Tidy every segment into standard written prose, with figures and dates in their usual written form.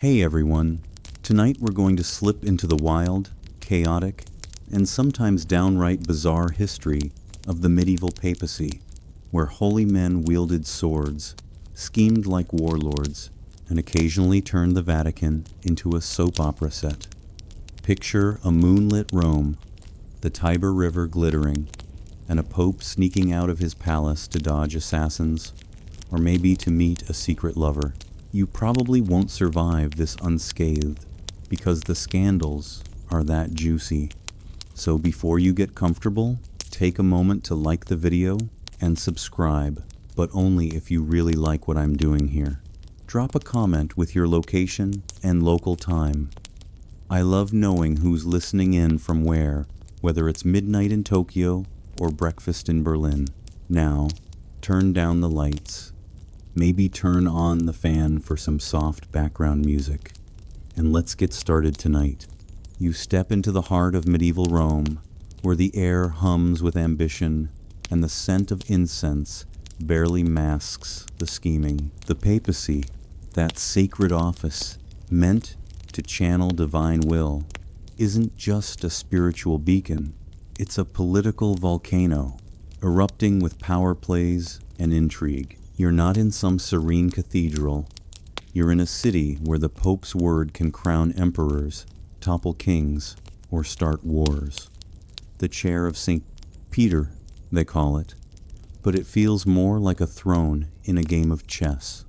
Hey everyone, tonight we're going to slip into the wild, chaotic, and sometimes downright bizarre history of the medieval papacy, where holy men wielded swords, schemed like warlords, and occasionally turned the Vatican into a soap opera set. Picture a moonlit Rome, the Tiber River glittering, and a pope sneaking out of his palace to dodge assassins, or maybe to meet a secret lover. You probably won't survive this unscathed because the scandals are that juicy. So before you get comfortable, take a moment to like the video and subscribe, but only if you really like what I'm doing here. Drop a comment with your location and local time. I love knowing who's listening in from where, whether it's midnight in Tokyo or breakfast in Berlin. Now, turn down the lights. Maybe turn on the fan for some soft background music. And let's get started tonight. You step into the heart of medieval Rome, where the air hums with ambition, and the scent of incense barely masks the scheming. The papacy, that sacred office meant to channel divine will, isn't just a spiritual beacon. It's a political volcano, erupting with power plays and intrigue. You're not in some serene cathedral. You're in a city where the Pope's word can crown emperors, topple kings, or start wars. The chair of St. Peter, they call it, but it feels more like a throne in a game of chess,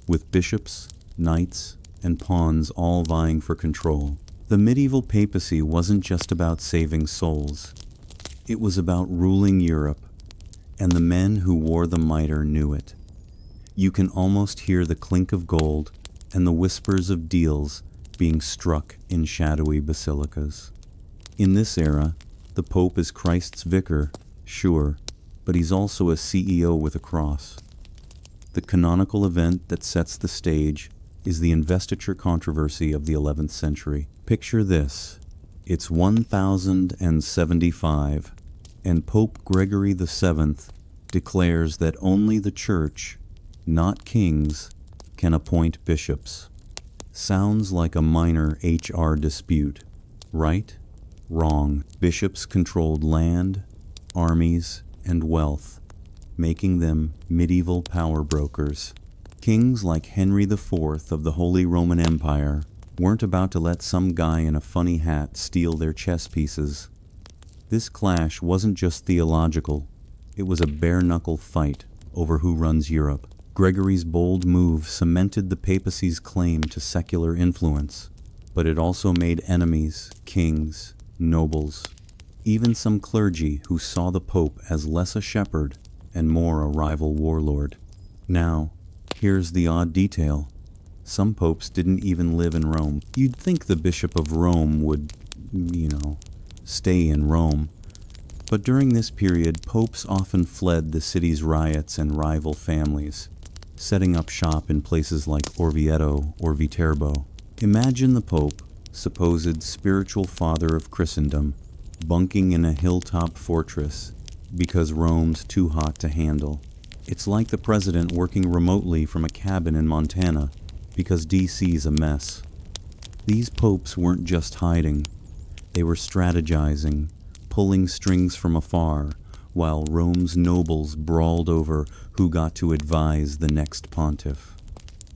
with bishops, knights, and pawns all vying for control. The medieval papacy wasn't just about saving souls. It was about ruling Europe, and the men who wore the mitre knew it. You can almost hear the clink of gold and the whispers of deals being struck in shadowy basilicas. In this era, the Pope is Christ's vicar, sure, but he's also a CEO with a cross. The canonical event that sets the stage is the investiture controversy of the 11th century. Picture this. It's 1075, and Pope Gregory VII declares that only the Church, not kings, can appoint bishops. Sounds like a minor HR dispute. Right? Wrong. Bishops controlled land, armies, and wealth, making them medieval power brokers. Kings like Henry IV of the Holy Roman Empire weren't about to let some guy in a funny hat steal their chess pieces. This clash wasn't just theological, it was a bare-knuckle fight over who runs Europe. Gregory's bold move cemented the papacy's claim to secular influence, but it also made enemies, kings, nobles, even some clergy who saw the Pope as less a shepherd and more a rival warlord. Now, here's the odd detail. Some popes didn't even live in Rome. You'd think the Bishop of Rome would, stay in Rome. But during this period, popes often fled the city's riots and rival families, setting up shop in places like Orvieto or Viterbo. Imagine the Pope, supposed spiritual father of Christendom, bunking in a hilltop fortress because Rome's too hot to handle. It's like the president working remotely from a cabin in Montana because DC's a mess. These popes weren't just hiding, they were strategizing, pulling strings from afar, while Rome's nobles brawled over who got to advise the next pontiff.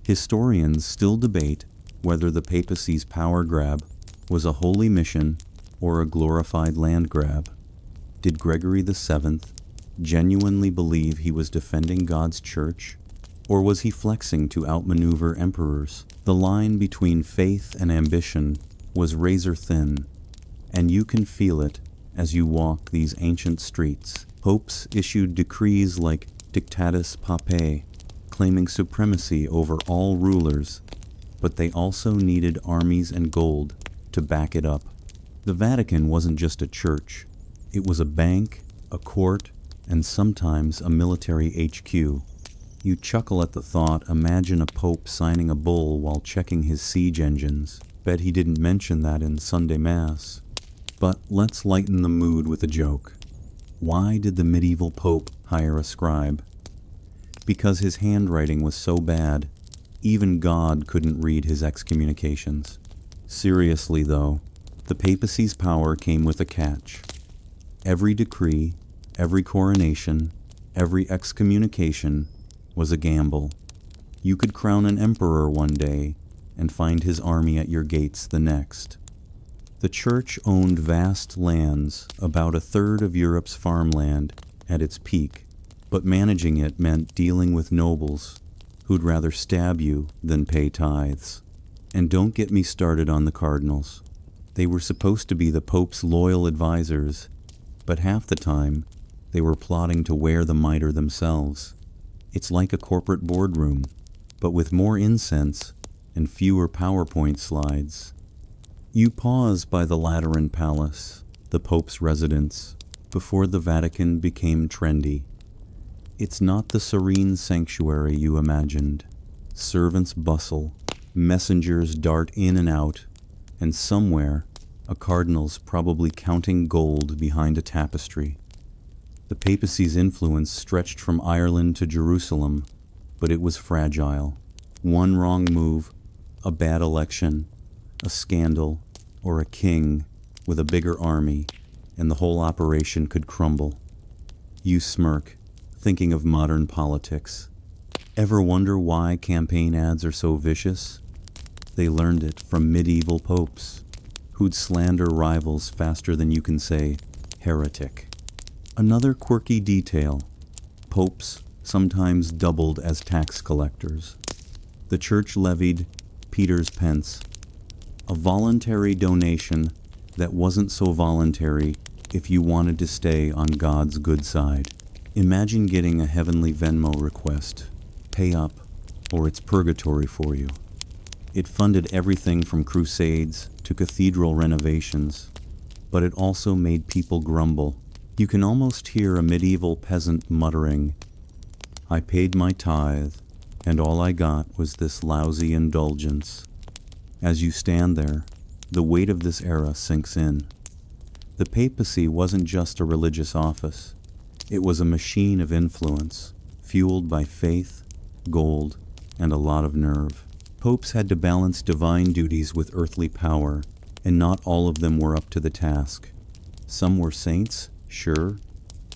Historians still debate whether the papacy's power grab was a holy mission or a glorified land grab. Did Gregory VII genuinely believe he was defending God's church, or was he flexing to outmaneuver emperors? The line between faith and ambition was razor thin, and you can feel it as you walk these ancient streets. Popes issued decrees like Dictatus Papae, claiming supremacy over all rulers, but they also needed armies and gold to back it up. The Vatican wasn't just a church. It was a bank, a court, and sometimes a military HQ. You chuckle at the thought. Imagine a pope signing a bull while checking his siege engines. Bet he didn't mention that in Sunday Mass. But let's lighten the mood with a joke. Why did the medieval pope hire a scribe? Because his handwriting was so bad, Even God couldn't read his excommunications. Seriously, though, the papacy's power came with a catch. Every decree, every coronation, every excommunication was a gamble. You could crown an emperor one day and find his army at your gates the next. The church owned vast lands, about a third of Europe's farmland at its peak, but managing it meant dealing with nobles who'd rather stab you than pay tithes. And don't get me started on the cardinals. They were supposed to be the Pope's loyal advisors, but half the time they were plotting to wear the mitre themselves. It's like a corporate boardroom, but with more incense and fewer PowerPoint slides. You pause by the Lateran Palace, the Pope's residence, before the Vatican became trendy. It's not the serene sanctuary you imagined. Servants bustle, messengers dart in and out, and somewhere a cardinal's probably counting gold behind a tapestry. The papacy's influence stretched from Ireland to Jerusalem, but it was fragile. One wrong move, a bad election, a scandal, or a king with a bigger army, and the whole operation could crumble. You smirk, thinking of modern politics. Ever wonder why campaign ads are so vicious? They learned it from medieval popes, who'd slander rivals faster than you can say, heretic. Another quirky detail, popes sometimes doubled as tax collectors. The church levied Peter's pence, a voluntary donation that wasn't so voluntary if you wanted to stay on God's good side. Imagine getting a heavenly Venmo request, pay up, or it's purgatory for you. It funded everything from crusades to cathedral renovations, but it also made people grumble. You can almost hear a medieval peasant muttering, "I paid my tithe, and all I got was this lousy indulgence." As you stand there, the weight of this era sinks in. The papacy wasn't just a religious office. It was a machine of influence, fueled by faith, gold, and a lot of nerve. Popes had to balance divine duties with earthly power, and not all of them were up to the task. Some were saints, sure,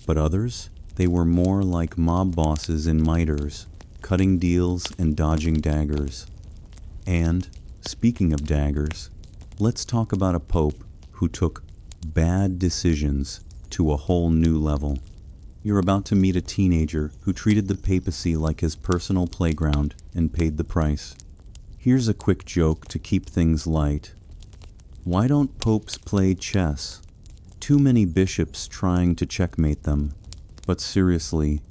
but others, they were more like mob bosses in mitres, cutting deals and dodging daggers. And, speaking of daggers, let's talk about a pope who took bad decisions to a whole new level. You're about to meet a teenager who treated the papacy like his personal playground and paid the price. Here's a quick joke to keep things light. Why don't popes play chess? Too many bishops trying to checkmate them. But seriously,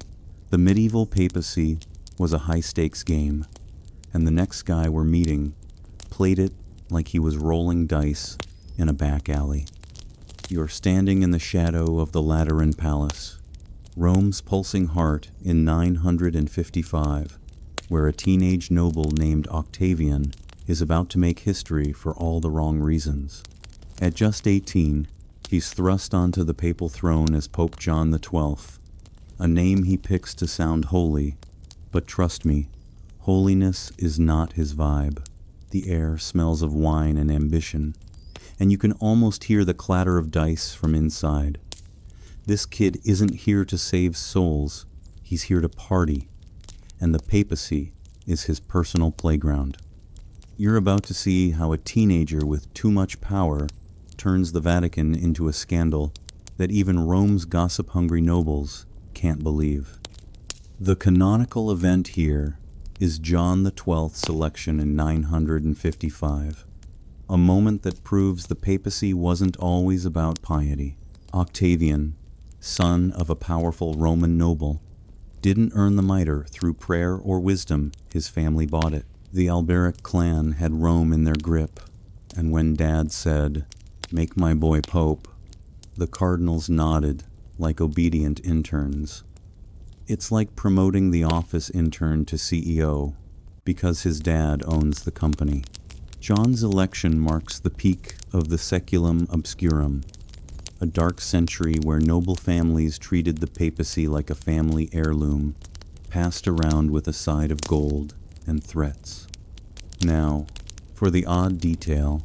the medieval papacy was a high-stakes game, and the next guy we're meeting played it like he was rolling dice in a back alley. You're standing in the shadow of the Lateran Palace, Rome's pulsing heart in 955, where a teenage noble named Octavian is about to make history for all the wrong reasons. At just 18, he's thrust onto the papal throne as Pope John XII, a name he picks to sound holy, but trust me, holiness is not his vibe. The air smells of wine and ambition, and you can almost hear the clatter of dice from inside. This kid isn't here to save souls, he's here to party, and the papacy is his personal playground. You're about to see how a teenager with too much power turns the Vatican into a scandal that even Rome's gossip-hungry nobles can't believe. The canonical event here is John XII's election in 955, a moment that proves the papacy wasn't always about piety. Octavian, son of a powerful Roman noble, didn't earn the mitre through prayer or wisdom, his family bought it. The Alberic clan had Rome in their grip, and when Dad said, "Make my boy Pope," the cardinals nodded like obedient interns. It's like promoting the office intern to CEO, because his dad owns the company. John's election marks the peak of the Saeculum Obscurum, a dark century where noble families treated the papacy like a family heirloom, passed around with a side of gold. and threats. Now, for the odd detail,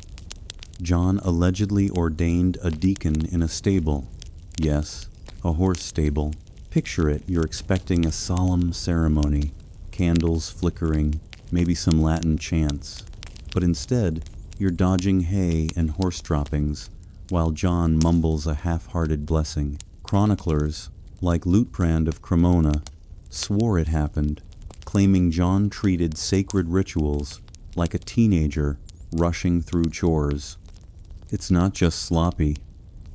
John allegedly ordained a deacon in a stable. Yes, a horse stable. Picture it, you're expecting a solemn ceremony, candles flickering, maybe some Latin chants. But instead, you're dodging hay and horse droppings, while John mumbles a half-hearted blessing. Chroniclers, like Luitprand of Cremona, swore it happened, claiming John treated sacred rituals like a teenager rushing through chores. It's not just sloppy.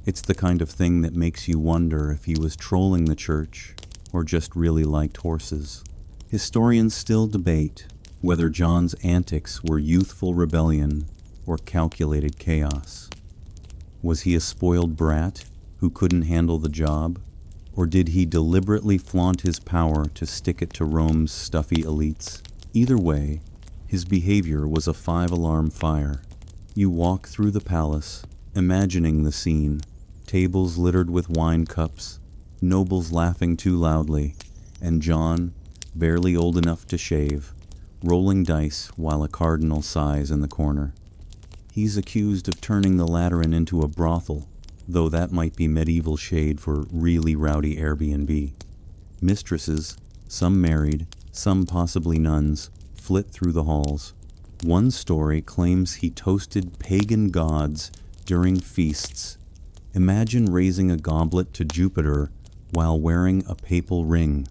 It's the kind of thing that makes you wonder if he was trolling the church or just really liked horses. Historians still debate whether John's antics were youthful rebellion or calculated chaos. Was he a spoiled brat who couldn't handle the job? Or did he deliberately flaunt his power to stick it to Rome's stuffy elites? Either way, his behavior was a five-alarm fire. You walk through the palace, imagining the scene. Tables littered with wine cups, nobles laughing too loudly, and John, barely old enough to shave, rolling dice while a cardinal sighs in the corner. He's accused of turning the Lateran into a brothel, though that might be medieval shade for really rowdy Airbnb. Mistresses, some married, some possibly nuns, flit through the halls. One story claims he toasted pagan gods during feasts. Imagine raising a goblet to Jupiter while wearing a papal ring.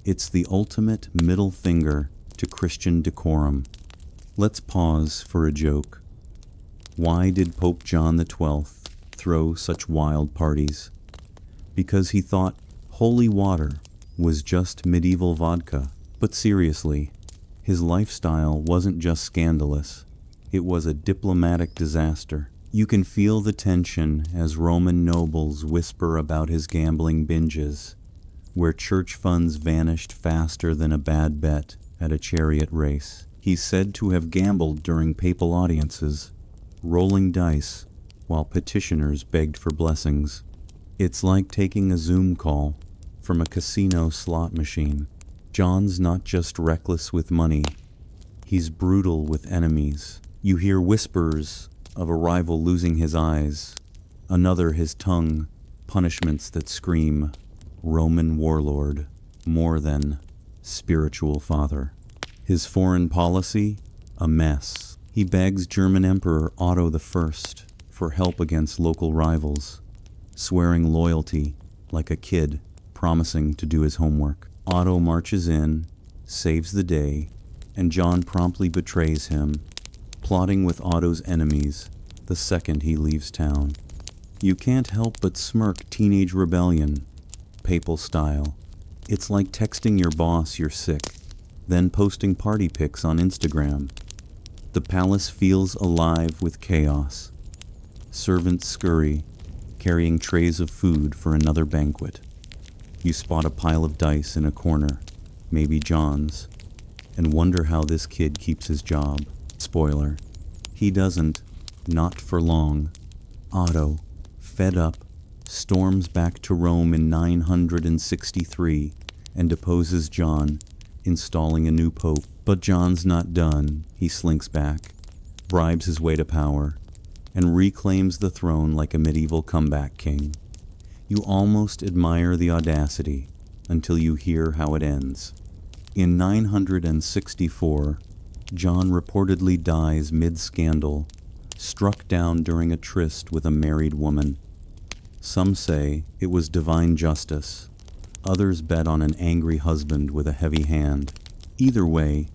It's the ultimate middle finger to Christian decorum. Let's pause for a joke. Why did Pope John XII throw such wild parties? Because he thought holy water was just medieval vodka. But seriously, his lifestyle wasn't just scandalous. It was a diplomatic disaster. You can feel the tension as Roman nobles whisper about his gambling binges, where church funds vanished faster than a bad bet at a chariot race. He's said to have gambled during papal audiences, rolling dice while petitioners begged for blessings. It's like taking a Zoom call from a casino slot machine. John's not just reckless with money, he's brutal with enemies. You hear whispers of a rival losing his eyes, another his tongue, punishments that scream Roman warlord more than spiritual father. His foreign policy, a mess. He begs German Emperor Otto I for help against local rivals, swearing loyalty like a kid promising to do his homework. Otto marches in, saves the day, and John promptly betrays him, plotting with Otto's enemies the second he leaves town. You can't help but smirk teenage rebellion, papal style. It's like texting your boss you're sick, then posting party pics on Instagram. The palace feels alive with chaos. Servants scurry, carrying trays of food for another banquet. You spot a pile of dice in a corner, maybe John's, and wonder how this kid keeps his job. Spoiler, he doesn't, not for long. Otto, fed up, storms back to Rome in 963 and deposes John, installing a new pope. But John's not done. He slinks back, bribes his way to power, and reclaims the throne like a medieval comeback king. You almost admire the audacity until you hear how it ends. In 964, John reportedly dies mid-scandal, struck down during a tryst with a married woman. Some say it was divine justice. Others bet on an angry husband with a heavy hand. Either way,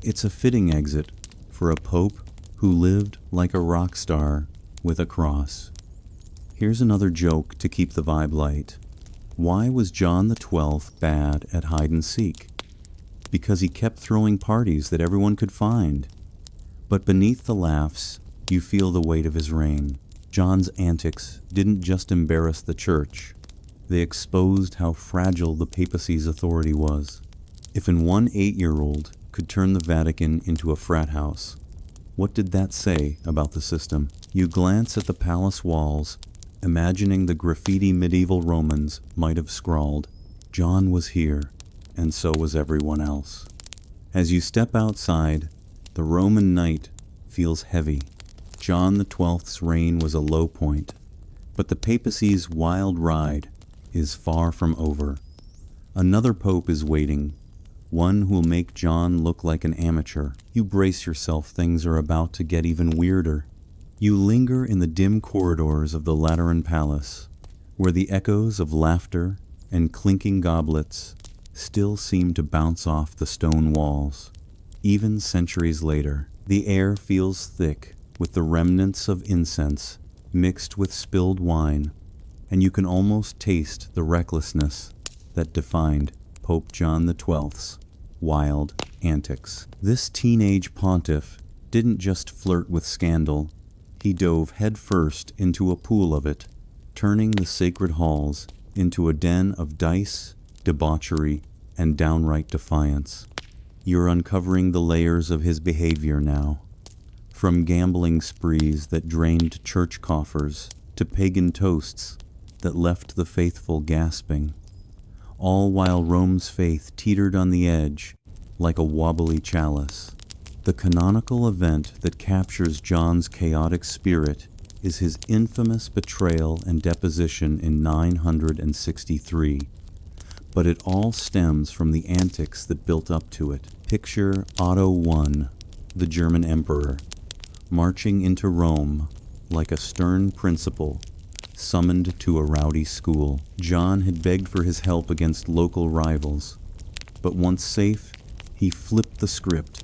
it's a fitting exit for a pope who lived like a rock star with a cross. Here's another joke to keep the vibe light. Why was John XII bad at hide and seek? Because he kept throwing parties that everyone could find. But beneath the laughs, you feel the weight of his reign. John's antics didn't just embarrass the church, they exposed how fragile the papacy's authority was. If one 8-year-old could turn the Vatican into a frat house, what did that say about the system? You glance at the palace walls, imagining the graffiti medieval Romans might have scrawled, "John was here, and so was everyone else." As you step outside, the Roman night feels heavy. John XII's reign was a low point, but the papacy's wild ride is far from over. Another pope is waiting, one who'll make John look like an amateur. You brace yourself, things are about to get even weirder. You linger in the dim corridors of the Lateran Palace, where the echoes of laughter and clinking goblets still seem to bounce off the stone walls. Even centuries later, the air feels thick with the remnants of incense mixed with spilled wine, and you can almost taste the recklessness that defined Pope John XII's wild antics. This teenage pontiff didn't just flirt with scandal, he dove headfirst into a pool of it, turning the sacred halls into a den of dice, debauchery, and downright defiance. You're uncovering the layers of his behavior now. From gambling sprees that drained church coffers to pagan toasts that left the faithful gasping, all while Rome's faith teetered on the edge like a wobbly chalice. The canonical event that captures John's chaotic spirit is his infamous betrayal and deposition in 963. But it all stems from the antics that built up to it. Picture Otto I, the German emperor, marching into Rome like a stern principal summoned to a rowdy school. John had begged for his help against local rivals, but once safe, he flipped the script,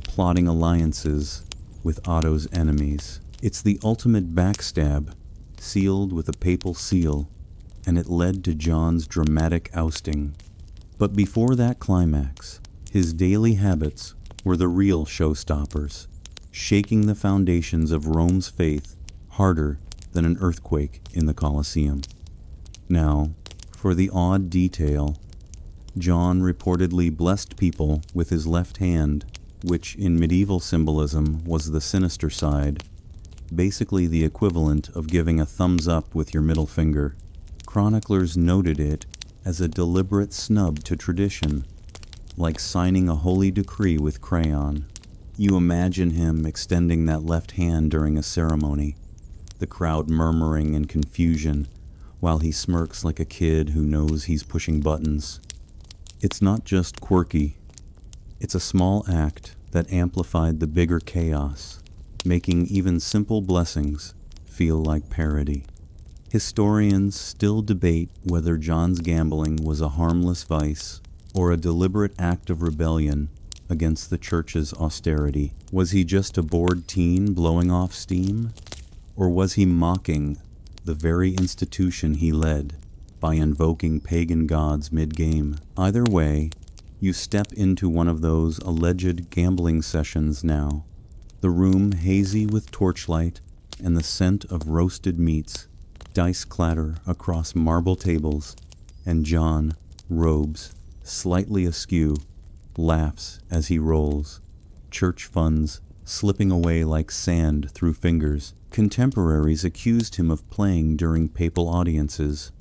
plotting alliances with Otto's enemies. It's the ultimate backstab, sealed with a papal seal, and it led to John's dramatic ousting. But before that climax, his daily habits were the real showstoppers, shaking the foundations of Rome's faith harder than an earthquake in the Colosseum. Now, for the odd detail, John reportedly blessed people with his left hand, which in medieval symbolism was the sinister side, basically the equivalent of giving a thumbs up with your middle finger. Chroniclers noted it as a deliberate snub to tradition, like signing a holy decree with crayon. You imagine him extending that left hand during a ceremony, the crowd murmuring in confusion, while he smirks like a kid who knows he's pushing buttons. It's not just quirky, it's a small act that amplified the bigger chaos, making even simple blessings feel like parody. Historians still debate whether John's gambling was a harmless vice or a deliberate act of rebellion against the church's austerity. Was he just a bored teen blowing off steam? Or was he mocking the very institution he led by invoking pagan gods mid-game? Either way, you step into one of those alleged gambling sessions now, the room hazy with torchlight and the scent of roasted meats. Dice clatter across marble tables, and John, robes slightly askew, laughs as he rolls, church funds slipping away like sand through fingers. Contemporaries accused him of playing during papal audiences,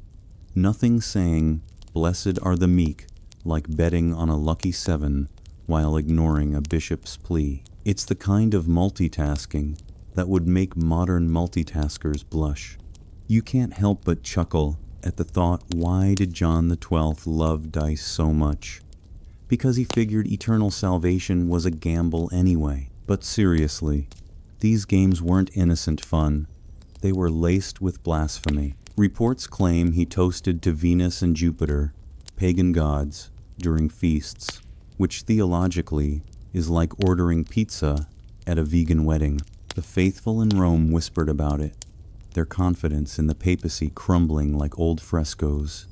nothing saying, "Blessed are the meek," like betting on a lucky 7 while ignoring a bishop's plea. It's the kind of multitasking that would make modern multitaskers blush. You can't help but chuckle at the thought, why did John XII love dice so much? Because he figured eternal salvation was a gamble anyway. But seriously, these games weren't innocent fun. They were laced with blasphemy. Reports claim he toasted to Venus and Jupiter, pagan gods, during feasts, which theologically is like ordering pizza at a vegan wedding. The faithful in Rome whispered about it, their confidence in the papacy crumbling like old frescoes.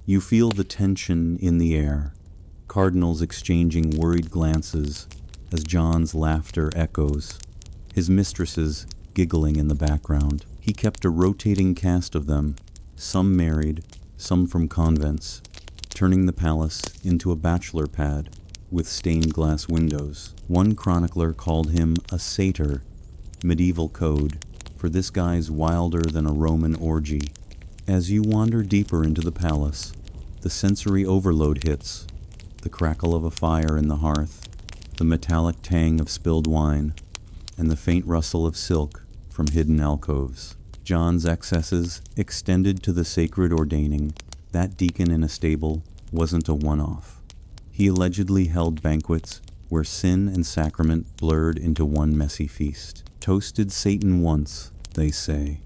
You feel the tension in the air, cardinals exchanging worried glances as John's laughter echoes, his mistresses giggling in the background. He kept a rotating cast of them, some married, some from convents, turning the palace into a bachelor pad with stained glass windows. One chronicler called him a satyr, medieval code for this guy's wilder than a Roman orgy. As you wander deeper into the palace, the sensory overload hits, the crackle of a fire in the hearth, the metallic tang of spilled wine, and the faint rustle of silk from hidden alcoves. John's excesses extended to the sacred ordaining. That deacon in a stable wasn't a one-off. He allegedly held banquets where sin and sacrament blurred into one messy feast. Toasted Satan once, they say,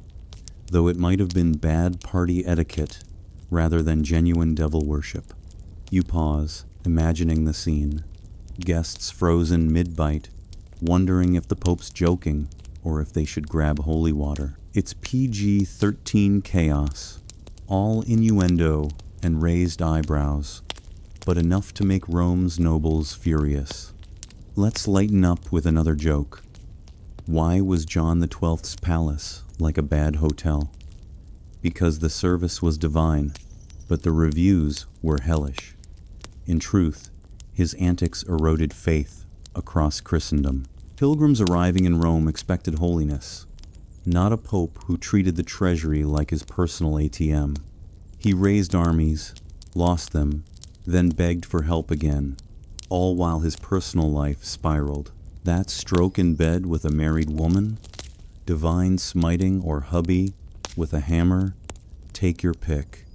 though it might have been bad party etiquette rather than genuine devil worship. You pause, imagining the scene. Guests frozen mid-bite, wondering if the Pope's joking or if they should grab holy water. It's PG-13 chaos, all innuendo and raised eyebrows, but enough to make Rome's nobles furious. Let's lighten up with another joke. Why was John XII's palace like a bad hotel? Because the service was divine, but the reviews were hellish. In truth, his antics eroded faith across Christendom. Pilgrims arriving in Rome expected holiness, not a pope who treated the treasury like his personal ATM. He raised armies, lost them, then begged for help again, all while his personal life spiraled. That stroke in bed with a married woman, divine smiting or hubby with a hammer, take your pick.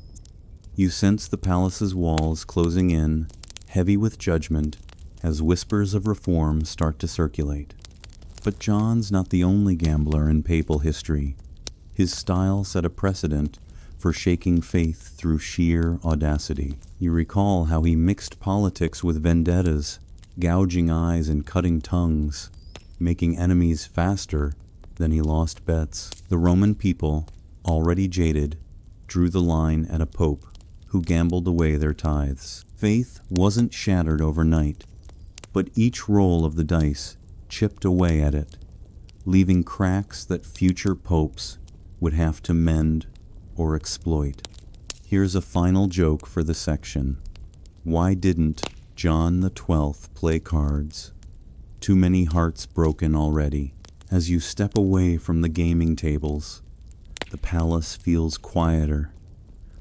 You sense the palace's walls closing in, heavy with judgment, as whispers of reform start to circulate. But John's not the only gambler in papal history. His style set a precedent for shaking faith through sheer audacity. You recall how he mixed politics with vendettas, gouging eyes and cutting tongues, making enemies faster than he lost bets. The Roman people, already jaded, drew the line at a pope who gambled away their tithes. Faith wasn't shattered overnight, but each roll of the dice chipped away at it, leaving cracks that future popes would have to mend or exploit. Here's a final joke for the section. Why didn't John XII play cards? Too many hearts broken already. As you step away from the gaming tables, the palace feels quieter,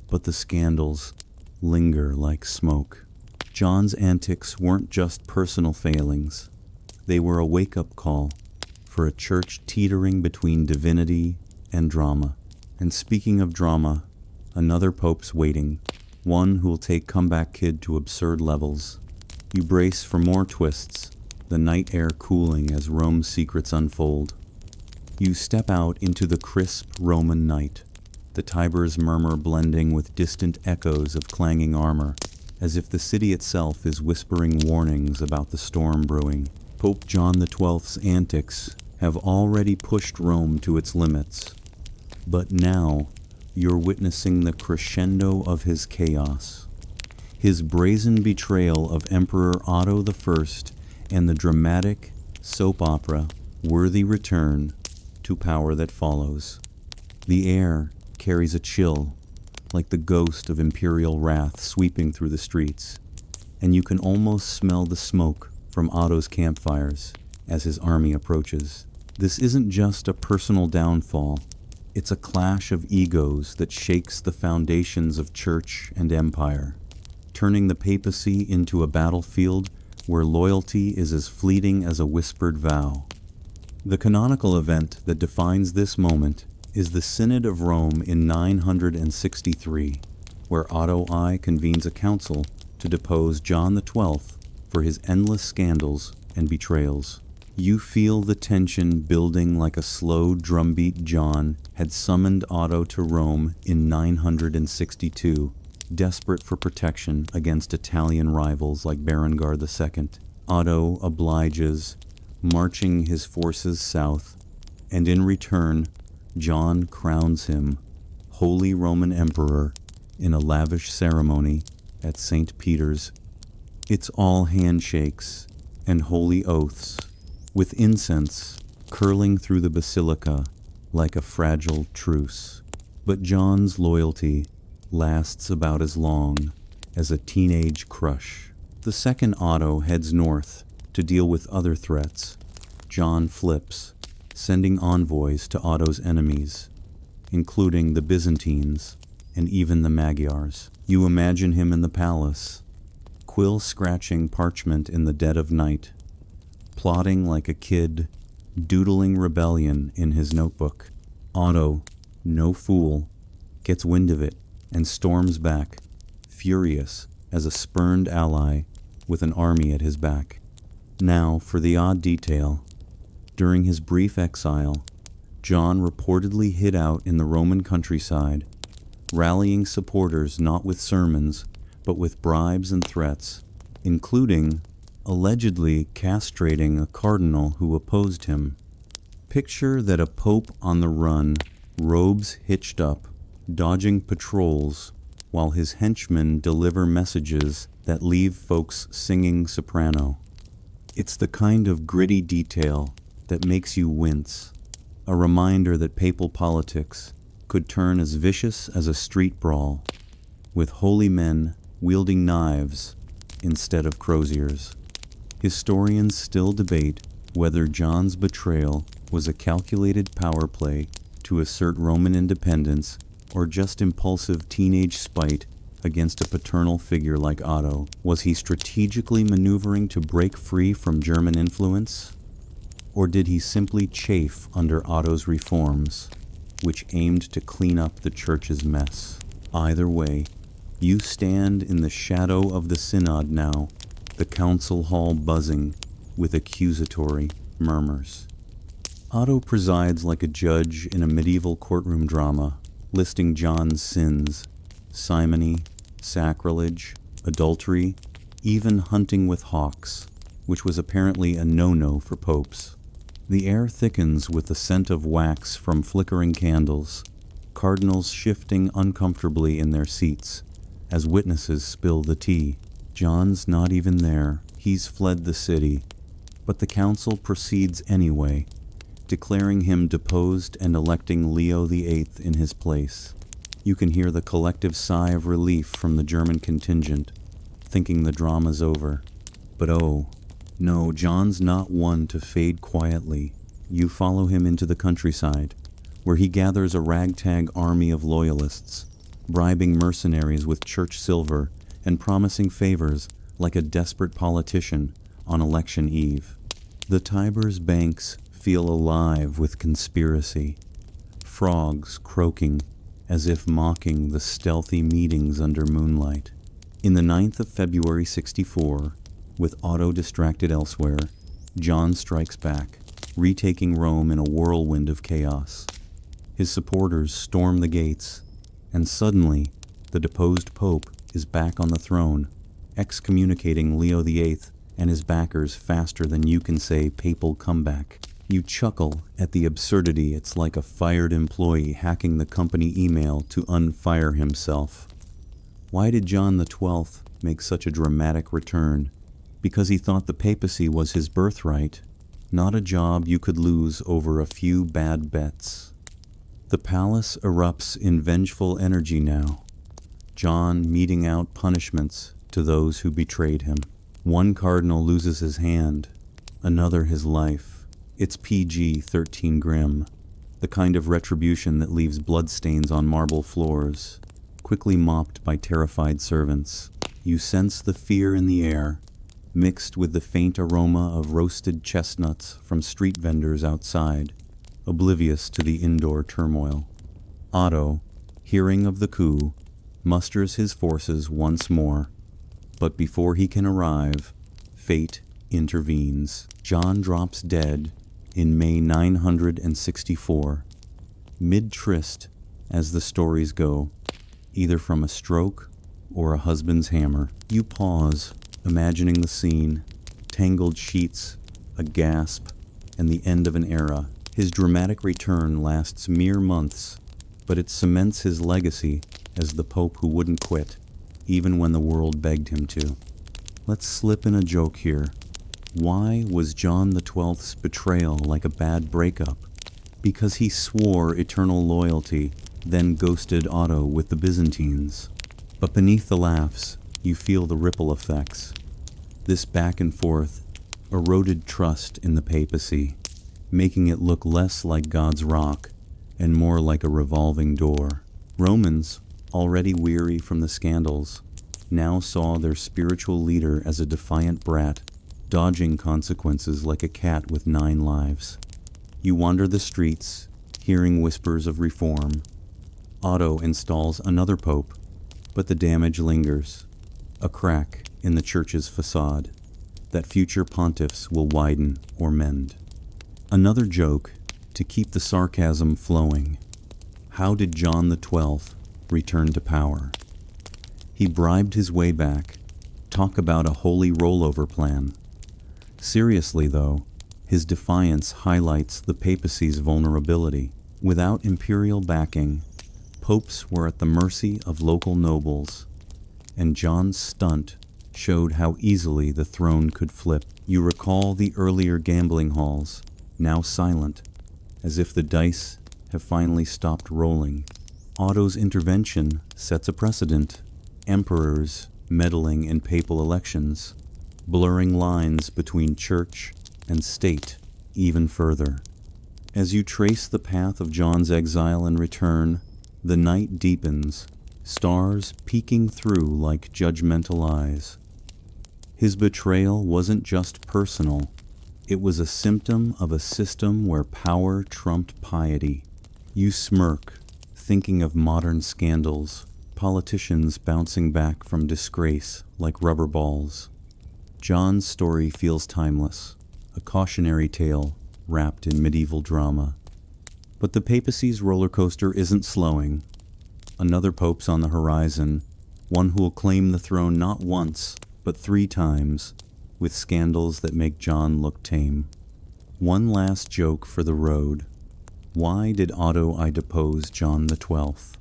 but the scandals linger like smoke. John's antics weren't just personal failings. They were a wake-up call for a church teetering between divinity and drama. And speaking of drama, another pope's waiting, one who'll take Comeback Kid to absurd levels. You brace for more twists, the night air cooling as Rome's secrets unfold. You step out into the crisp Roman night, the Tiber's murmur blending with distant echoes of clanging armor, as if the city itself is whispering warnings about the storm brewing. Pope John XII's antics have already pushed Rome to its limits, but now you're witnessing the crescendo of his chaos. His brazen betrayal of Emperor Otto I and the dramatic soap opera worthy return to power that follows. The air carries a chill, like the ghost of imperial wrath sweeping through the streets, and you can almost smell the smoke from Otto's campfires as his army approaches. This isn't just a personal downfall, it's a clash of egos that shakes the foundations of church and empire, turning the papacy into a battlefield where loyalty is as fleeting as a whispered vow. The canonical event that defines this moment is the Synod of Rome in 963, where Otto I convenes a council to depose John XII for his endless scandals and betrayals. You feel the tension building like a slow drumbeat. John had summoned Otto to Rome in 962, desperate for protection against Italian rivals like Berengar II. Otto obliges, marching his forces south, and in return, John crowns him Holy Roman Emperor in a lavish ceremony at St. Peter's. It's all handshakes and holy oaths, with incense curling through the basilica like a fragile truce. But John's loyalty lasts about as long as a teenage crush. The second Otto heads north to deal with other threats. John flips, sending envoys to Otto's enemies, including the Byzantines and even the Magyars. You imagine him in the palace, quill scratching parchment in the dead of night, plotting like a kid, doodling rebellion in his notebook. Otto, no fool, gets wind of it and storms back, furious as a spurned ally with an army at his back. Now, for the odd detail. During his brief exile, John reportedly hid out in the Roman countryside, rallying supporters not with sermons, but with bribes and threats, including allegedly castrating a cardinal who opposed him. Picture that a pope on the run, robes hitched up, dodging patrols, while his henchmen deliver messages that leave folks singing soprano. It's the kind of gritty detail that makes you wince, a reminder that papal politics could turn as vicious as a street brawl, with holy men wielding knives instead of croziers. Historians still debate whether John's betrayal was a calculated power play to assert Roman independence or just impulsive teenage spite against a paternal figure like Otto. Was he strategically maneuvering to break free from German influence? Or did he simply chafe under Otto's reforms, which aimed to clean up the church's mess? Either way, you stand in the shadow of the synod now, the council hall buzzing with accusatory murmurs. Otto presides like a judge in a medieval courtroom drama, listing John's sins: simony, sacrilege, adultery, even hunting with hawks, which was apparently a no-no for popes. The air thickens with the scent of wax from flickering candles, cardinals shifting uncomfortably in their seats as witnesses spill the tea. John's not even there. He's fled the city. But the council proceeds anyway, declaring him deposed and electing Leo VIII in his place. You can hear the collective sigh of relief from the German contingent, thinking the drama's over. But oh, no, John's not one to fade quietly. You follow him into the countryside, where he gathers a ragtag army of loyalists, bribing mercenaries with church silver and promising favors like a desperate politician on election eve. The Tiber's banks feel alive with conspiracy, frogs croaking as if mocking the stealthy meetings under moonlight. In the 9th of February 64, with Otto distracted elsewhere, John strikes back, retaking Rome in a whirlwind of chaos. His supporters storm the gates, and suddenly the deposed pope is back on the throne, excommunicating Leo VIII and his backers faster than you can say papal comeback. You chuckle at the absurdity. It's like a fired employee hacking the company email to unfire himself. Why did John XII make such a dramatic return? Because he thought the papacy was his birthright, not a job you could lose over a few bad bets. The palace erupts in vengeful energy now, John meting out punishments to those who betrayed him. One cardinal loses his hand, another his life. It's PG-13 grim, the kind of retribution that leaves bloodstains on marble floors, quickly mopped by terrified servants. You sense the fear in the air, mixed with the faint aroma of roasted chestnuts from street vendors outside, oblivious to the indoor turmoil. Otto, hearing of the coup, musters his forces once more, but before he can arrive, fate intervenes. John drops dead in May 964, mid-tryst, as the stories go, either from a stroke or a husband's hammer. You pause, imagining the scene, tangled sheets, a gasp, and the end of an era. His dramatic return lasts mere months, but it cements his legacy as the Pope who wouldn't quit, even when the world begged him to. Let's slip in a joke here. Why was John XII's betrayal like a bad breakup? Because he swore eternal loyalty, then ghosted Otto with the Byzantines. But beneath the laughs, you feel the ripple effects. This back and forth eroded trust in the papacy, making it look less like God's rock and more like a revolving door. Romans, already weary from the scandals, now saw their spiritual leader as a defiant brat dodging consequences like a cat with 9 lives. You wander the streets, hearing whispers of reform. Otto installs another pope, but the damage lingers, a crack in the church's facade that future pontiffs will widen or mend. Another joke to keep the sarcasm flowing. How did John the 12th return to power? He bribed his way back. Talk about a holy rollover plan. Seriously, though, his defiance highlights the papacy's vulnerability. Without imperial backing, popes were at the mercy of local nobles, and John's stunt showed how easily the throne could flip. You recall the earlier gambling halls, now silent, as if the dice have finally stopped rolling. Otto's intervention sets a precedent. Emperors meddling in papal elections, blurring lines between church and state even further. As you trace the path of John's exile and return, the night deepens, stars peeking through like judgmental eyes. His betrayal wasn't just personal, it was a symptom of a system where power trumped piety. You smirk, thinking of modern scandals, politicians bouncing back from disgrace like rubber balls. John's story feels timeless, a cautionary tale wrapped in medieval drama. But the papacy's roller coaster isn't slowing. Another pope's on the horizon, one who will claim the throne not once, but 3 times, with scandals that make John look tame. One last joke for the road. Why did Otto I depose John the 12th?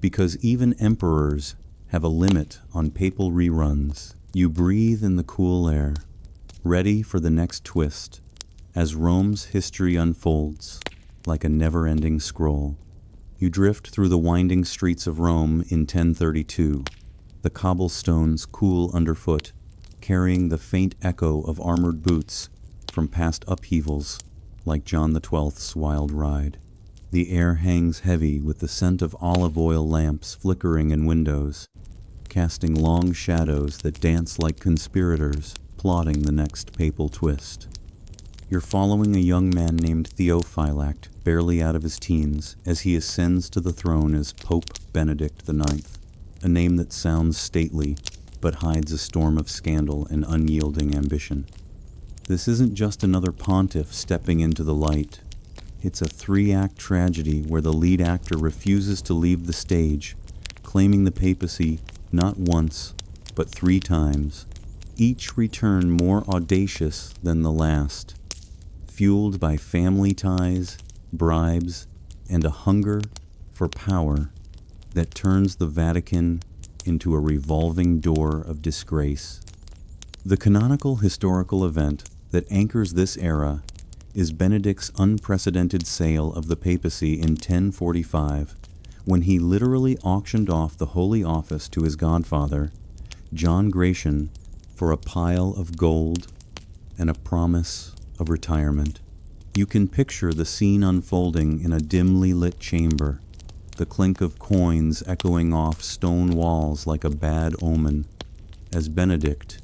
Because even emperors have a limit on papal reruns. You breathe in the cool air, ready for the next twist, as Rome's history unfolds like a never-ending scroll. You drift through the winding streets of Rome in 1032, the cobblestones cool underfoot, carrying the faint echo of armored boots from past upheavals like John the 12th's wild ride. The air hangs heavy with the scent of olive oil lamps flickering in windows, casting long shadows that dance like conspirators plotting the next papal twist. You're following a young man named Theophylact, barely out of his teens, as he ascends to the throne as Pope Benedict IX, a name that sounds stately but hides a storm of scandal and unyielding ambition. This isn't just another pontiff stepping into the light. It's a 3-act tragedy where the lead actor refuses to leave the stage, claiming the papacy not once, but 3 times, each return more audacious than the last, fueled by family ties, bribes, and a hunger for power that turns the Vatican into a revolving door of disgrace. The canonical historical event that anchors this era is Benedict's unprecedented sale of the papacy in 1045, when he literally auctioned off the Holy Office to his godfather, John Gratian, for a pile of gold and a promise of retirement. You can picture the scene unfolding in a dimly lit chamber, the clink of coins echoing off stone walls like a bad omen, as Benedict,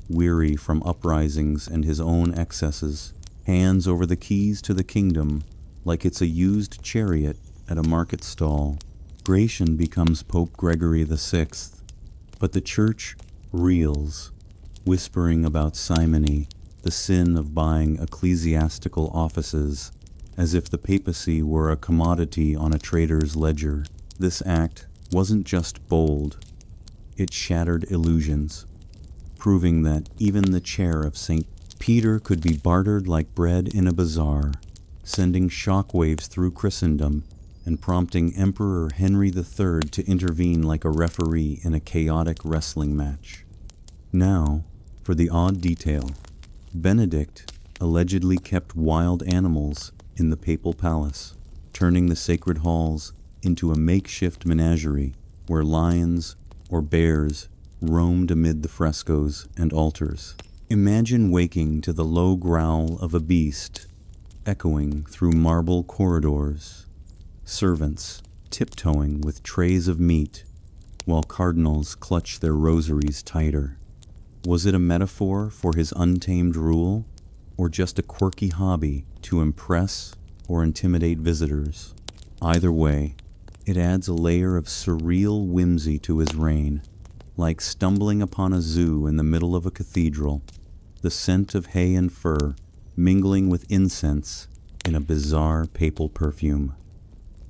weary from uprisings and his own excesses, hands over the keys to the kingdom like it's a used chariot at a market stall. Gratian becomes Pope Gregory VI, but the church reels, whispering about simony, the sin of buying ecclesiastical offices, as if the papacy were a commodity on a trader's ledger. This act wasn't just bold, it shattered illusions, proving that even the chair of St. Peter could be bartered like bread in a bazaar, sending shockwaves through Christendom and prompting Emperor Henry III to intervene like a referee in a chaotic wrestling match. Now, for the odd detail, Benedict allegedly kept wild animals in the papal palace, turning the sacred halls into a makeshift menagerie where lions or bears roamed amid the frescoes and altars. Imagine waking to the low growl of a beast echoing through marble corridors, servants tiptoeing with trays of meat while cardinals clutch their rosaries tighter. Was it a metaphor for his untamed rule, or just a quirky hobby to impress or intimidate visitors? Either way, it adds a layer of surreal whimsy to his reign, like stumbling upon a zoo in the middle of a cathedral, the scent of hay and fur mingling with incense in a bizarre papal perfume.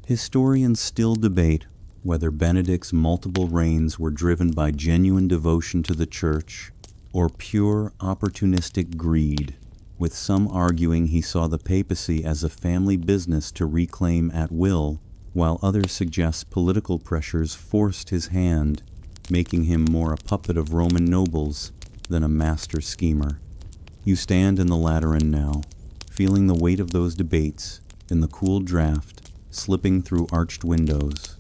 Historians still debate whether Benedict's multiple reigns were driven by genuine devotion to the Church or pure opportunistic greed, with some arguing he saw the papacy as a family business to reclaim at will, while others suggest political pressures forced his hand, making him more a puppet of Roman nobles than a master schemer. You stand in the Lateran now, feeling the weight of those debates in the cool draft slipping through arched windows,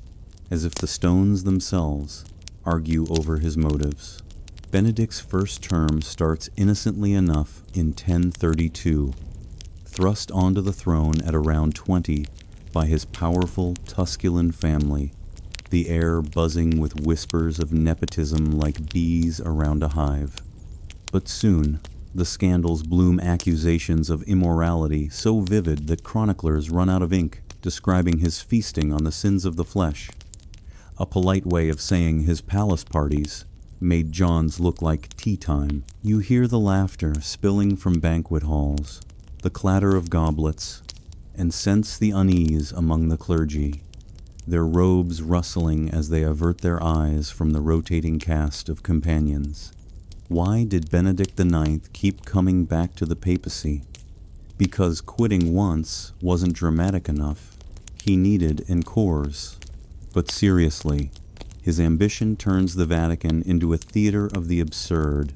as if the stones themselves argue over his motives. Benedict's first term starts innocently enough in 1032, thrust onto the throne at around 20 by his powerful Tusculan family, the air buzzing with whispers of nepotism like bees around a hive. But soon, the scandals bloom accusations of immorality so vivid that chroniclers run out of ink describing his feasting on the sins of the flesh, a polite way of saying his palace parties made John's look like tea time. You hear the laughter spilling from banquet halls, the clatter of goblets, and sense the unease among the clergy, their robes rustling as they avert their eyes from the rotating cast of companions. Why did Benedict IX keep coming back to the papacy? Because quitting once wasn't dramatic enough. He needed encores. But seriously, his ambition turns the Vatican into a theater of the absurd,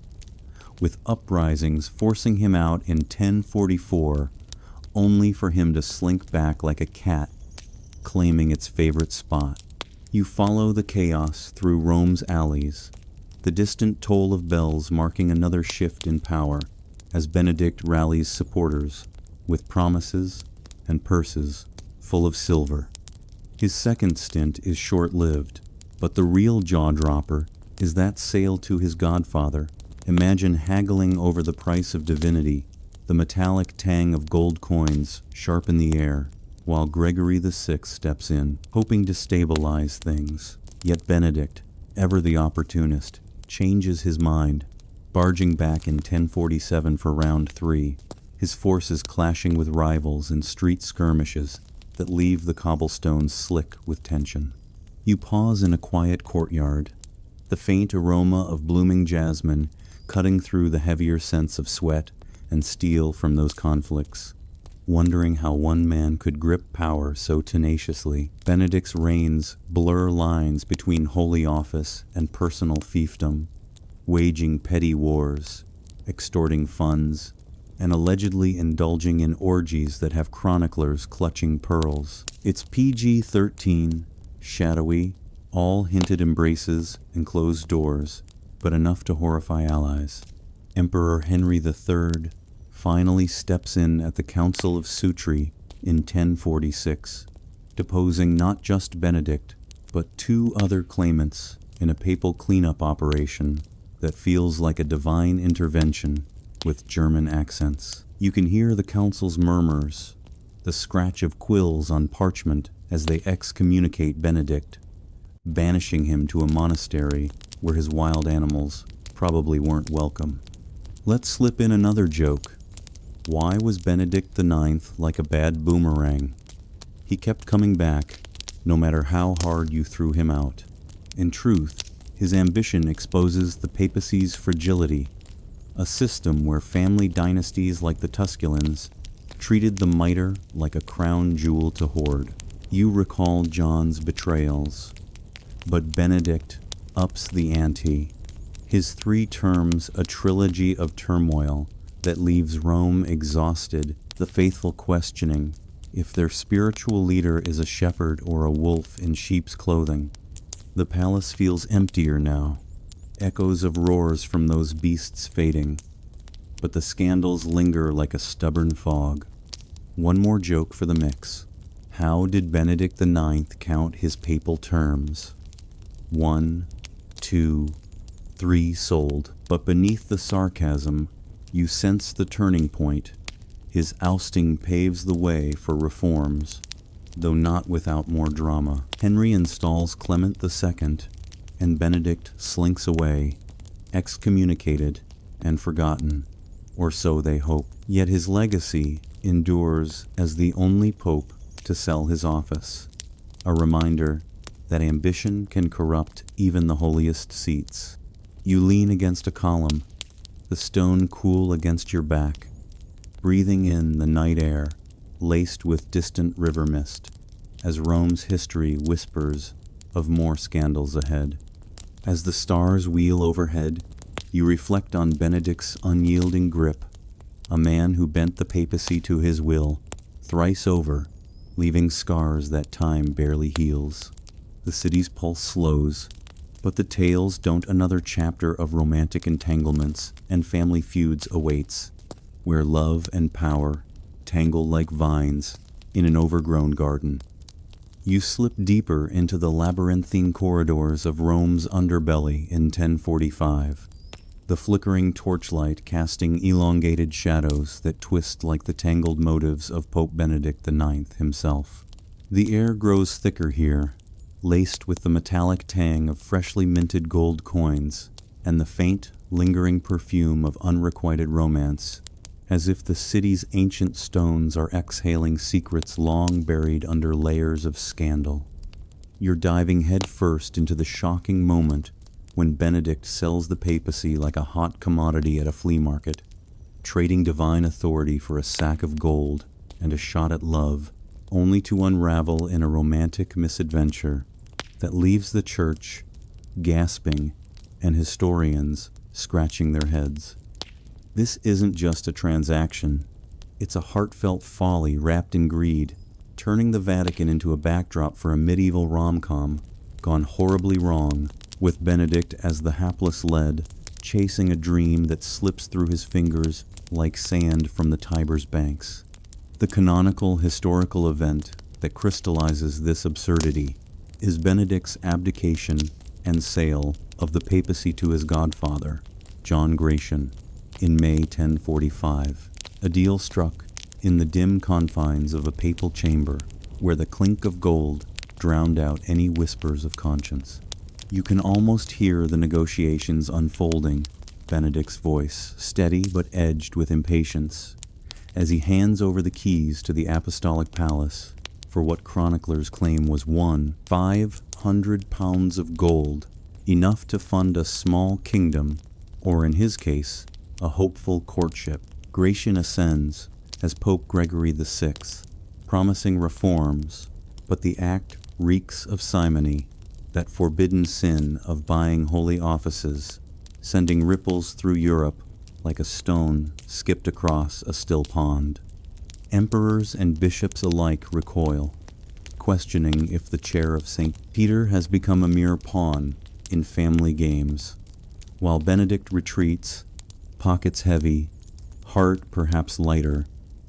with uprisings forcing him out in 1044, only for him to slink back like a cat, claiming its favorite spot. You follow the chaos through Rome's alleys, the distant toll of bells marking another shift in power as Benedict rallies supporters with promises and purses full of silver. His second stint is short-lived, but the real jaw-dropper is that sale to his godfather. Imagine haggling over the price of divinity, the metallic tang of gold coins sharp in the air, while Gregory VI steps in, hoping to stabilize things. Yet Benedict, ever the opportunist, changes his mind, barging back in 1047 for round 3, his forces clashing with rivals in street skirmishes that leave the cobblestones slick with tension. You pause in a quiet courtyard, the faint aroma of blooming jasmine cutting through the heavier sense of sweat and steel from those conflicts, wondering how one man could grip power so tenaciously. Benedict's reigns blur lines between holy office and personal fiefdom, waging petty wars, extorting funds, and allegedly indulging in orgies that have chroniclers clutching pearls. It's PG-13, shadowy, all hinted embraces and closed doors, but enough to horrify allies. Emperor Henry III finally steps in at the Council of Sutri in 1046, deposing not just Benedict, but 2 other claimants in a papal cleanup operation that feels like a divine intervention with German accents. You can hear the council's murmurs, the scratch of quills on parchment as they excommunicate Benedict, banishing him to a monastery where his wild animals probably weren't welcome. Let's slip in another joke. Why was Benedict IX like a bad boomerang? He kept coming back, no matter how hard you threw him out. In truth, his ambition exposes the papacy's fragility, a system where family dynasties like the Tusculans treated the mitre like a crown jewel to hoard. You recall John's betrayals, but Benedict ups the ante. His 3 terms a trilogy of turmoil that leaves Rome exhausted, the faithful questioning if their spiritual leader is a shepherd or a wolf in sheep's clothing. The palace feels emptier now, echoes of roars from those beasts fading, but the scandals linger like a stubborn fog. One more joke for the mix. How did Benedict IX count his papal terms? 1, 2, 3 sold. But beneath the sarcasm, you sense the turning point. His ousting paves the way for reforms, though not without more drama. Henry installs Clement II, and Benedict slinks away, excommunicated and forgotten, or so they hope. Yet his legacy endures as the only pope to sell his office, a reminder that ambition can corrupt even the holiest seats. You lean against a column, the stone cool against your back, breathing in the night air laced with distant river mist, as Rome's history whispers of more scandals ahead. As the stars wheel overhead, you reflect on Benedict's unyielding grip, a man who bent the papacy to his will, thrice over, leaving scars that time barely heals. The city's pulse slows, but the tales don't. Another chapter of romantic entanglements and family feuds awaits, where love and power tangle like vines in an overgrown garden. You slip deeper into the labyrinthine corridors of Rome's underbelly in 1045, the flickering torchlight casting elongated shadows that twist like the tangled motives of Pope Benedict IX himself. The air grows thicker here, laced with the metallic tang of freshly minted gold coins and the faint, lingering perfume of unrequited romance, as if the city's ancient stones are exhaling secrets long buried under layers of scandal. You're diving headfirst into the shocking moment when Benedict sells the papacy like a hot commodity at a flea market, trading divine authority for a sack of gold and a shot at love, only to unravel in a romantic misadventure that leaves the church gasping and historians scratching their heads. This isn't just a transaction, it's a heartfelt folly wrapped in greed, turning the Vatican into a backdrop for a medieval rom-com gone horribly wrong, with Benedict as the hapless lead, chasing a dream that slips through his fingers like sand from the Tiber's banks. The canonical historical event that crystallizes this absurdity is Benedict's abdication and sale of the papacy to his godfather, John Gratian, in May 1045, a deal struck in the dim confines of a papal chamber where the clink of gold drowned out any whispers of conscience. You can almost hear the negotiations unfolding, Benedict's voice steady but edged with impatience, as he hands over the keys to the apostolic palace for what chroniclers claim was 500 pounds of gold, enough to fund a small kingdom, or in his case, a hopeful courtship. Gratian ascends as Pope Gregory VI, promising reforms, but the act reeks of simony, that forbidden sin of buying holy offices, sending ripples through Europe like a stone skipped across a still pond. Emperors and bishops alike recoil, questioning if the chair of St. Peter has become a mere pawn in family games, while Benedict retreats, pockets heavy, heart perhaps lighter,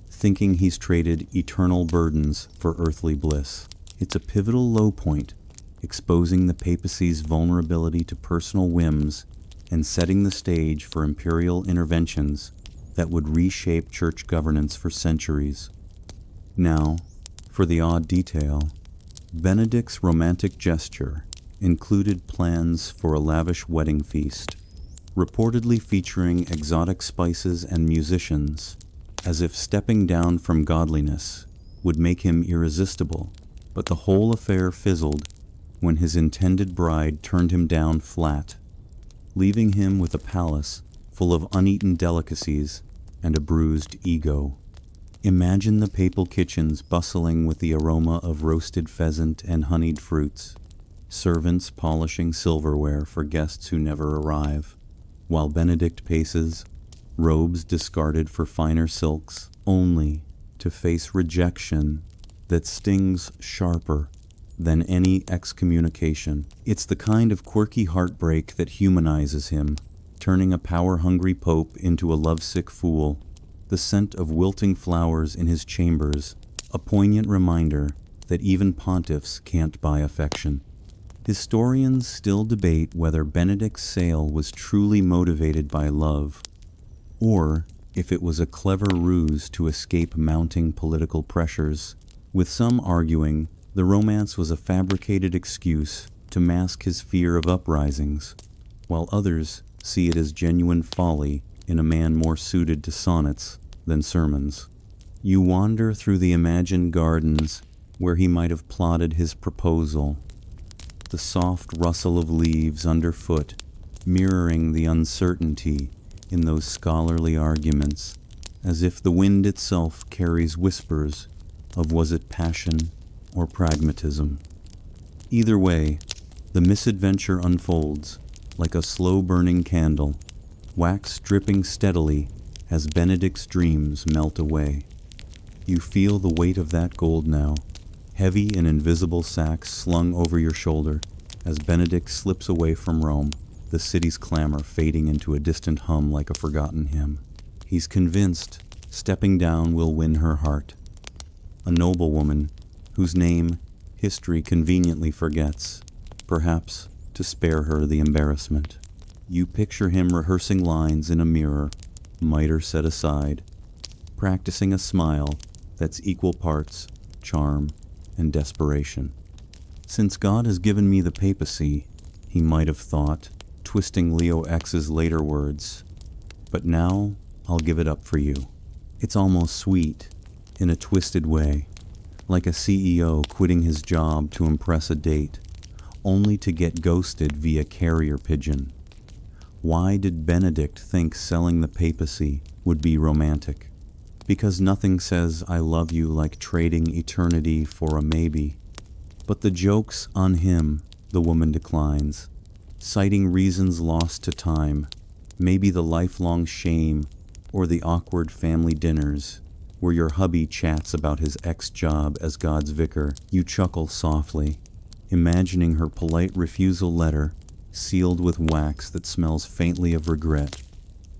thinking he's traded eternal burdens for earthly bliss. It's a pivotal low point, exposing the papacy's vulnerability to personal whims and setting the stage for imperial interventions that would reshape church governance for centuries. Now, for the odd detail, Benedict's romantic gesture included plans for a lavish wedding feast, reportedly featuring exotic spices and musicians, as if stepping down from godliness would make him irresistible. But the whole affair fizzled when his intended bride turned him down flat, leaving him with a palace full of uneaten delicacies and a bruised ego. Imagine the papal kitchens bustling with the aroma of roasted pheasant and honeyed fruits, servants polishing silverware for guests who never arrive, while Benedict paces, robes discarded for finer silks, only to face rejection that stings sharper than any excommunication. It's the kind of quirky heartbreak that humanizes him, turning a power-hungry pope into a lovesick fool. The scent of wilting flowers in his chambers, a poignant reminder that even pontiffs can't buy affection. Historians still debate whether Benedict's sale was truly motivated by love, or if it was a clever ruse to escape mounting political pressures, with some arguing the romance was a fabricated excuse to mask his fear of uprisings, while others see it as genuine folly in a man more suited to sonnets than sermons. You wander through the imagined gardens where he might have plotted his proposal, the soft rustle of leaves underfoot mirroring the uncertainty in those scholarly arguments, as if the wind itself carries whispers of was it passion or pragmatism. Either way, the misadventure unfolds like a slow-burning candle, wax dripping steadily as Benedict's dreams melt away. You feel the weight of that gold now, heavy in invisible sacks slung over your shoulder, as Benedict slips away from Rome, the city's clamor fading into a distant hum like a forgotten hymn. He's convinced stepping down will win her heart. A noblewoman whose name history conveniently forgets, perhaps to spare her the embarrassment. You picture him rehearsing lines in a mirror, mitre set aside, practicing a smile that's equal parts charm and desperation. Since God has given me the papacy, he might have thought, twisting Leo X's later words, but now I'll give it up for you. It's almost sweet, in a twisted way, like a CEO quitting his job to impress a date, only to get ghosted via carrier pigeon. Why did Benedict think selling the papacy would be romantic? Because nothing says I love you like trading eternity for a maybe. But the joke's on him, the woman declines, citing reasons lost to time, maybe the lifelong shame or the awkward family dinners where your hubby chats about his ex-job as God's vicar. You chuckle softly, imagining her polite refusal letter sealed with wax that smells faintly of regret,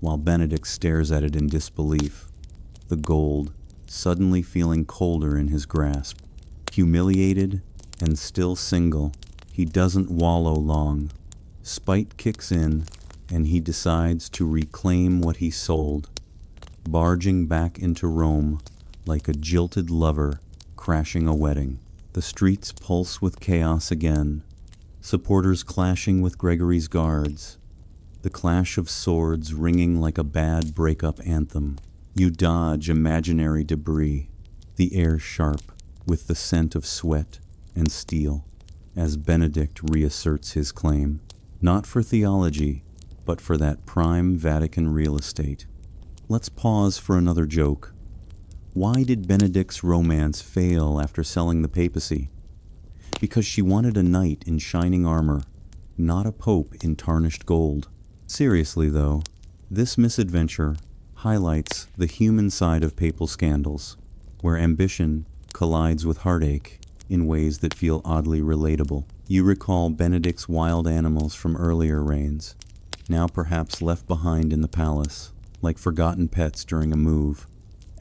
while Benedict stares at it in disbelief, the gold suddenly feeling colder in his grasp. Humiliated and still single, he doesn't wallow long. Spite kicks in, and he decides to reclaim what he sold, barging back into Rome like a jilted lover crashing a wedding. The streets pulse with chaos again, supporters clashing with Gregory's guards, the clash of swords ringing like a bad breakup anthem. You dodge imaginary debris, the air sharp with the scent of sweat and steel, as Benedict reasserts his claim, not for theology, but for that prime Vatican real estate. Let's pause for another joke. Why did Benedict's romance fail after selling the papacy? Because she wanted a knight in shining armor, not a pope in tarnished gold. Seriously, though, this misadventure highlights the human side of papal scandals, where ambition collides with heartache in ways that feel oddly relatable. You recall Benedict's wild animals from earlier reigns, now perhaps left behind in the palace, like forgotten pets during a move,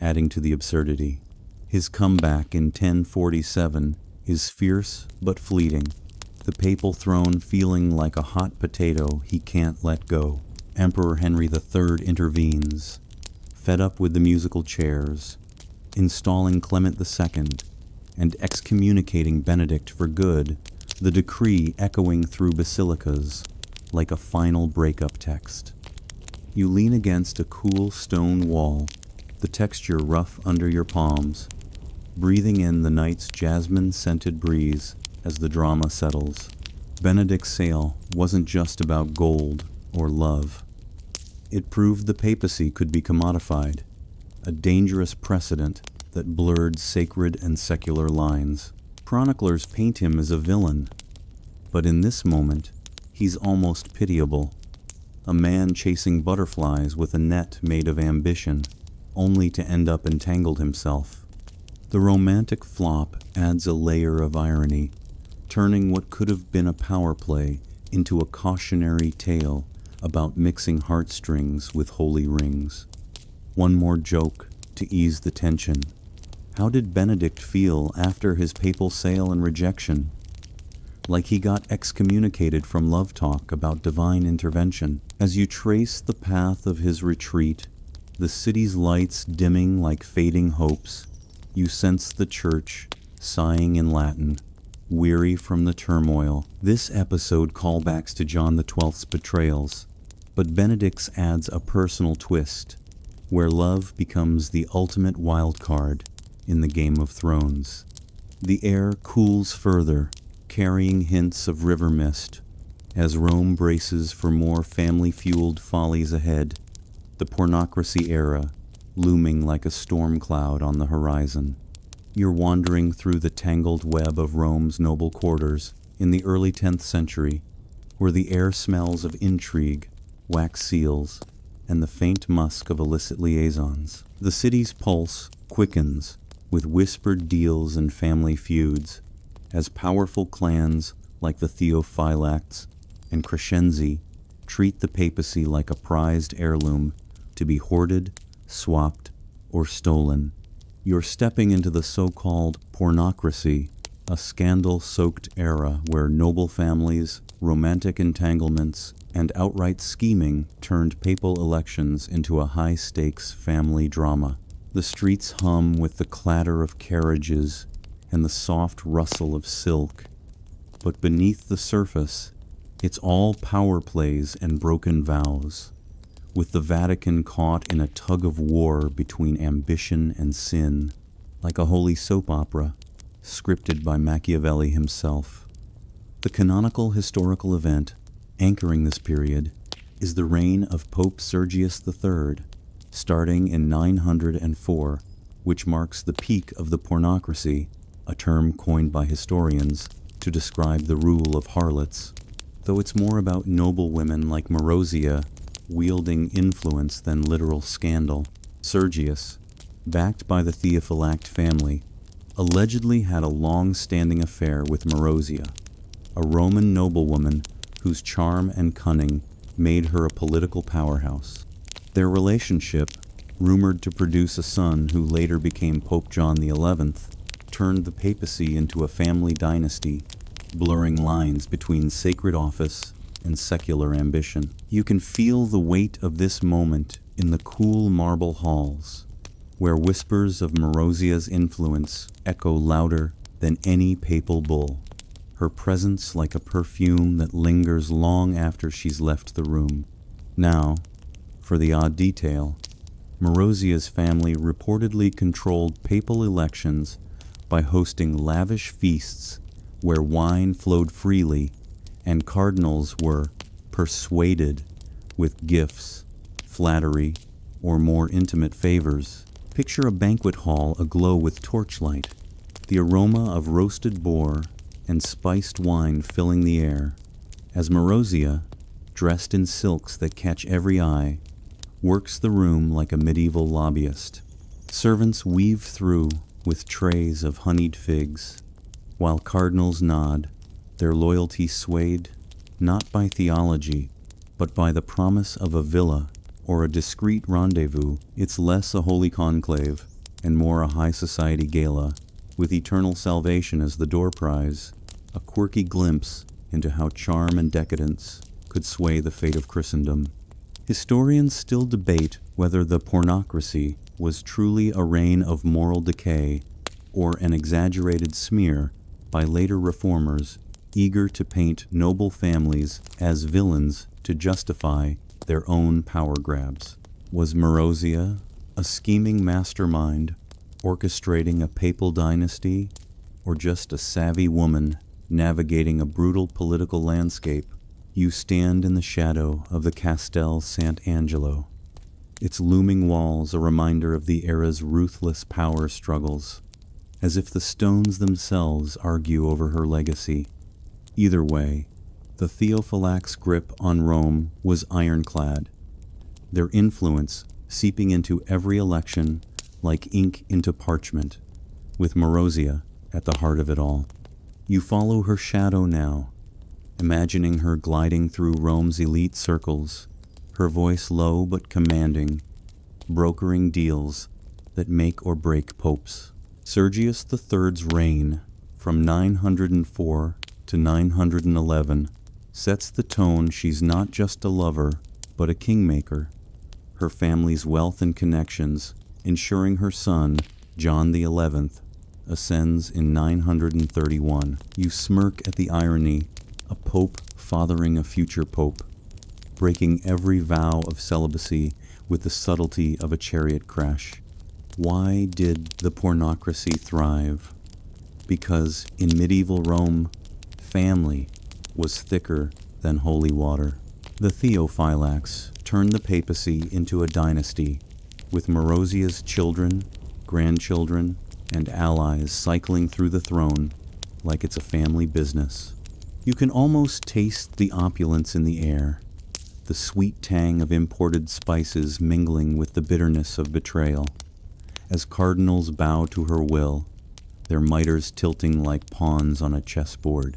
adding to the absurdity. His comeback in 1047 is fierce but fleeting, the papal throne feeling like a hot potato he can't let go. Emperor Henry III intervenes, fed up with the musical chairs, installing Clement II and excommunicating Benedict for good, the decree echoing through basilicas like a final breakup text. You lean against a cool stone wall, the texture rough under your palms, breathing in the night's jasmine-scented breeze as the drama settles. Benedict's sale wasn't just about gold or love. It proved the papacy could be commodified, a dangerous precedent that blurred sacred and secular lines. Chroniclers paint him as a villain, but in this moment, he's almost pitiable. A man chasing butterflies with a net made of ambition, only to end up entangled himself. The romantic flop adds a layer of irony, turning what could have been a power play into a cautionary tale about mixing heartstrings with holy rings. One more joke to ease the tension. How did Benedict feel after his papal sale and rejection? like he got excommunicated from love talk about divine intervention. As you trace the path of his retreat, the city's lights dimming like fading hopes, you sense the church sighing in Latin, weary from the turmoil. This episode callbacks to John XII's betrayals, but Benedict's adds a personal twist, where love becomes the ultimate wild card in the Game of Thrones. The air cools further, carrying hints of river mist, as Rome braces for more family-fueled follies ahead, the pornocracy era looming like a storm cloud on the horizon. You're wandering through the tangled web of Rome's noble quarters in the early 10th century, where the air smells of intrigue, wax seals, and the faint musk of illicit liaisons. The city's pulse quickens with whispered deals and family feuds, as powerful clans like the Theophylacts and Crescenzi treat the papacy like a prized heirloom to be hoarded, swapped, or stolen. You're stepping into the so-called pornocracy, a scandal-soaked era where noble families, romantic entanglements, and outright scheming turned papal elections into a high-stakes family drama. The streets hum with the clatter of carriages and the soft rustle of silk, but beneath the surface, it's all power plays and broken vows, with the Vatican caught in a tug of war between ambition and sin, like a holy soap opera, scripted by Machiavelli himself. The canonical historical event anchoring this period is the reign of Pope Sergius III, starting in 904, which marks the peak of the pornocracy, a term coined by historians to describe the rule of harlots, though it's more about noble women like Marozia wielding influence than literal scandal. Sergius, backed by the Theophylact family, allegedly had a long-standing affair with Marozia, a Roman noblewoman whose charm and cunning made her a political powerhouse. Their relationship, rumored to produce a son who later became Pope John XI, turned the papacy into a family dynasty, blurring lines between sacred office and secular ambition. You can feel the weight of this moment in the cool marble halls, where whispers of Marozia's influence echo louder than any papal bull, her presence like a perfume that lingers long after she's left the room. Now, for the odd detail, Marozia's family reportedly controlled papal elections by hosting lavish feasts where wine flowed freely and cardinals were persuaded with gifts, flattery, or more intimate favors. Picture a banquet hall aglow with torchlight, the aroma of roasted boar and spiced wine filling the air, as Marozia, dressed in silks that catch every eye, works the room like a medieval lobbyist. Servants weave through with trays of honeyed figs, while cardinals nod, their loyalty swayed not by theology, but by the promise of a villa or a discreet rendezvous. It's less a holy conclave and more a high society gala, with eternal salvation as the door prize, a quirky glimpse into how charm and decadence could sway the fate of Christendom. Historians still debate whether the pornocracy was truly a reign of moral decay or an exaggerated smear by later reformers eager to paint noble families as villains to justify their own power grabs. Was Marozia a scheming mastermind orchestrating a papal dynasty, or just a savvy woman navigating a brutal political landscape? You stand in the shadow of the Castel Sant'Angelo, its looming walls a reminder of the era's ruthless power struggles, as if the stones themselves argue over her legacy. Either way, the Theophylact's grip on Rome was ironclad, their influence seeping into every election like ink into parchment, with Marozia at the heart of it all. You follow her shadow now, imagining her gliding through Rome's elite circles, her voice low but commanding, brokering deals that make or break popes. Sergius III's reign, from 904 to to 911 sets the tone she's not just a lover, but a kingmaker. Her family's wealth and connections, ensuring her son, John the 11th, ascends in 931. You smirk at the irony, a pope fathering a future pope, breaking every vow of celibacy with the subtlety of a chariot crash. Why did the pornocracy thrive? Because in medieval Rome, family was thicker than holy water. The Theophylax turned the papacy into a dynasty, with Marozia's children, grandchildren, and allies cycling through the throne like it's a family business. You can almost taste the opulence in the air, the sweet tang of imported spices mingling with the bitterness of betrayal. As cardinals bow to her will, their mitres tilting like pawns on a chessboard.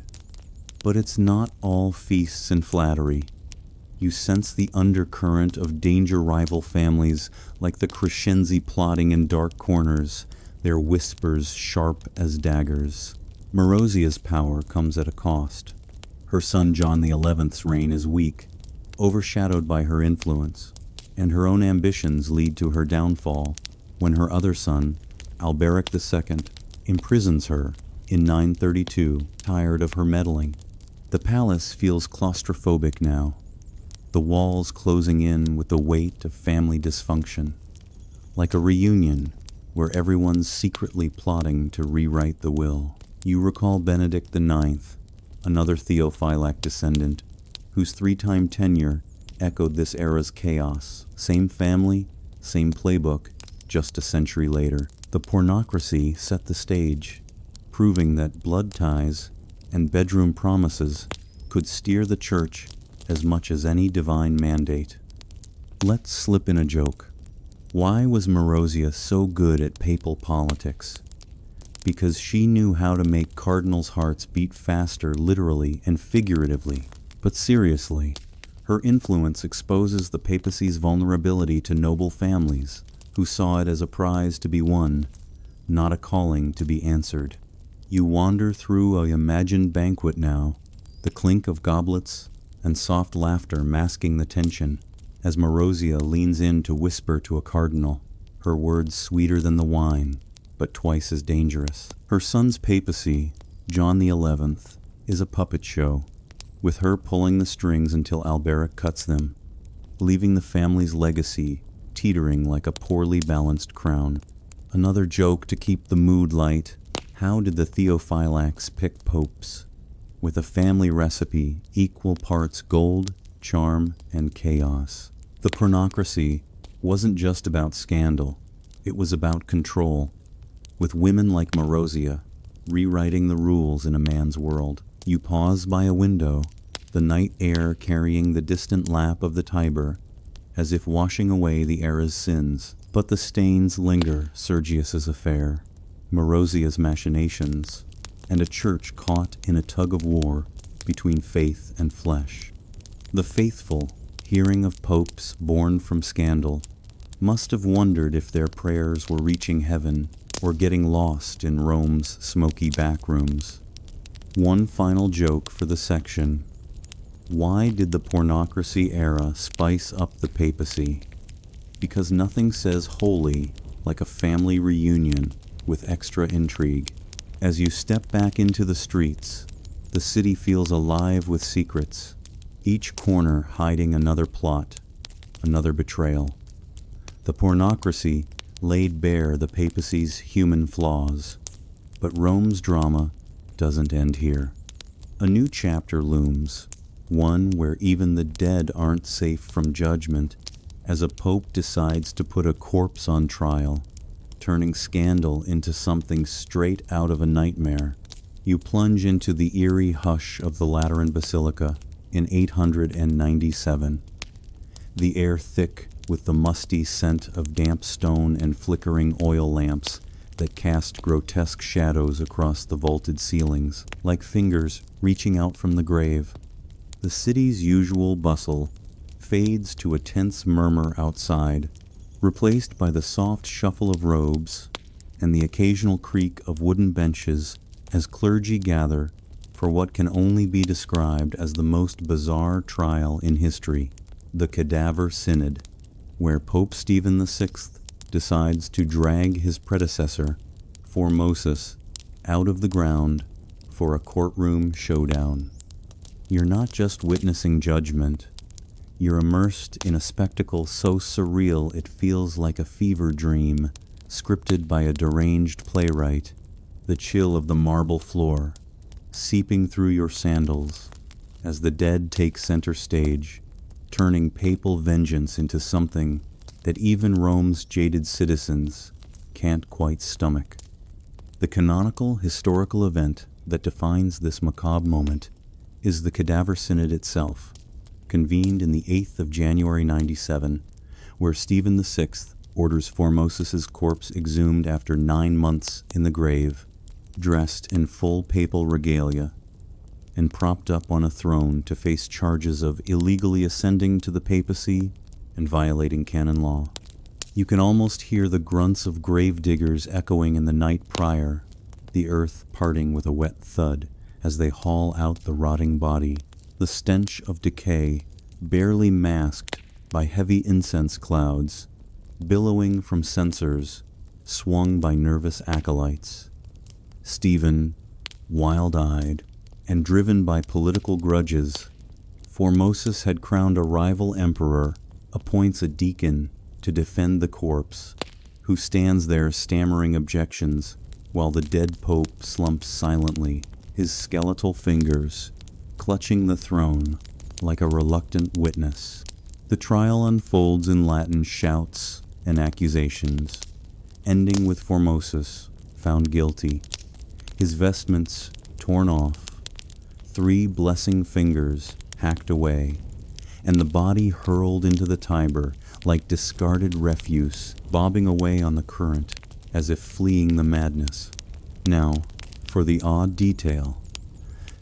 But it's not all feasts and flattery. You sense the undercurrent of danger-rival families like the crescenzi plotting in dark corners, their whispers sharp as daggers. Marozia's power comes at a cost. Her son John the 11th's reign is weak, overshadowed by her influence, and her own ambitions lead to her downfall when her other son, Alberic II, imprisons her in 932, tired of her meddling. The palace feels claustrophobic now, the walls closing in with the weight of family dysfunction, like a reunion where everyone's secretly plotting to rewrite the will. You recall Benedict IX, another Theophylact descendant, whose 3-time tenure echoed this era's chaos. Same family, same playbook, just a century later. The pornocracy set the stage, proving that blood ties and bedroom promises could steer the church as much as any divine mandate. Let's slip in a joke. Why was Marozia so good at papal politics? Because she knew how to make cardinals' hearts beat faster literally and figuratively. But seriously, her influence exposes the papacy's vulnerability to noble families who saw it as a prize to be won, not a calling to be answered. You wander through an imagined banquet now, the clink of goblets and soft laughter masking the tension as Marozia leans in to whisper to a cardinal, her words sweeter than the wine, but twice as dangerous. Her son's papacy, John the 11th, is a puppet show, with her pulling the strings until Alberic cuts them, leaving the family's legacy teetering like a poorly balanced crown. Another joke to keep the mood light. How did the Theophylax pick popes? With a family recipe, equal parts gold, charm, and chaos. The pornocracy wasn't just about scandal, it was about control, with women like Marozia rewriting the rules in a man's world. You pause by a window, the night air carrying the distant lap of the Tiber, as if washing away the era's sins. But the stains linger, Sergius's affair, Marozia's machinations, and a church caught in a tug of war between faith and flesh. The faithful, hearing of popes born from scandal, must have wondered if their prayers were reaching heaven or getting lost in Rome's smoky backrooms. One final joke for the section. Why did the pornocracy era spice up the papacy? Because nothing says holy like a family reunion with extra intrigue. As you step back into the streets, the city feels alive with secrets, each corner hiding another plot, another betrayal. The pornocracy laid bare the papacy's human flaws, but Rome's drama doesn't end here. A new chapter looms, one where even the dead aren't safe from judgment, as a pope decides to put a corpse on trial, turning scandal into something straight out of a nightmare. You plunge into the eerie hush of the Lateran Basilica in 897, the air thick with the musty scent of damp stone and flickering oil lamps that cast grotesque shadows across the vaulted ceilings, like fingers reaching out from the grave. The city's usual bustle fades to a tense murmur outside, replaced by the soft shuffle of robes and the occasional creak of wooden benches as clergy gather for what can only be described as the most bizarre trial in history, the Cadaver Synod, where Pope Stephen VI decides to drag his predecessor, Formosus, out of the ground for a courtroom showdown. You're not just witnessing judgment, you're immersed in a spectacle so surreal it feels like a fever dream, scripted by a deranged playwright, the chill of the marble floor, seeping through your sandals as the dead take center stage, turning papal vengeance into something that even Rome's jaded citizens can't quite stomach. The canonical historical event that defines this macabre moment is the Cadaver Synod itself, convened in the 8th of January 97, where Stephen VI orders Formosus's corpse exhumed after 9 months in the grave, dressed in full papal regalia, and propped up on a throne to face charges of illegally ascending to the papacy and violating canon law. You can almost hear the grunts of grave diggers echoing in the night prior, the earth parting with a wet thud as they haul out the rotting body, the stench of decay barely masked by heavy incense clouds, billowing from censers swung by nervous acolytes. Stephen, wild-eyed and driven by political grudges, Formosus had crowned a rival emperor, appoints a deacon to defend the corpse, who stands there stammering objections while the dead pope slumps silently, his skeletal fingers clutching the throne like a reluctant witness. The trial unfolds in Latin shouts and accusations, ending with Formosus found guilty, his vestments torn off, 3 blessing fingers hacked away, and the body hurled into the Tiber like discarded refuse, bobbing away on the current as if fleeing the madness. Now, for the odd detail.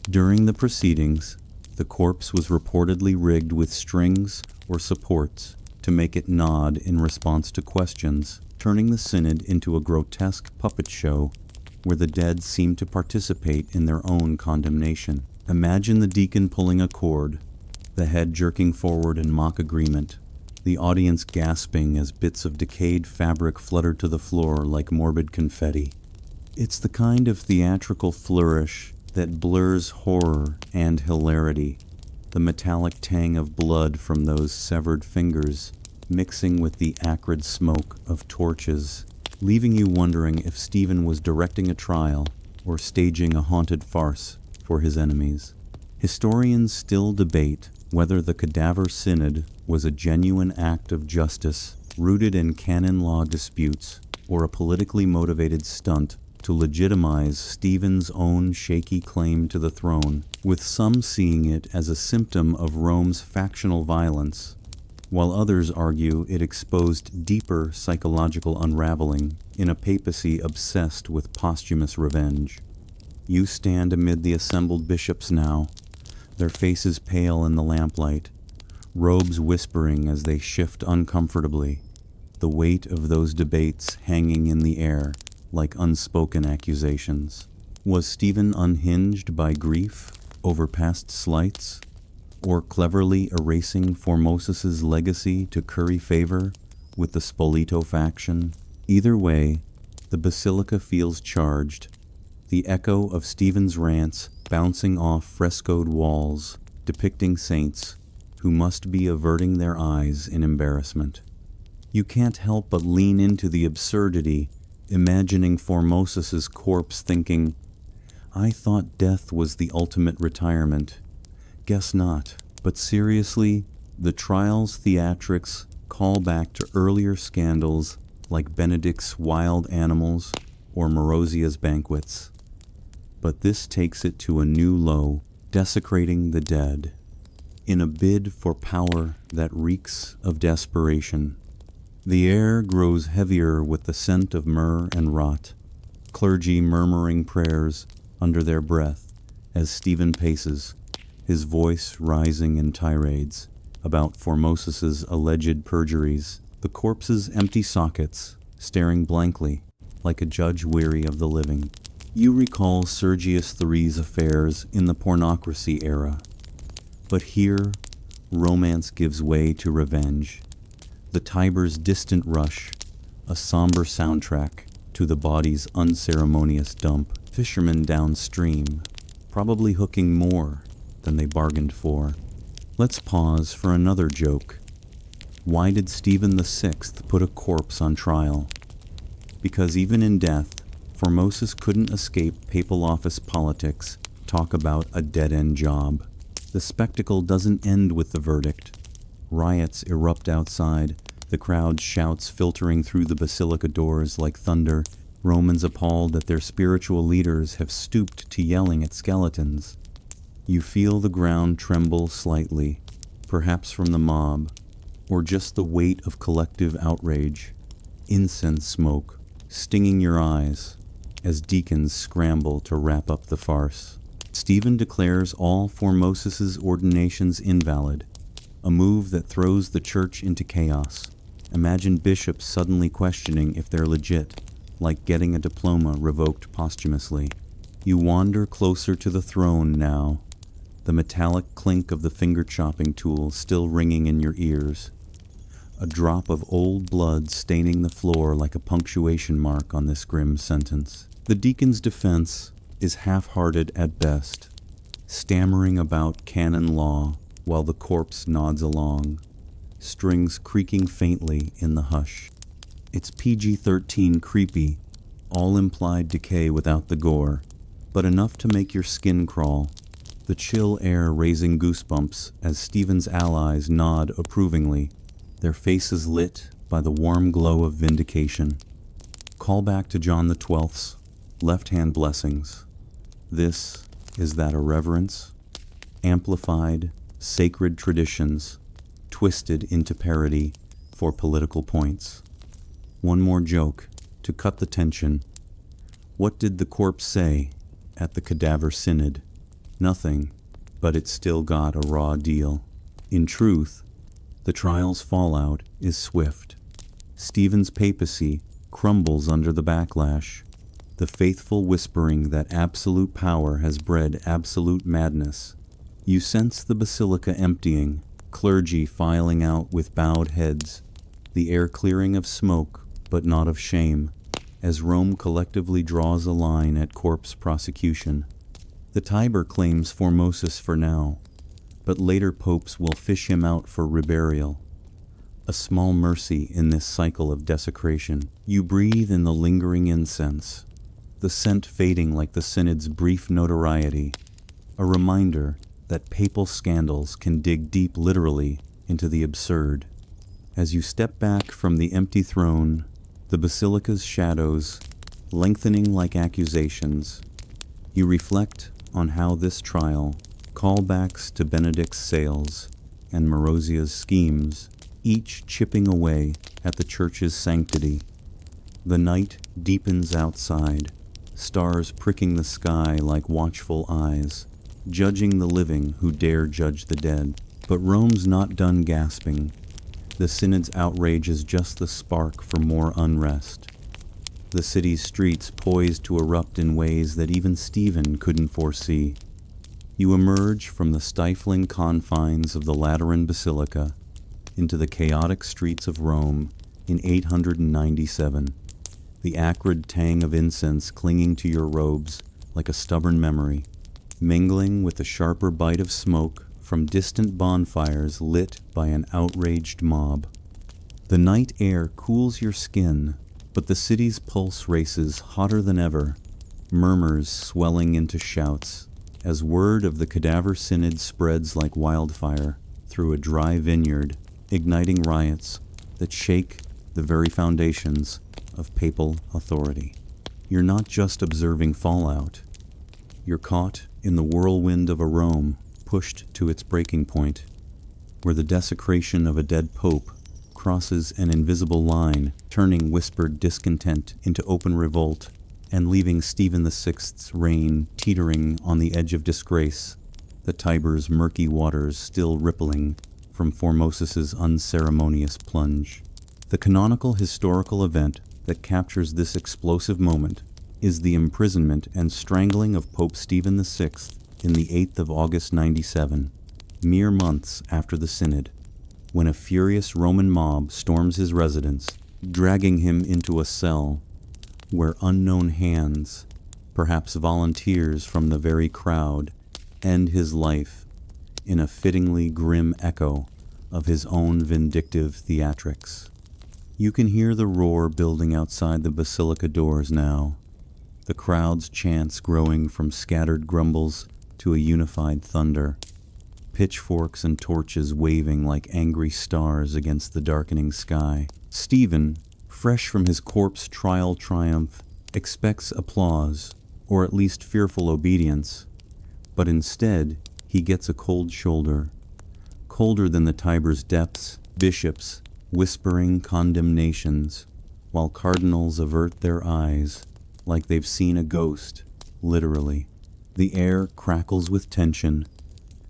During the proceedings, the corpse was reportedly rigged with strings or supports to make it nod in response to questions, turning the synod into a grotesque puppet show where the dead seem to participate in their own condemnation. Imagine the deacon pulling a cord, the head jerking forward in mock agreement, the audience gasping as bits of decayed fabric flutter to the floor like morbid confetti. It's the kind of theatrical flourish that blurs horror and hilarity, the metallic tang of blood from those severed fingers mixing with the acrid smoke of torches, leaving you wondering if Stephen was directing a trial or staging a haunted farce for his enemies. Historians still debate whether the Cadaver Synod was a genuine act of justice rooted in canon law disputes or a politically motivated stunt to legitimize Stephen's own shaky claim to the throne, with some seeing it as a symptom of Rome's factional violence, while others argue it exposed deeper psychological unraveling in a papacy obsessed with posthumous revenge. You stand amid the assembled bishops now, their faces pale in the lamplight, robes whispering as they shift uncomfortably, the weight of those debates hanging in the air like unspoken accusations. Was Stephen unhinged by grief over past slights, or cleverly erasing Formosus's legacy to curry favor with the Spolito faction? Either way, the basilica feels charged, the echo of Stephen's rants bouncing off frescoed walls depicting saints who must be averting their eyes in embarrassment. You can't help but lean into the absurdity, imagining Formosus's corpse thinking, "I thought death was the ultimate retirement. Guess not." But seriously, the trial's theatrics call back to earlier scandals like Benedict's wild animals or Marozia's banquets. But this takes it to a new low, desecrating the dead. In a bid for power that reeks of desperation, the air grows heavier with the scent of myrrh and rot, clergy murmuring prayers under their breath as Stephen paces, his voice rising in tirades about Formosus's alleged perjuries, the corpse's empty sockets staring blankly like a judge weary of the living. You recall Sergius III's affairs in the pornocracy era. But here, romance gives way to revenge. The Tiber's distant rush, a somber soundtrack to the body's unceremonious dump. Fishermen downstream, probably hooking more than they bargained for. Let's pause for another joke. Why did Stephen VI put a corpse on trial? Because even in death, Formosus couldn't escape papal office politics, talk about a dead-end job. The spectacle doesn't end with the verdict. Riots erupt outside, the crowd shouts filtering through the basilica doors like thunder. Romans appalled that their spiritual leaders have stooped to yelling at skeletons. You feel the ground tremble slightly, perhaps from the mob, or just the weight of collective outrage. Incense smoke, stinging your eyes, as deacons scramble to wrap up the farce. Stephen declares all Formosus's ordinations invalid, a move that throws the church into chaos. Imagine bishops suddenly questioning if they're legit, like getting a diploma revoked posthumously. You wander closer to the throne now, the metallic clink of the finger-chopping tool still ringing in your ears. A drop of old blood staining the floor like a punctuation mark on this grim sentence. The deacon's defense is half-hearted at best, stammering about canon law while the corpse nods along, strings creaking faintly in the hush. It's PG-13 creepy, all implied decay without the gore, but enough to make your skin crawl, the chill air raising goosebumps as Stephen's allies nod approvingly, their faces lit by the warm glow of vindication. Call back to John XII's left-hand blessings. This is that irreverence, amplified, sacred traditions, twisted into parody for political points. One more joke to cut the tension. What did the corpse say at the cadaver synod? Nothing, but it still got a raw deal. In truth, the trial's fallout is swift. Stephen's papacy crumbles under the backlash, the faithful whispering that absolute power has bred absolute madness. You sense the basilica emptying, clergy filing out with bowed heads, the air clearing of smoke, but not of shame, as Rome collectively draws a line at corpse prosecution. The Tiber claims Formosus for now, but later popes will fish him out for reburial. A small mercy in this cycle of desecration. You breathe in the lingering incense, the scent fading like the synod's brief notoriety, a reminder that papal scandals can dig deep literally into the absurd. As you step back from the empty throne, the basilica's shadows lengthening like accusations, you reflect on how this trial, callbacks to Benedict's sails and Marozia's schemes, each chipping away at the church's sanctity. The night deepens outside, stars pricking the sky like watchful eyes, judging the living who dare judge the dead. But Rome's not done gasping. The synod's outrage is just the spark for more unrest. The city's streets poised to erupt in ways that even Stephen couldn't foresee. You emerge from the stifling confines of the Lateran Basilica into the chaotic streets of Rome in 897, the acrid tang of incense clinging to your robes like a stubborn memory, mingling with the sharper bite of smoke from distant bonfires lit by an outraged mob. The night air cools your skin, but the city's pulse races hotter than ever, murmurs swelling into shouts, as word of the cadaver synod spreads like wildfire through a dry vineyard, igniting riots that shake the very foundations of papal authority. You're not just observing fallout. You're caught in the whirlwind of a Rome pushed to its breaking point, where the desecration of a dead pope crosses an invisible line, turning whispered discontent into open revolt and leaving Stephen VI's reign teetering on the edge of disgrace, the Tiber's murky waters still rippling from Formosus's unceremonious plunge. The canonical historical event that captures this explosive moment is the imprisonment and strangling of Pope Stephen VI in the 8th of August 97, mere months after the synod, when a furious Roman mob storms his residence, dragging him into a cell where unknown hands, perhaps volunteers from the very crowd, end his life in a fittingly grim echo of his own vindictive theatrics. You can hear the roar building outside the basilica doors now, the crowd's chants growing from scattered grumbles to a unified thunder, pitchforks and torches waving like angry stars against the darkening sky. Stephen, fresh from his corpse trial triumph, expects applause, or at least fearful obedience, but instead he gets a cold shoulder, colder than the Tiber's depths, bishops whispering condemnations, while cardinals avert their eyes like they've seen a ghost, literally. The air crackles with tension,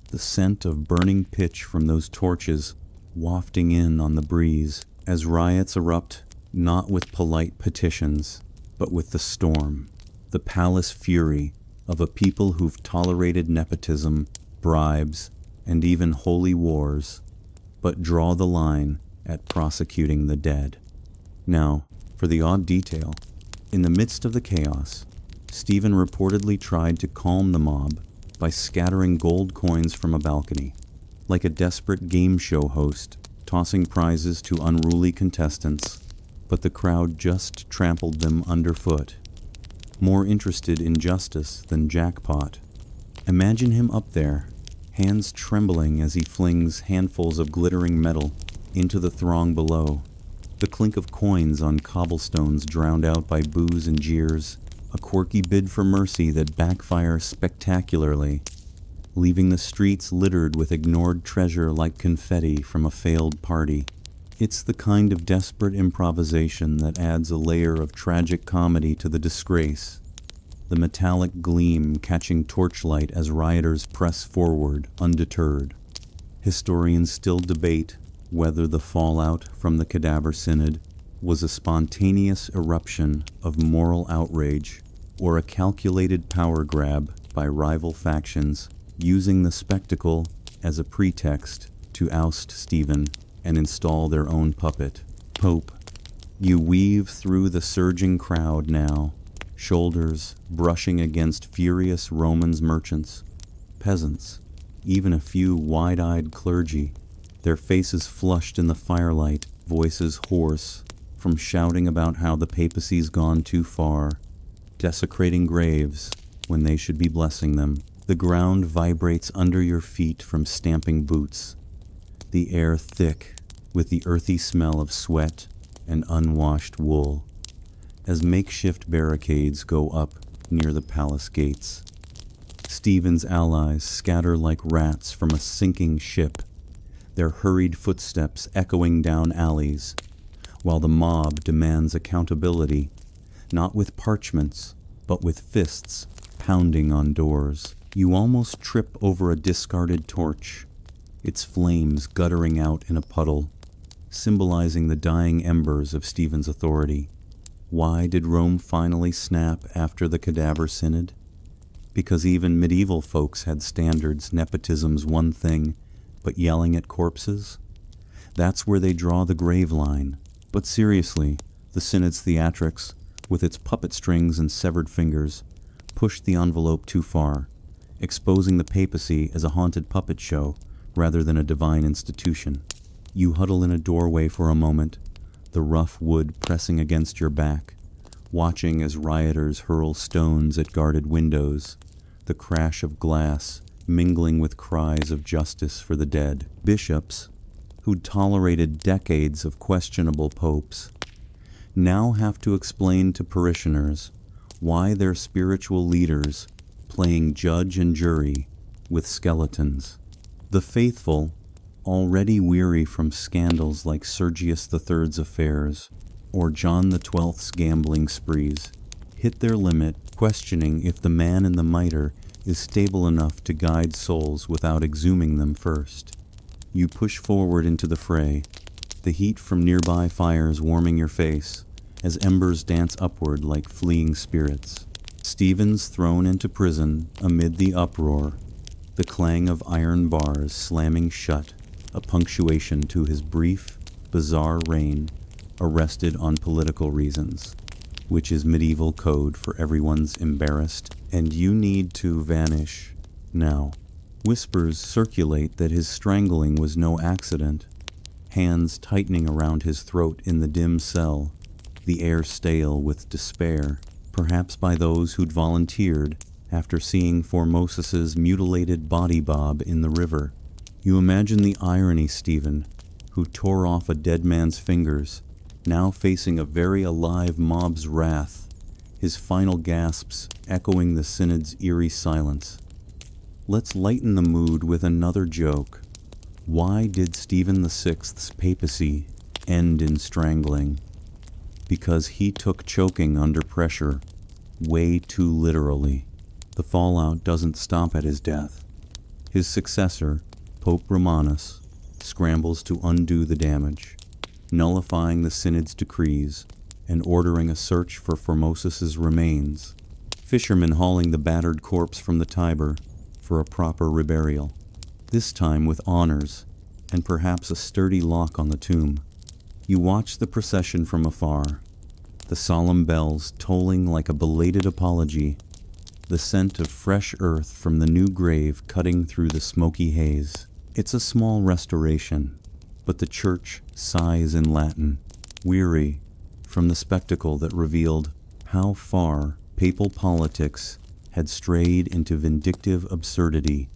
the scent of burning pitch from those torches wafting in on the breeze as riots erupt, not with polite petitions, but with the storm, the palace fury of a people who've tolerated nepotism, bribes, and even holy wars, but draw the line at prosecuting the dead. Now, for the odd detail, in the midst of the chaos, Stephen reportedly tried to calm the mob by scattering gold coins from a balcony, like a desperate game show host tossing prizes to unruly contestants, but the crowd just trampled them underfoot, more interested in justice than jackpot. Imagine him up there, hands trembling as he flings handfuls of glittering metal into the throng below, the clink of coins on cobblestones drowned out by boos and jeers, a quirky bid for mercy that backfires spectacularly, leaving the streets littered with ignored treasure like confetti from a failed party. It's the kind of desperate improvisation that adds a layer of tragic comedy to the disgrace, the metallic gleam catching torchlight as rioters press forward undeterred. Historians still debate whether the fallout from the Cadaver Synod was a spontaneous eruption of moral outrage or a calculated power grab by rival factions using the spectacle as a pretext to oust Stephen and install their own puppet. Pope, you weave through the surging crowd now, shoulders brushing against furious Romans merchants, peasants, even a few wide-eyed clergy, their faces flushed in the firelight, voices hoarse from shouting about how the papacy's gone too far, desecrating graves when they should be blessing them. The ground vibrates under your feet from stamping boots, the air thick with the earthy smell of sweat and unwashed wool, as makeshift barricades go up near the palace gates. Stephen's allies scatter like rats from a sinking ship, their hurried footsteps echoing down alleys, while the mob demands accountability, not with parchments, but with fists pounding on doors. You almost trip over a discarded torch, its flames guttering out in a puddle, symbolizing the dying embers of Stephen's authority. Why did Rome finally snap after the Cadaver Synod? Because even medieval folks had standards. Nepotism's one thing, but yelling at corpses? That's where they draw the grave line. But seriously, the Synod's theatrics, with its puppet strings and severed fingers, pushed the envelope too far, exposing the papacy as a haunted puppet show rather than a divine institution. You huddle in a doorway for a moment, the rough wood pressing against your back, watching as rioters hurl stones at guarded windows, the crash of glass mingling with cries of justice for the dead. Bishops, who'd tolerated decades of questionable popes, now have to explain to parishioners why their spiritual leaders playing judge and jury with skeletons. The faithful, already weary from scandals like Sergius III's affairs or John XII's gambling sprees, hit their limit, questioning if the man in the mitre is stable enough to guide souls without exhuming them first. You push forward into the fray, the heat from nearby fires warming your face, as embers dance upward like fleeing spirits. Stephen's thrown into prison amid the uproar, the clang of iron bars slamming shut, a punctuation to his brief, bizarre reign, arrested on political reasons, which is medieval code for everyone's embarrassed, and you need to vanish now. Whispers circulate that his strangling was no accident, hands tightening around his throat in the dim cell, the air stale with despair, perhaps by those who'd volunteered after seeing Formosis's mutilated body bob in the river. You imagine the irony, Stephen, who tore off a dead man's fingers, now facing a very alive mob's wrath, his final gasps echoing the synod's eerie silence. Let's lighten the mood with another joke. Why did Stephen VI's papacy end in strangling? Because he took choking under pressure way too literally. The fallout doesn't stop at his death. His successor, Pope Romanus, scrambles to undo the damage, nullifying the synod's decrees and ordering a search for Formosis's remains, fishermen hauling the battered corpse from the Tiber for a proper reburial, this time with honors and perhaps a sturdy lock on the tomb. You watch the procession from afar, the solemn bells tolling like a belated apology, the scent of fresh earth from the new grave cutting through the smoky haze. It's a small restoration, but the church sighs in Latin, weary from the spectacle that revealed how far papal politics had strayed into vindictive absurdity.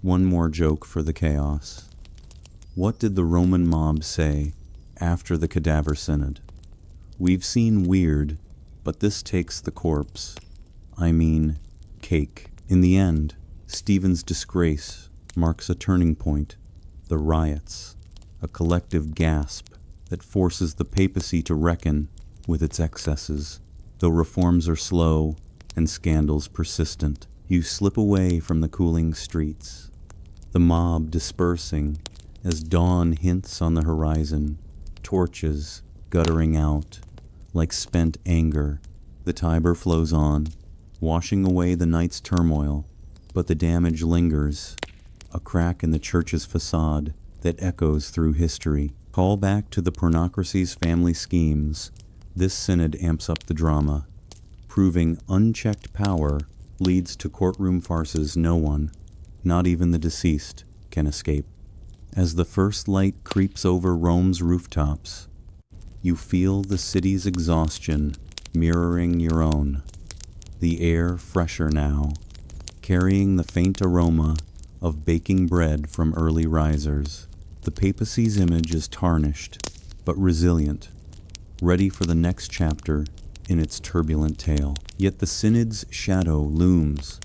One more joke for the chaos. What did the Roman mob say after the cadaver synod? We've seen weird, but this takes the corpse. I mean, cake. In the end, Stephen's disgrace marks a turning point. The riots, a collective gasp that forces the papacy to reckon with its excesses. Though reforms are slow and scandals persistent, you slip away from the cooling streets, the mob dispersing as dawn hints on the horizon, torches guttering out like spent anger. The Tiber flows on, washing away the night's turmoil, but the damage lingers, a crack in the church's facade that echoes through history. Call back to the pornocracy's family schemes. This synod amps up the drama, proving unchecked power leads to courtroom farces no one, not even the deceased, can escape. As the first light creeps over Rome's rooftops, you feel the city's exhaustion mirroring your own. The air fresher now, carrying the faint aroma of baking bread from early risers. The papacy's image is tarnished, but resilient, ready for the next chapter in its turbulent tale. Yet the synod's shadow looms,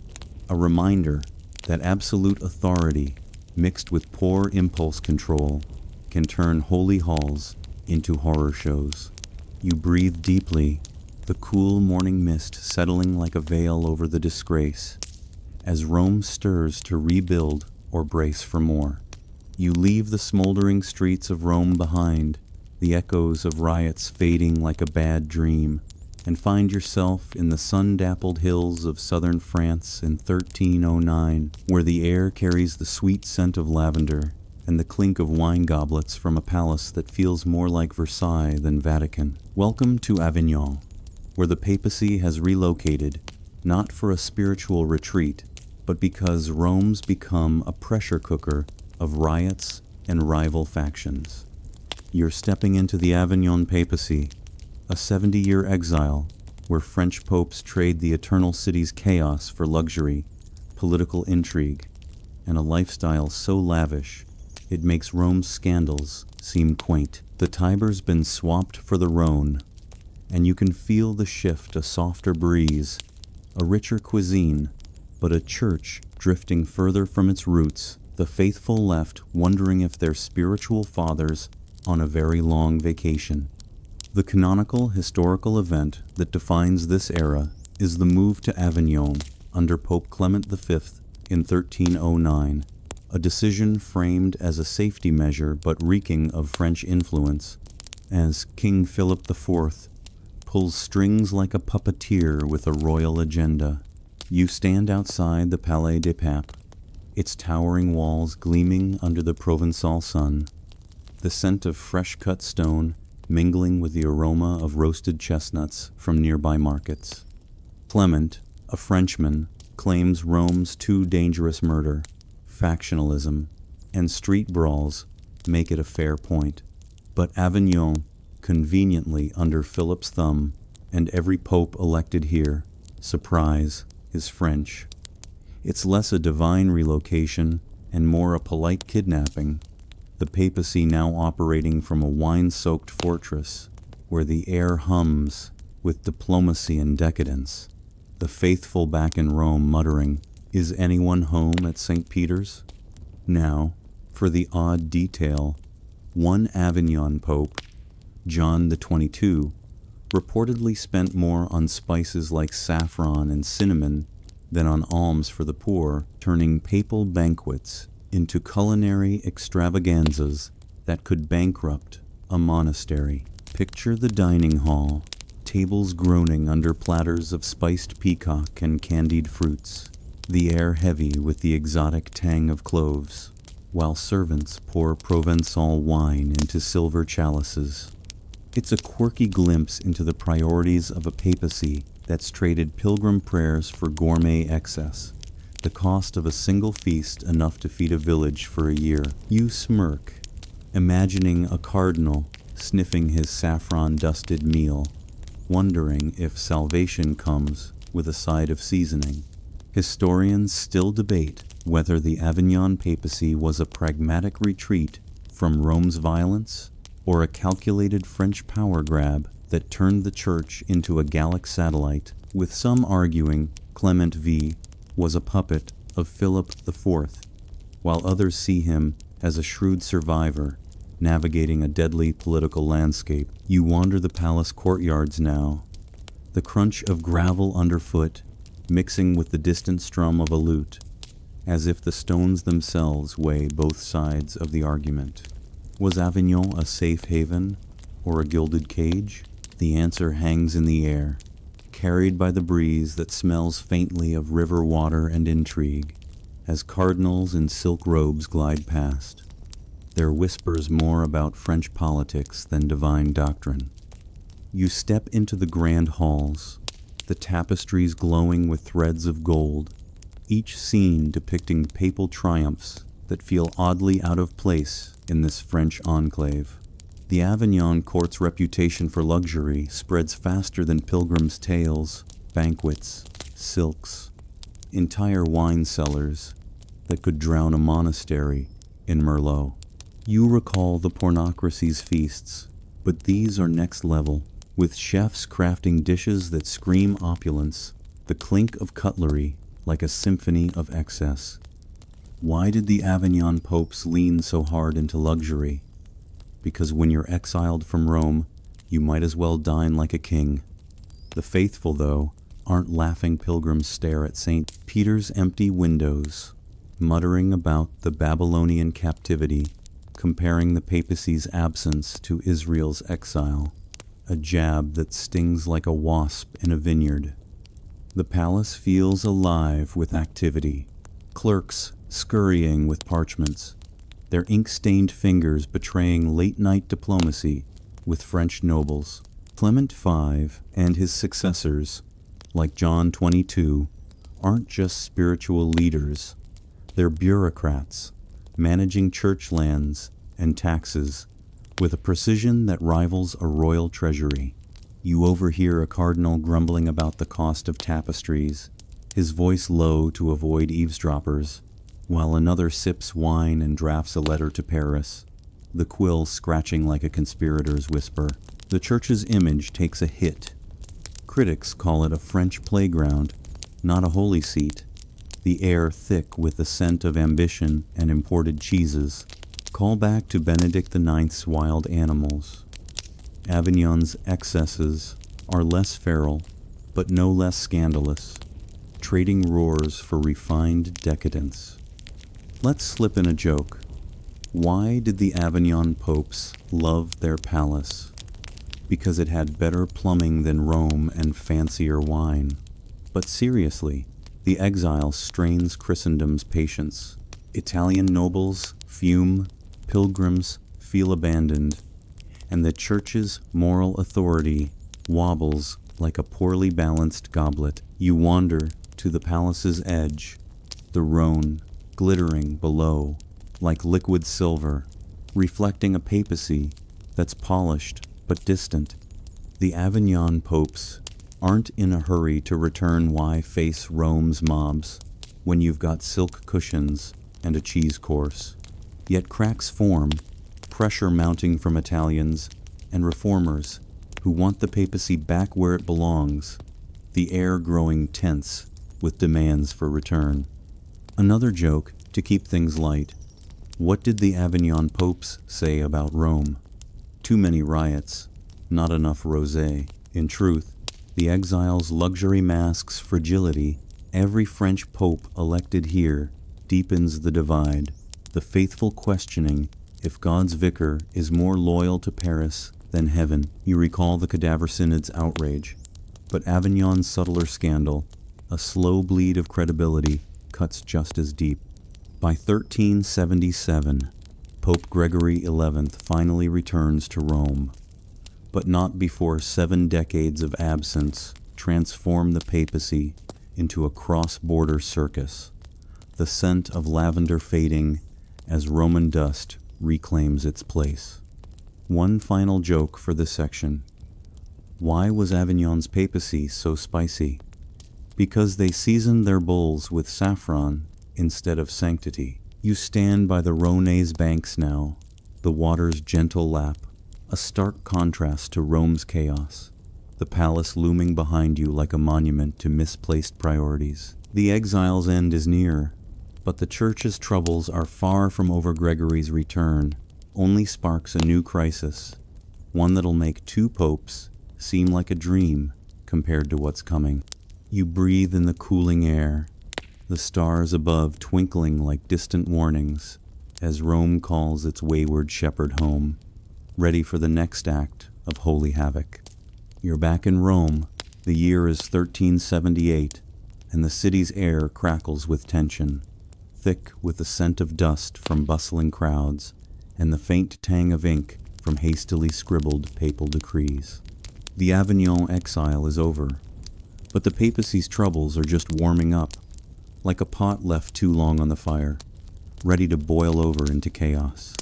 a reminder that absolute authority, mixed with poor impulse control, can turn holy halls into horror shows. You breathe deeply, the cool morning mist settling like a veil over the disgrace, as Rome stirs to rebuild or brace for more. You leave the smoldering streets of Rome behind, the echoes of riots fading like a bad dream, and find yourself in the sun-dappled hills of southern France in 1309, where the air carries the sweet scent of lavender and the clink of wine goblets from a palace that feels more like Versailles than Vatican. Welcome to Avignon, where the papacy has relocated, not for a spiritual retreat, but because Rome's become a pressure cooker of riots and rival factions. You're stepping into the Avignon papacy, a 70-year exile where French popes trade the eternal city's chaos for luxury, political intrigue, and a lifestyle so lavish it makes Rome's scandals seem quaint. The Tiber's been swapped for the Rhone, and you can feel the shift, a softer breeze, a richer cuisine, but a church drifting further from its roots, the faithful left wondering if they're spiritual fathers on a very long vacation. The canonical historical event that defines this era is the move to Avignon under Pope Clement V in 1309, a decision framed as a safety measure but reeking of French influence, as King Philip IV pulls strings like a puppeteer with a royal agenda. You stand outside the Palais des Papes, its towering walls gleaming under the Provençal sun, the scent of fresh-cut stone mingling with the aroma of roasted chestnuts from nearby markets. Clement, a Frenchman, claims Rome's too dangerous murder, factionalism, and street brawls make it a fair point. But Avignon, conveniently under Philip's thumb, and every pope elected here, surprise, is French. It's less a divine relocation and more a polite kidnapping, the papacy now operating from a wine-soaked fortress where the air hums with diplomacy and decadence, the faithful back in Rome muttering, "Is anyone home at St. Peter's?" Now, for the odd detail, one Avignon pope, John the 22, reportedly spent more on spices like saffron and cinnamon than on alms for the poor, turning papal banquets into culinary extravaganzas that could bankrupt a monastery. Picture the dining hall, tables groaning under platters of spiced peacock and candied fruits, the air heavy with the exotic tang of cloves, while servants pour Provençal wine into silver chalices. It's a quirky glimpse into the priorities of a papacy that's traded pilgrim prayers for gourmet excess, the cost of a single feast enough to feed a village for a year. You smirk, imagining a cardinal sniffing his saffron-dusted meal, wondering if salvation comes with a side of seasoning. Historians still debate whether the Avignon papacy was a pragmatic retreat from Rome's violence or a calculated French power grab that turned the church into a Gallic satellite, with some arguing Clement V was a puppet of Philip IV, while others see him as a shrewd survivor navigating a deadly political landscape. You wander the palace courtyards now, the crunch of gravel underfoot mixing with the distant strum of a lute, as if the stones themselves weigh both sides of the argument. Was Avignon a safe haven or a gilded cage? The answer hangs in the air, carried by the breeze that smells faintly of river water and intrigue, as cardinals in silk robes glide past, their whispers more about French politics than divine doctrine. You step into the grand halls, the tapestries glowing with threads of gold, each scene depicting papal triumphs that feel oddly out of place in this French enclave. The Avignon court's reputation for luxury spreads faster than pilgrims' tales, banquets, silks, entire wine cellars that could drown a monastery in Merlot. You recall the pornocracy's feasts, but these are next level, with chefs crafting dishes that scream opulence, the clink of cutlery like a symphony of excess. Why did the Avignon popes lean so hard into luxury? Because when you're exiled from Rome, you might as well dine like a king. The faithful, though, aren't laughing pilgrims stare at St. Peter's empty windows, muttering about the Babylonian captivity, comparing the papacy's absence to Israel's exile, a jab that stings like a wasp in a vineyard. The palace feels alive with activity, clerks scurrying with parchments, their ink-stained fingers betraying late-night diplomacy with French nobles. Clement V and his successors, like John 22, aren't just spiritual leaders. They're bureaucrats, managing church lands and taxes with a precision that rivals a royal treasury. You overhear a cardinal grumbling about the cost of tapestries, his voice low to avoid eavesdroppers, while another sips wine and drafts a letter to Paris, the quill scratching like a conspirator's whisper. The church's image takes a hit. Critics call it a French playground, not a holy seat, the air thick with the scent of ambition and imported cheeses. Call back to Benedict IX's wild animals. Avignon's excesses are less feral, but no less scandalous, trading roars for refined decadence. Let's slip in a joke. Why did the Avignon popes love their palace? because it had better plumbing than Rome and fancier wine. But seriously, the exile strains Christendom's patience. Italian nobles fume, pilgrims feel abandoned, and the church's moral authority wobbles like a poorly balanced goblet. You wander to the palace's edge, the Rhone glittering below like liquid silver, reflecting a papacy that's polished but distant. The Avignon popes aren't in a hurry to return. Why face Rome's mobs when you've got silk cushions and a cheese course? Yet cracks form, pressure mounting from Italians and reformers who want the papacy back where it belongs, the air growing tense with demands for return. Another joke to keep things light. What did the Avignon popes say about Rome? Too many riots, not enough rosé. In truth, the exile's luxury masks fragility. Every French pope elected here deepens the divide, the faithful questioning if God's vicar is more loyal to Paris than heaven. You recall the cadaver synod's outrage, but Avignon's subtler scandal, a slow bleed of credibility, cuts just as deep. By 1377, Pope Gregory XI finally returns to Rome, but not before 7 decades of absence transform the papacy into a cross-border circus, the scent of lavender fading as Roman dust reclaims its place. One final joke for this section. Why was Avignon's papacy so spicy? Because they seasoned their bowls with saffron instead of sanctity. You stand by the Rhone's banks now, the water's gentle lap, a stark contrast to Rome's chaos, the palace looming behind you like a monument to misplaced priorities. The exile's end is near, but the church's troubles are far from over. Gregory's return only sparks a new crisis, one that'll make 2 popes seem like a dream compared to what's coming. You breathe in the cooling air, the stars above twinkling like distant warnings as Rome calls its wayward shepherd home, ready for the next act of holy havoc. You're back in Rome. The year is 1378, and the city's air crackles with tension, thick with the scent of dust from bustling crowds and the faint tang of ink from hastily scribbled papal decrees. The Avignon exile is over, but the papacy's troubles are just warming up, like a pot left too long on the fire, ready to boil over into chaos.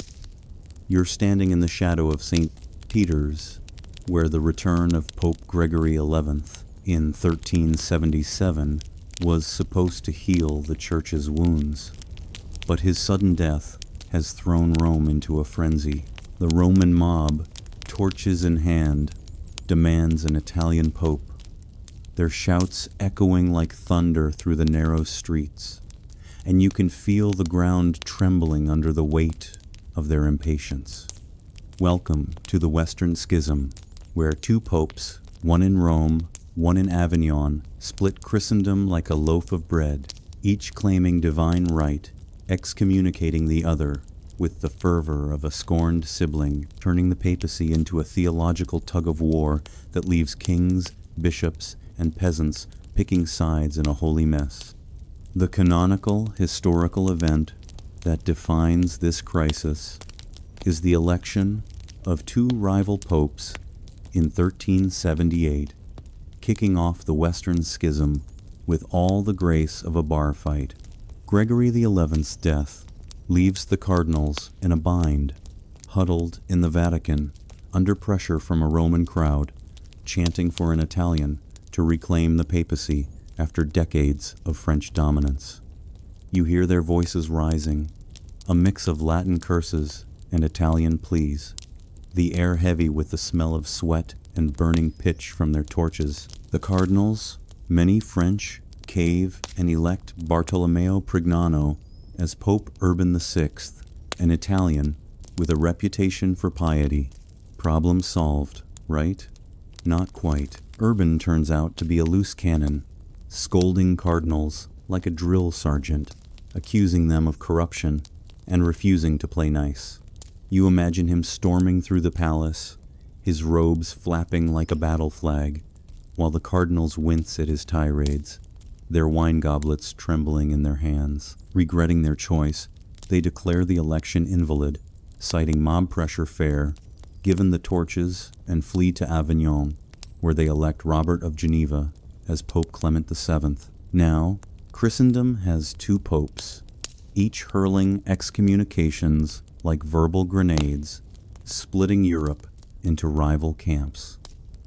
You're standing in the shadow of St. Peter's, where the return of Pope Gregory XI in 1377 was supposed to heal the church's wounds. But his sudden death has thrown Rome into a frenzy. The Roman mob, torches in hand, demands an Italian pope, their shouts echoing like thunder through the narrow streets, and you can feel the ground trembling under the weight of their impatience. Welcome to the Western Schism, where 2 popes, one in Rome, one in Avignon, split Christendom like a loaf of bread, each claiming divine right, excommunicating the other with the fervor of a scorned sibling, turning the papacy into a theological tug-of-war that leaves kings, bishops, and peasants picking sides in a holy mess. The canonical historical event that defines this crisis is the election of 2 rival popes in 1378, kicking off the Western Schism with all the grace of a bar fight. Gregory XI's death leaves the cardinals in a bind, huddled in the Vatican, under pressure from a Roman crowd, chanting for an Italian to reclaim the papacy after decades of French dominance. You hear their voices rising, a mix of Latin curses and Italian pleas, the air heavy with the smell of sweat and burning pitch from their torches. The cardinals, many French, cave and elect Bartolomeo Prignano as Pope Urban VI, an Italian with a reputation for piety. Problem solved, right? Not quite. Urban turns out to be a loose cannon, scolding cardinals like a drill sergeant, accusing them of corruption and refusing to play nice. You imagine him storming through the palace, his robes flapping like a battle flag, while the cardinals wince at his tirades, their wine goblets trembling in their hands. Regretting their choice, they declare the election invalid, citing mob pressure fair, given the torches, and flee to Avignon, where they elect Robert of Geneva as Pope Clement VII. Now, Christendom has two popes, each hurling excommunications like verbal grenades, splitting Europe into rival camps.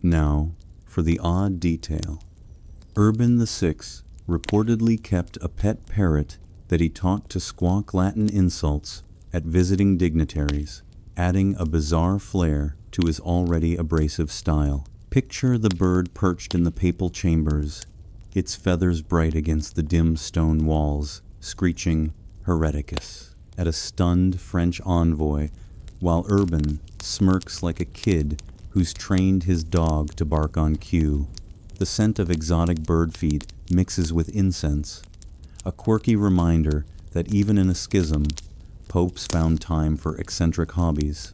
Now, for the odd detail. Urban VI reportedly kept a pet parrot that he taught to squawk Latin insults at visiting dignitaries, adding a bizarre flair to his already abrasive style. Picture the bird perched in the papal chambers, its feathers bright against the dim stone walls, screeching Hereticus at a stunned French envoy, while Urban smirks like a kid who's trained his dog to bark on cue. The scent of exotic bird feed mixes with incense, a quirky reminder that even in a schism, popes found time for eccentric hobbies,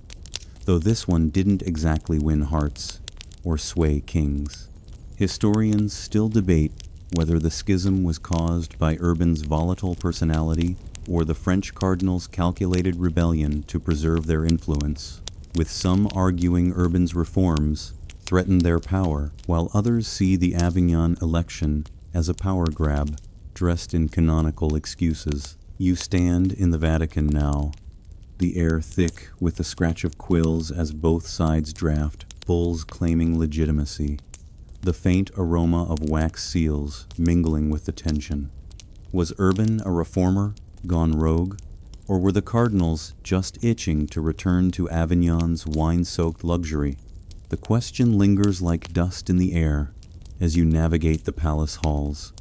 though this one didn't exactly win hearts or sway kings. Historians still debate whether the schism was caused by Urban's volatile personality or the French cardinals' calculated rebellion to preserve their influence, with some arguing Urban's reforms threatened their power, while others see the Avignon election as a power grab dressed in canonical excuses. You stand in the Vatican now, the air thick with the scratch of quills as both sides draft, bulls claiming legitimacy, the faint aroma of wax seals mingling with the tension. Was Urban a reformer gone rogue, or were the cardinals just itching to return to Avignon's wine-soaked luxury? The question lingers like dust in the air as you navigate the palace halls,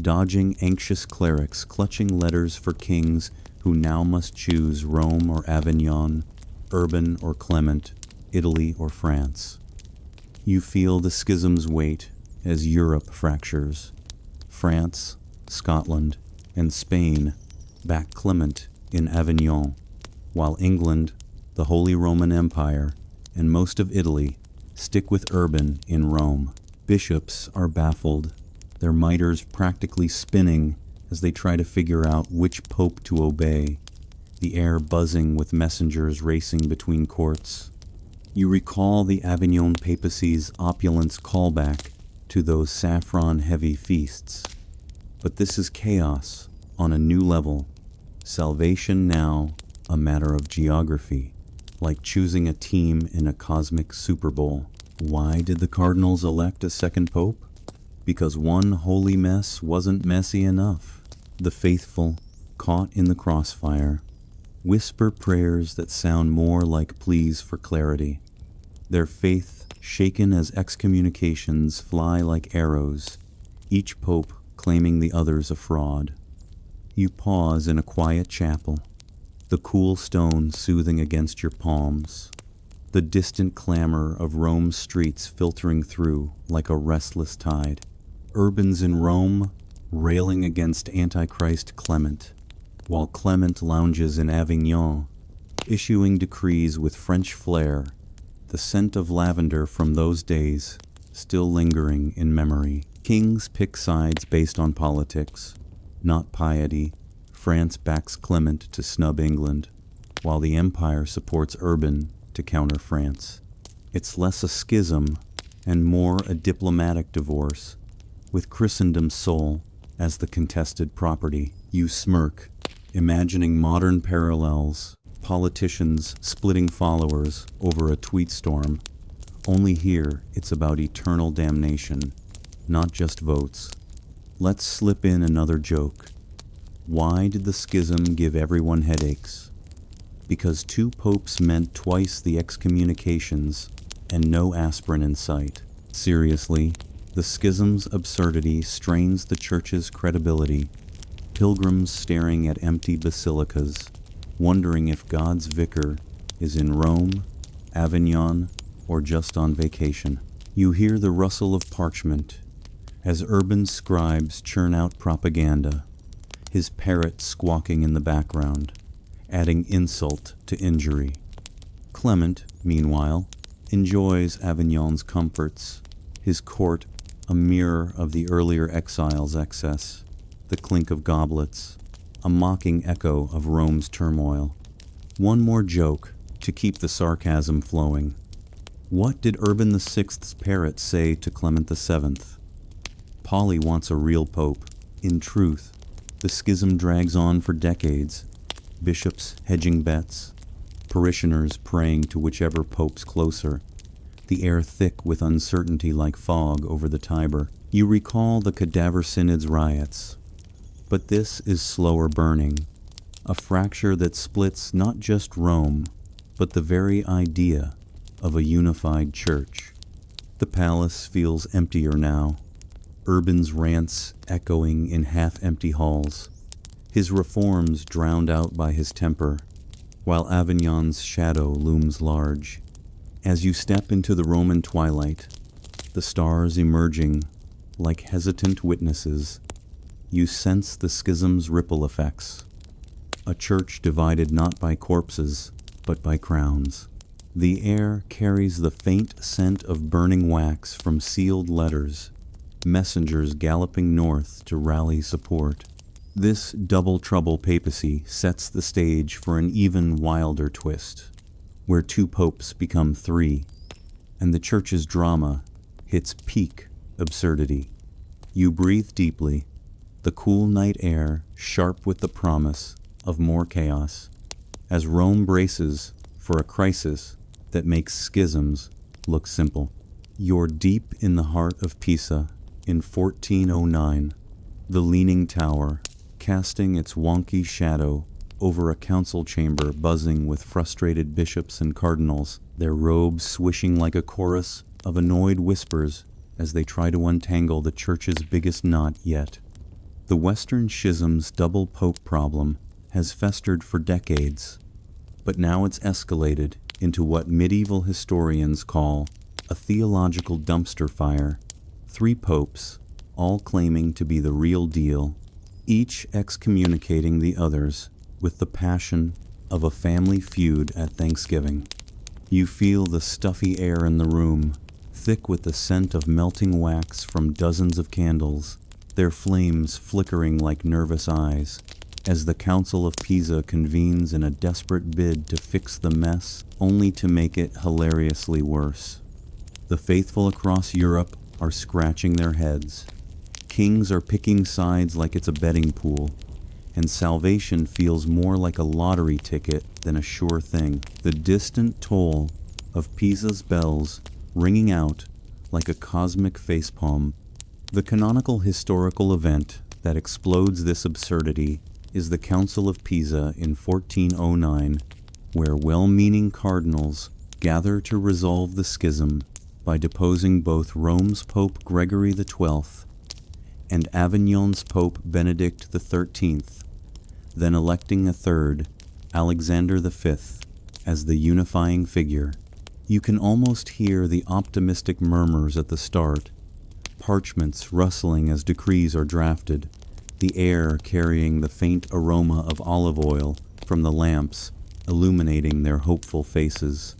dodging anxious clerics clutching letters for kings who now must choose Rome or Avignon, Urban or Clement, Italy or France. You feel the schism's weight as Europe fractures. France, Scotland, and Spain back Clement in Avignon, while England, the Holy Roman Empire, and most of Italy stick with Urban in Rome. Bishops are baffled, their mitres practically spinning as they try to figure out which pope to obey, the air buzzing with messengers racing between courts. You recall the Avignon papacy's opulence callback to those saffron-heavy feasts. But this is chaos on a new level. Salvation now a matter of geography, like choosing a team in a cosmic Super Bowl. Why did the cardinals elect a second pope? Because one holy mess wasn't messy enough. The faithful, caught in the crossfire, whisper prayers that sound more like pleas for clarity, their faith shaken as excommunications fly like arrows, each pope claiming the others a fraud. You pause in a quiet chapel, the cool stone soothing against your palms, the distant clamor of Rome's streets filtering through like a restless tide. Urban's in Rome, railing against Antichrist Clement, while Clement lounges in Avignon, issuing decrees with French flair, the scent of lavender from those days still lingering in memory. Kings pick sides based on politics, not piety. France backs Clement to snub England, while the Empire supports Urban to counter France. It's less a schism and more a diplomatic divorce, with Christendom's soul as the contested property. You smirk, imagining modern parallels, politicians splitting followers over a tweet storm. Only here it's about eternal damnation, not just votes. Let's slip in another joke. Why did the schism give everyone headaches? Because two popes meant twice the excommunications and no aspirin in sight. Seriously, the schism's absurdity strains the church's credibility. Pilgrims staring at empty basilicas, wondering if God's vicar is in Rome, Avignon, or just on vacation. You hear the rustle of parchment as urban scribes churn out propaganda, his parrot squawking in the background, adding insult to injury. Clement, meanwhile, enjoys Avignon's comforts, his court a mirror of the earlier exile's excess, the clink of goblets, a mocking echo of Rome's turmoil. One more joke to keep the sarcasm flowing. What did Urban VI's parrot say to Clement VII? Polly wants a real pope. In truth, the schism drags on for decades. Bishops hedging bets, parishioners praying to whichever pope's closer, the air thick with uncertainty like fog over the Tiber. You recall the Cadaver Synod's riots. But this is slower burning, a fracture that splits not just Rome, but the very idea of a unified church. The palace feels emptier now, Urban's rants echoing in half-empty halls, his reforms drowned out by his temper, while Avignon's shadow looms large. As you step into the Roman twilight, the stars emerging like hesitant witnesses, you sense the schism's ripple effects. A church divided not by corpses, but by crowns. The air carries the faint scent of burning wax from sealed letters, messengers galloping north to rally support. This double trouble papacy sets the stage for an even wilder twist, where two popes become three, and the church's drama hits peak absurdity. You breathe deeply, the cool night air sharp with the promise of more chaos, as Rome braces for a crisis that makes schisms look simple. You're deep in the heart of Pisa in 1409, the leaning tower casting its wonky shadow over a council chamber buzzing with frustrated bishops and cardinals, their robes swishing like a chorus of annoyed whispers as they try to untangle the church's biggest knot yet. The Western schism's double pope problem has festered for decades, but now it's escalated into what medieval historians call a theological dumpster fire. Three popes, all claiming to be the real deal, each excommunicating the others with the passion of a family feud at Thanksgiving. You feel the stuffy air in the room, thick with the scent of melting wax from dozens of candles, their flames flickering like nervous eyes, as the Council of Pisa convenes in a desperate bid to fix the mess, only to make it hilariously worse. The faithful across Europe are scratching their heads. Kings are picking sides like it's a betting pool, and salvation feels more like a lottery ticket than a sure thing. The distant toll of Pisa's bells ringing out like a cosmic facepalm. The canonical historical event that explodes this absurdity is the Council of Pisa in 1409, where well-meaning cardinals gather to resolve the schism by deposing both Rome's Pope Gregory XII and Avignon's Pope Benedict XIII, then electing a third, Alexander V, as the unifying figure. You can almost hear the optimistic murmurs at the start, parchments rustling as decrees are drafted, the air carrying the faint aroma of olive oil from the lamps illuminating their hopeful faces.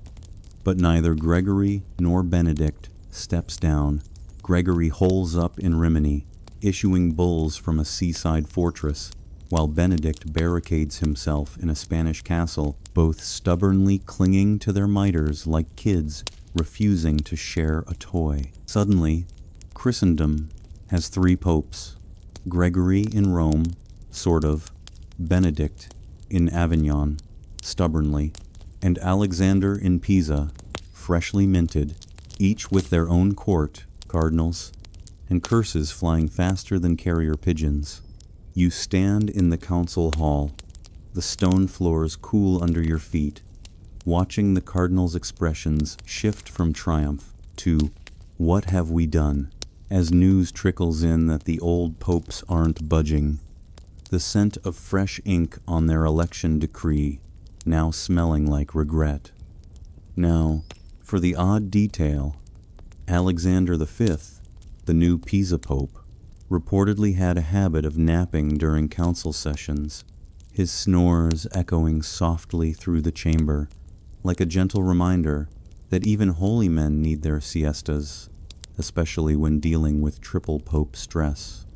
But neither Gregory nor Benedict steps down. Gregory holes up in Rimini, issuing bulls from a seaside fortress, while Benedict barricades himself in a Spanish castle, both stubbornly clinging to their mitres like kids refusing to share a toy. Suddenly, Christendom has three popes: Gregory in Rome, sort of, Benedict in Avignon, stubbornly, and Alexander in Pisa, freshly minted, each with their own court, cardinals, and curses flying faster than carrier pigeons. You stand in the council hall, the stone floors cool under your feet, watching the cardinals' expressions shift from triumph to "What have we done?" as news trickles in that the old popes aren't budging. The scent of fresh ink on their election decree, now smelling like regret. Now, for the odd detail, Alexander V, the new Pisa Pope, reportedly had a habit of napping during council sessions, his snores echoing softly through the chamber, like a gentle reminder that even holy men need their siestas, especially when dealing with triple pope stress.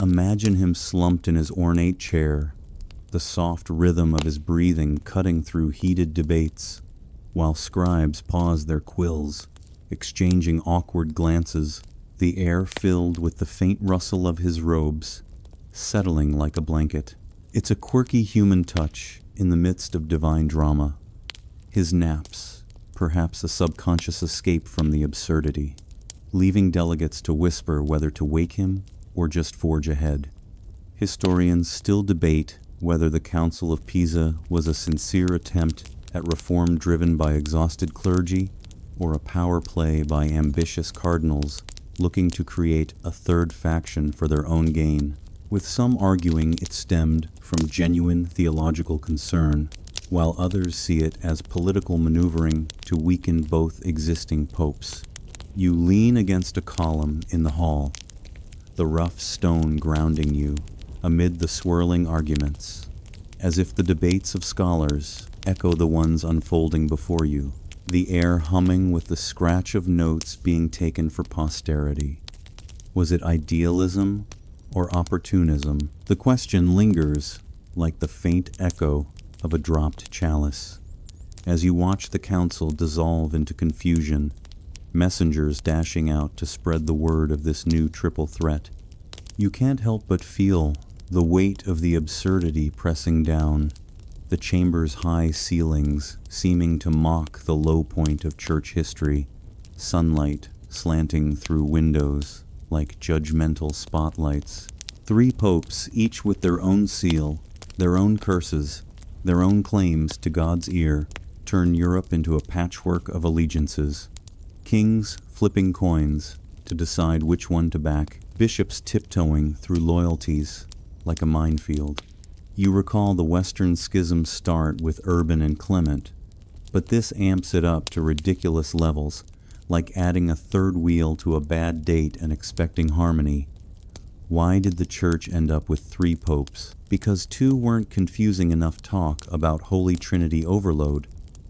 Imagine him slumped in his ornate chair, the soft rhythm of his breathing cutting through heated debates, while scribes pause their quills, exchanging awkward glances, the air filled with the faint rustle of his robes, settling like a blanket. It's a quirky human touch in the midst of divine drama. His naps, perhaps a subconscious escape from the absurdity, leaving delegates to whisper whether to wake him or just forge ahead. Historians still debate whether the Council of Pisa was a sincere attempt at reform driven by exhausted clergy or a power play by ambitious cardinals looking to create a third faction for their own gain, with some arguing it stemmed from genuine theological concern, while others see it as political maneuvering to weaken both existing popes. You lean against a column in the hall, the rough stone grounding you amid the swirling arguments, as if the debates of scholars echo the ones unfolding before you, the air humming with the scratch of notes being taken for posterity. Was it idealism or opportunism? The question lingers like the faint echo of a dropped chalice. As you watch the council dissolve into confusion, messengers dashing out to spread the word of this new triple threat, you can't help but feel the weight of the absurdity pressing down, the chamber's high ceilings seeming to mock the low point of church history, sunlight slanting through windows like judgmental spotlights. 3 popes, each with their own seal, their own curses, their own claims to God's ear, turn Europe into a patchwork of allegiances. Kings flipping coins to decide which one to back, bishops tiptoeing through loyalties like a minefield. You recall the Western Schism's start with Urban and Clement, but this amps it up to ridiculous levels, like adding a third wheel to a bad date and expecting harmony. Why did the Church end up with 3 popes? Because 2 weren't confusing enough talk about Holy Trinity overload.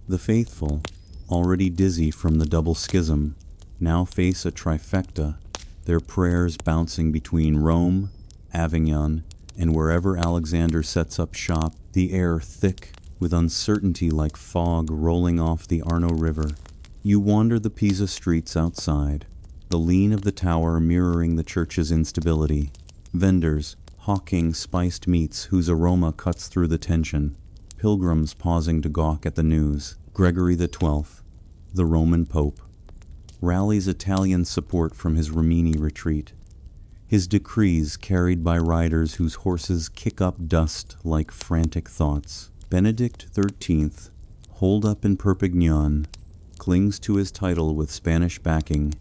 The faithful, already dizzy from the double schism, now face a trifecta, their prayers bouncing between Rome, Avignon, and wherever Alexander sets up shop, the air thick with uncertainty like fog rolling off the Arno River. You wander the Pisa streets outside, the lean of the tower mirroring the church's instability. Vendors hawking spiced meats whose aroma cuts through the tension. Pilgrims pausing to gawk at the news. Gregory XII, the Roman Pope, rallies Italian support from his Rimini retreat. His decrees carried by riders whose horses kick up dust like frantic thoughts. Benedict XIII, holed up in Perpignan, clings to his title with Spanish backing,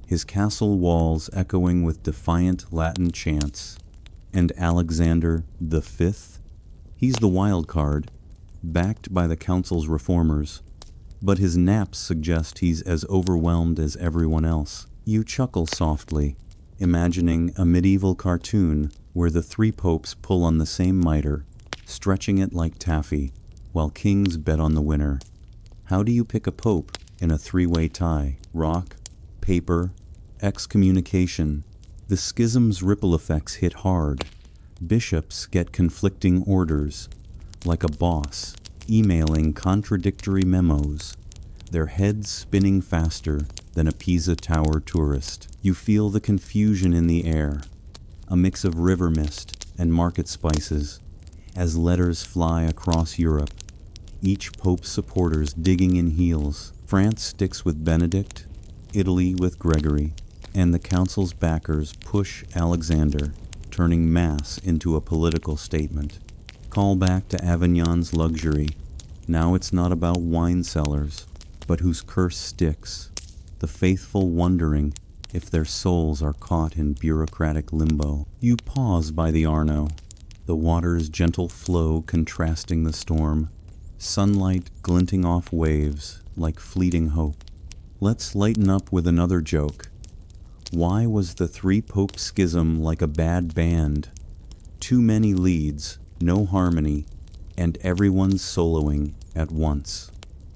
his castle walls echoing with defiant Latin chants. And Alexander V? He's the wild card, backed by the council's reformers, but his naps suggest he's as overwhelmed as everyone else. You chuckle softly, imagining a medieval cartoon where the 3 popes pull on the same mitre, stretching it like taffy, while kings bet on the winner. How do you pick a pope in a 3-way tie? Rock, paper, excommunication. The schism's ripple effects hit hard. Bishops get conflicting orders, like a boss, emailing contradictory memos, their heads spinning faster than a Pisa Tower tourist. You feel the confusion in the air, a mix of river mist and market spices, as letters fly across Europe, each pope's supporters digging in heels. France sticks with Benedict, Italy with Gregory, and the council's backers push Alexander, turning Mass into a political statement. Call back to Avignon's luxury. Now it's not about wine cellars, but whose curse sticks, the faithful wondering if their souls are caught in bureaucratic limbo. You pause by the Arno, the water's gentle flow contrasting the storm, sunlight glinting off waves like fleeting hope. Let's lighten up with another joke. Why was the 3-pope schism like a bad band? Too many leads, no harmony, and everyone soloing at once.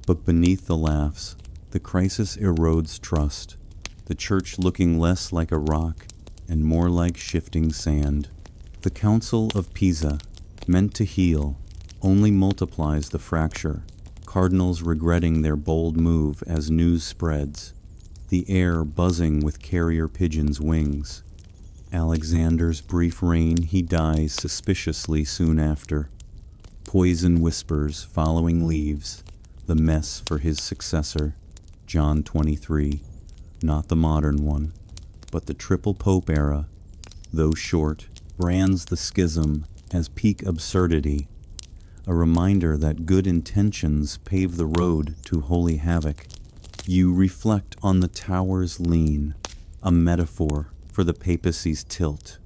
But beneath the laughs, The crisis erodes trust, the church looking less like a rock and more like shifting sand. The Council of Pisa, meant to heal, only multiplies the fracture, cardinals regretting their bold move as news spreads, the air buzzing with carrier pigeons' wings. Alexander's brief reign, he dies suspiciously soon after. Poison whispers following leaves, the mess for his successor, John 23, not the modern one, but the triple pope era, though short, brands the schism as peak absurdity, a reminder that good intentions pave the road to holy havoc. You reflect on the tower's lean, a metaphor for the papacy's tilt,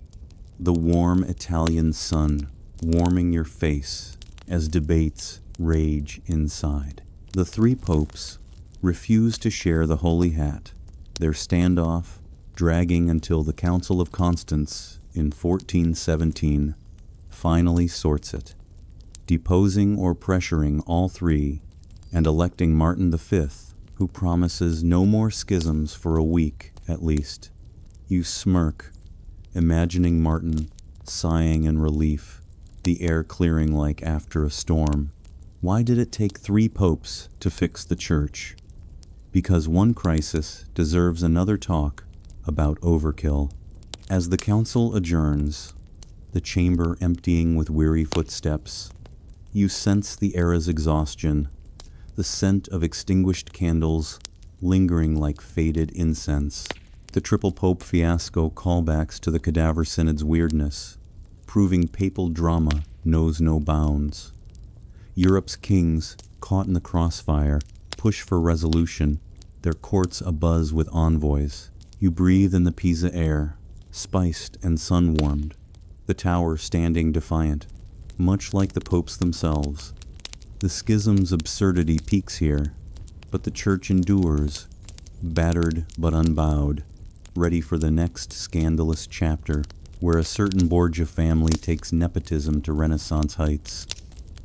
the warm Italian sun warming your face as debates rage inside. The three popes refuse to share the holy hat, their standoff dragging until the Council of Constance in 1417 finally sorts it, deposing or pressuring all three and electing Martin V, who promises no more schisms for a week at least. You smirk, imagining Martin sighing in relief, the air clearing like after a storm. Why did it take 3 popes to fix the church? Because one crisis deserves another talk about overkill. As the council adjourns, the chamber emptying with weary footsteps, you sense the era's exhaustion, the scent of extinguished candles lingering like faded incense. The triple pope fiasco callbacks to the cadaver synod's weirdness, proving papal drama knows no bounds. Europe's kings, caught in the crossfire, push for resolution, their courts abuzz with envoys. You breathe in the Pisa air, spiced and sun-warmed, the tower standing defiant, much like the popes themselves. The schism's absurdity peaks here, but the church endures, battered but unbowed, ready for the next scandalous chapter, where a certain Borgia family takes nepotism to Renaissance heights.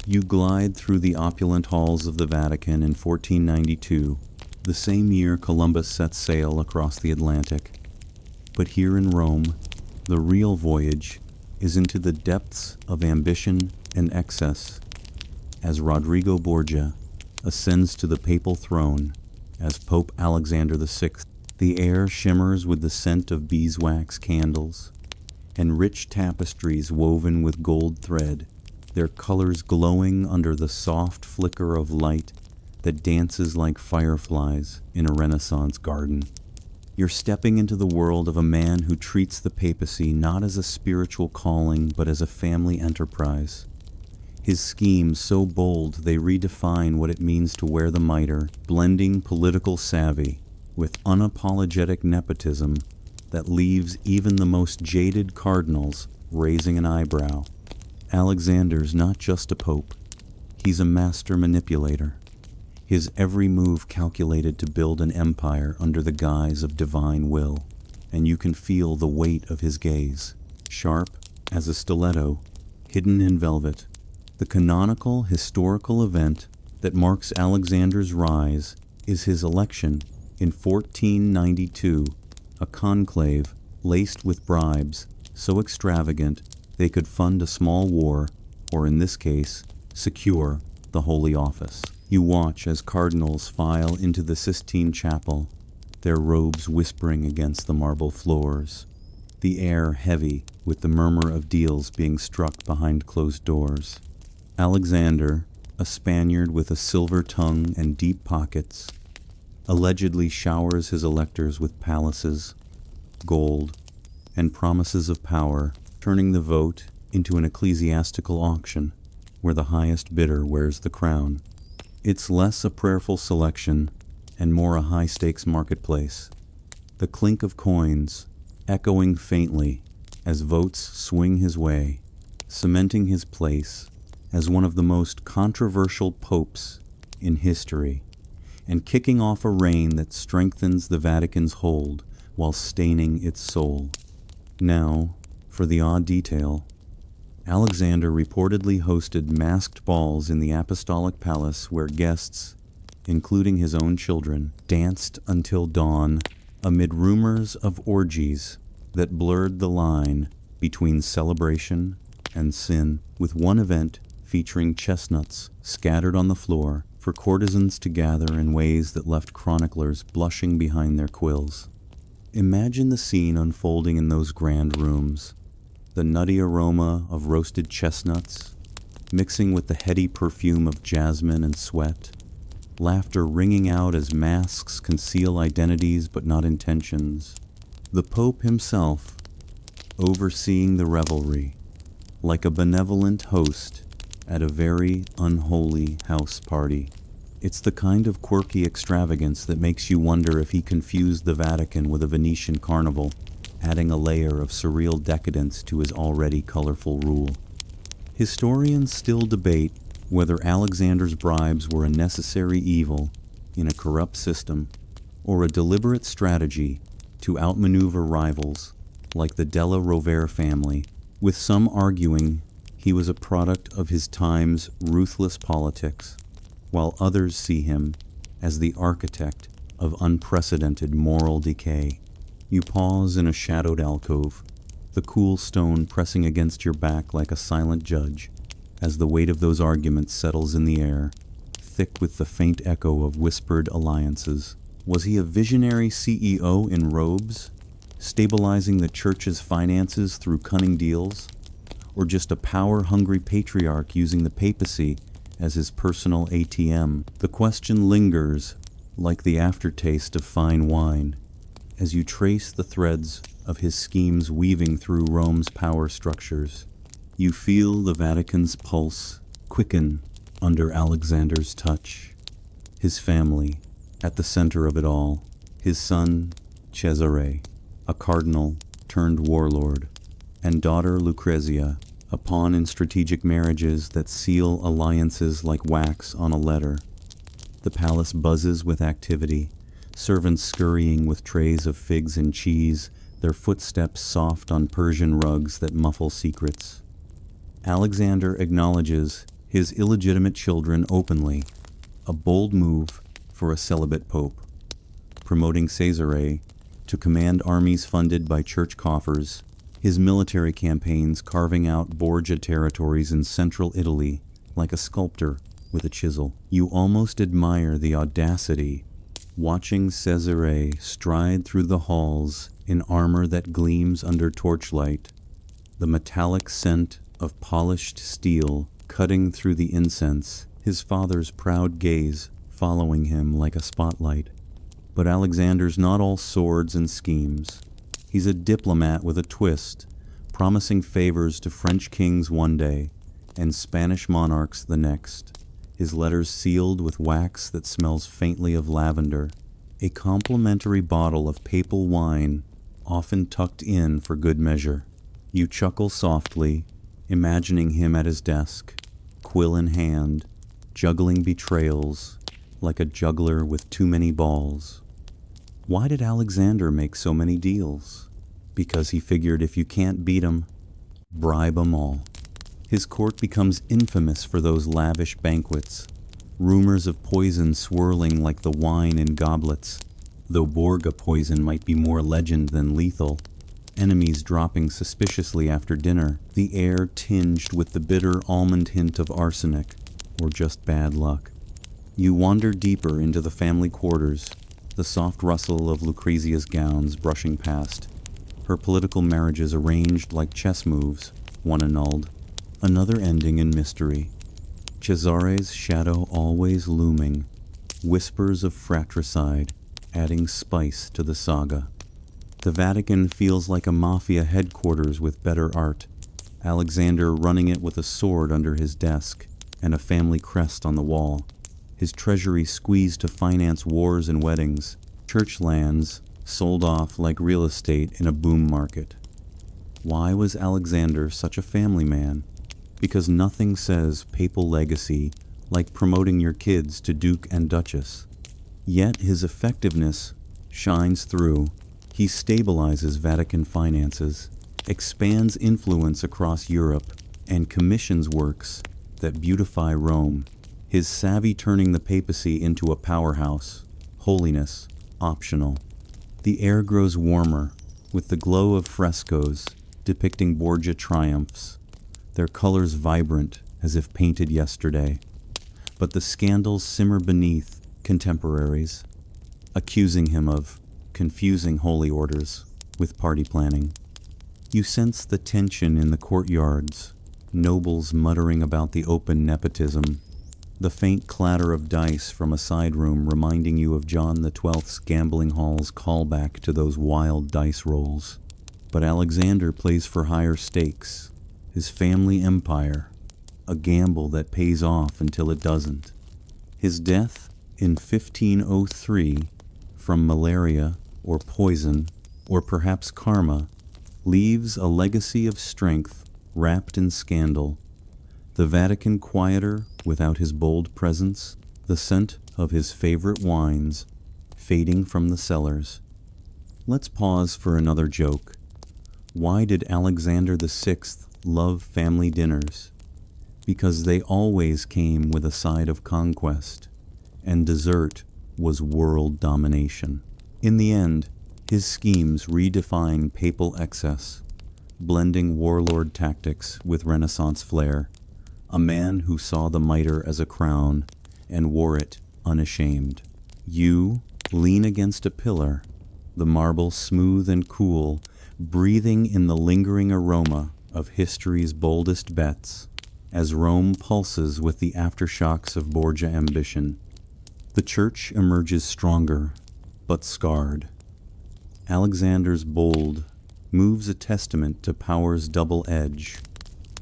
You glide through the opulent halls of the Vatican in 1492, the same year Columbus sets sail across the Atlantic. But here in Rome, the real voyage is into the depths of ambition and excess, as Rodrigo Borgia ascends to the papal throne as Pope Alexander VI. The air shimmers with the scent of beeswax candles and rich tapestries woven with gold thread, their colors glowing under the soft flicker of light that dances like fireflies in a Renaissance garden. You're stepping into the world of a man who treats the papacy not as a spiritual calling but as a family enterprise. His schemes so bold they redefine what it means to wear the mitre, blending political savvy with unapologetic nepotism that leaves even the most jaded cardinals raising an eyebrow. Alexander's not just a pope, he's a master manipulator. His every move calculated to build an empire under the guise of divine will, and you can feel the weight of his gaze, sharp as a stiletto, hidden in velvet. The canonical historical event that marks Alexander's rise is his election in 1492, a conclave laced with bribes so extravagant they could fund a small war, or in this case, secure the Holy Office. You watch as cardinals file into the Sistine Chapel, their robes whispering against the marble floors, the air heavy with the murmur of deals being struck behind closed doors. Alexander, a Spaniard with a silver tongue and deep pockets, allegedly showers his electors with palaces, gold, and promises of power, turning the vote into an ecclesiastical auction where the highest bidder wears the crown. It's less a prayerful selection and more a high-stakes marketplace. The clink of coins echoing faintly as votes swing his way, cementing his place as one of the most controversial popes in history, and kicking off a reign that strengthens the Vatican's hold while staining its soul. Now, for the odd detail, Alexander reportedly hosted masked balls in the Apostolic Palace where guests, including his own children, danced until dawn amid rumors of orgies that blurred the line between celebration and sin, with one event featuring chestnuts scattered on the floor for courtesans to gather in ways that left chroniclers blushing behind their quills. Imagine the scene unfolding in those grand rooms, the nutty aroma of roasted chestnuts mixing with the heady perfume of jasmine and sweat, laughter ringing out as masks conceal identities but not intentions. The Pope himself overseeing the revelry, like a benevolent host at a very unholy house party. It's the kind of quirky extravagance that makes you wonder if he confused the Vatican with a Venetian carnival, adding a layer of surreal decadence to his already colorful rule. Historians still debate whether Alexander's bribes were a necessary evil in a corrupt system or a deliberate strategy to outmaneuver rivals like the Della Rovere family, with some arguing he was a product of his time's ruthless politics, while others see him as the architect of unprecedented moral decay. You pause in a shadowed alcove, the cool stone pressing against your back like a silent judge, as the weight of those arguments settles in the air, thick with the faint echo of whispered alliances. Was he a visionary CEO in robes, stabilizing the church's finances through cunning deals, or just a power-hungry patriarch using the papacy as his personal ATM? The question lingers like the aftertaste of fine wine, as you trace the threads of his schemes weaving through Rome's power structures. You feel the Vatican's pulse quicken under Alexander's touch. His family, at the center of it all, his son, Cesare, a cardinal turned warlord, and daughter Lucrezia, a pawn in strategic marriages that seal alliances like wax on a letter. The palace buzzes with activity, servants scurrying with trays of figs and cheese, their footsteps soft on Persian rugs that muffle secrets. Alexander acknowledges his illegitimate children openly, a bold move for a celibate pope, promoting Cesare to command armies funded by church coffers, his military campaigns carving out Borgia territories in central Italy like a sculptor with a chisel. You almost admire the audacity, watching Cesare stride through the halls in armor that gleams under torchlight, the metallic scent of polished steel cutting through the incense, his father's proud gaze following him like a spotlight. But Alexander's not all swords and schemes. He's a diplomat with a twist, promising favors to French kings one day and Spanish monarchs the next, his letters sealed with wax that smells faintly of lavender, a complimentary bottle of papal wine often tucked in for good measure. You chuckle softly, imagining him at his desk, quill in hand, juggling betrayals like a juggler with too many balls. Why did Alexander make so many deals? Because he figured if you can't beat 'em, bribe 'em all. His court becomes infamous for those lavish banquets, rumors of poison swirling like the wine in goblets, though Borgia poison might be more legend than lethal, enemies dropping suspiciously after dinner, the air tinged with the bitter almond hint of arsenic, or just bad luck. You wander deeper into the family quarters, the soft rustle of Lucrezia's gowns brushing past, her political marriages arranged like chess moves, one annulled, another ending in mystery. Cesare's shadow always looming, whispers of fratricide adding spice to the saga. The Vatican feels like a mafia headquarters with better art, Alexander running it with a sword under his desk and a family crest on the wall, his treasury squeezed to finance wars and weddings, church lands sold off like real estate in a boom market. Why was Alexander such a family man? Because nothing says papal legacy like promoting your kids to duke and duchess. Yet his effectiveness shines through. He stabilizes Vatican finances, expands influence across Europe, and commissions works that beautify Rome, his savvy turning the papacy into a powerhouse, holiness optional. The air grows warmer, with the glow of frescoes depicting Borgia triumphs, their colors vibrant as if painted yesterday. But the scandals simmer beneath contemporaries, accusing him of confusing holy orders with party planning. You sense the tension in the courtyards, nobles muttering about the open nepotism, the faint clatter of dice from a side room reminding you of John XII's gambling hall's callback to those wild dice rolls. But Alexander plays for higher stakes, his family empire, a gamble that pays off until it doesn't. His death in 1503 from malaria or poison or perhaps karma leaves a legacy of strength wrapped in scandal. The Vatican quieter without his bold presence, the scent of his favorite wines fading from the cellars. Let's pause for another joke. Why did Alexander VI love family dinners? Because they always came with a side of conquest, and dessert was world domination. In the end, his schemes redefine papal excess, blending warlord tactics with Renaissance flair. A man who saw the mitre as a crown and wore it unashamed. You lean against a pillar, the marble smooth and cool, breathing in the lingering aroma of history's boldest bets, as Rome pulses with the aftershocks of Borgia ambition. The church emerges stronger, but scarred. Alexander's bold moves a testament to power's double edge,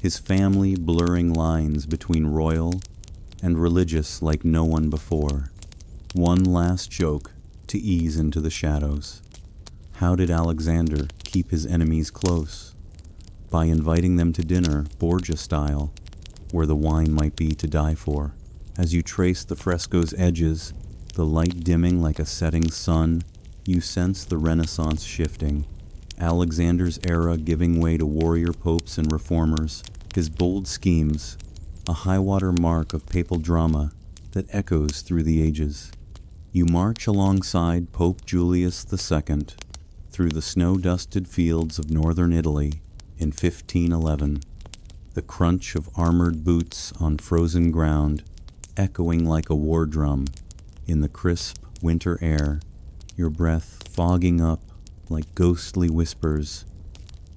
his family blurring lines between royal and religious like no one before. One last joke to ease into the shadows. How did Alexander keep his enemies close? By inviting them to dinner, Borgia style, where the wine might be to die for. As you trace the fresco's edges, the light dimming like a setting sun, you sense the Renaissance shifting. Alexander's era giving way to warrior popes and reformers, his bold schemes, a high-water mark of papal drama that echoes through the ages. You march alongside Pope Julius II through the snow-dusted fields of northern Italy in 1511, the crunch of armored boots on frozen ground echoing like a war drum in the crisp winter air, your breath fogging up like ghostly whispers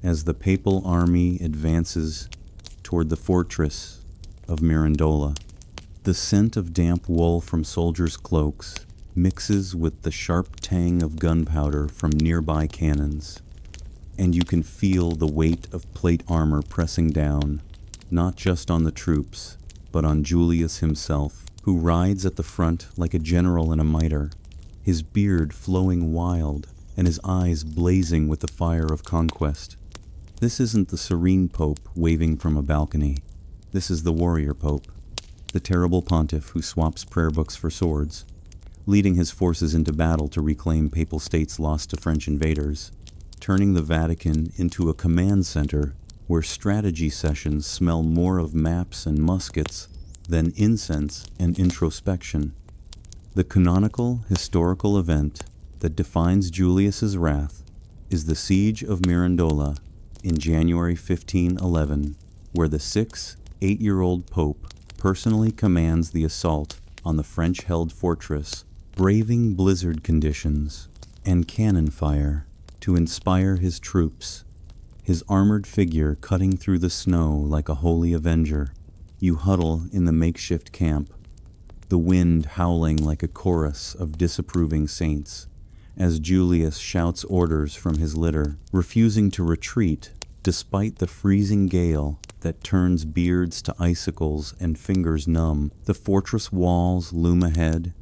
as the papal army advances toward the fortress of Mirandola. The scent of damp wool from soldiers' cloaks mixes with the sharp tang of gunpowder from nearby cannons, and you can feel the weight of plate armor pressing down, not just on the troops, but on Julius himself, who rides at the front like a general in a mitre, his beard flowing wild and his eyes blazing with the fire of conquest. This isn't the serene pope waving from a balcony. This is the warrior pope, the terrible pontiff who swaps prayer books for swords, leading his forces into battle to reclaim papal states lost to French invaders, turning the Vatican into a command center where strategy sessions smell more of maps and muskets than incense and introspection. The canonical historical event that defines Julius's wrath is the siege of Mirandola in January 1511, where the 8-year-old pope personally commands the assault on the French-held fortress, braving blizzard conditions and cannon fire to inspire his troops, his armored figure cutting through the snow like a holy avenger. You huddle in the makeshift camp, the wind howling like a chorus of disapproving saints, as Julius shouts orders from his litter, refusing to retreat despite the freezing gale that turns beards to icicles and fingers numb. The fortress walls loom ahead,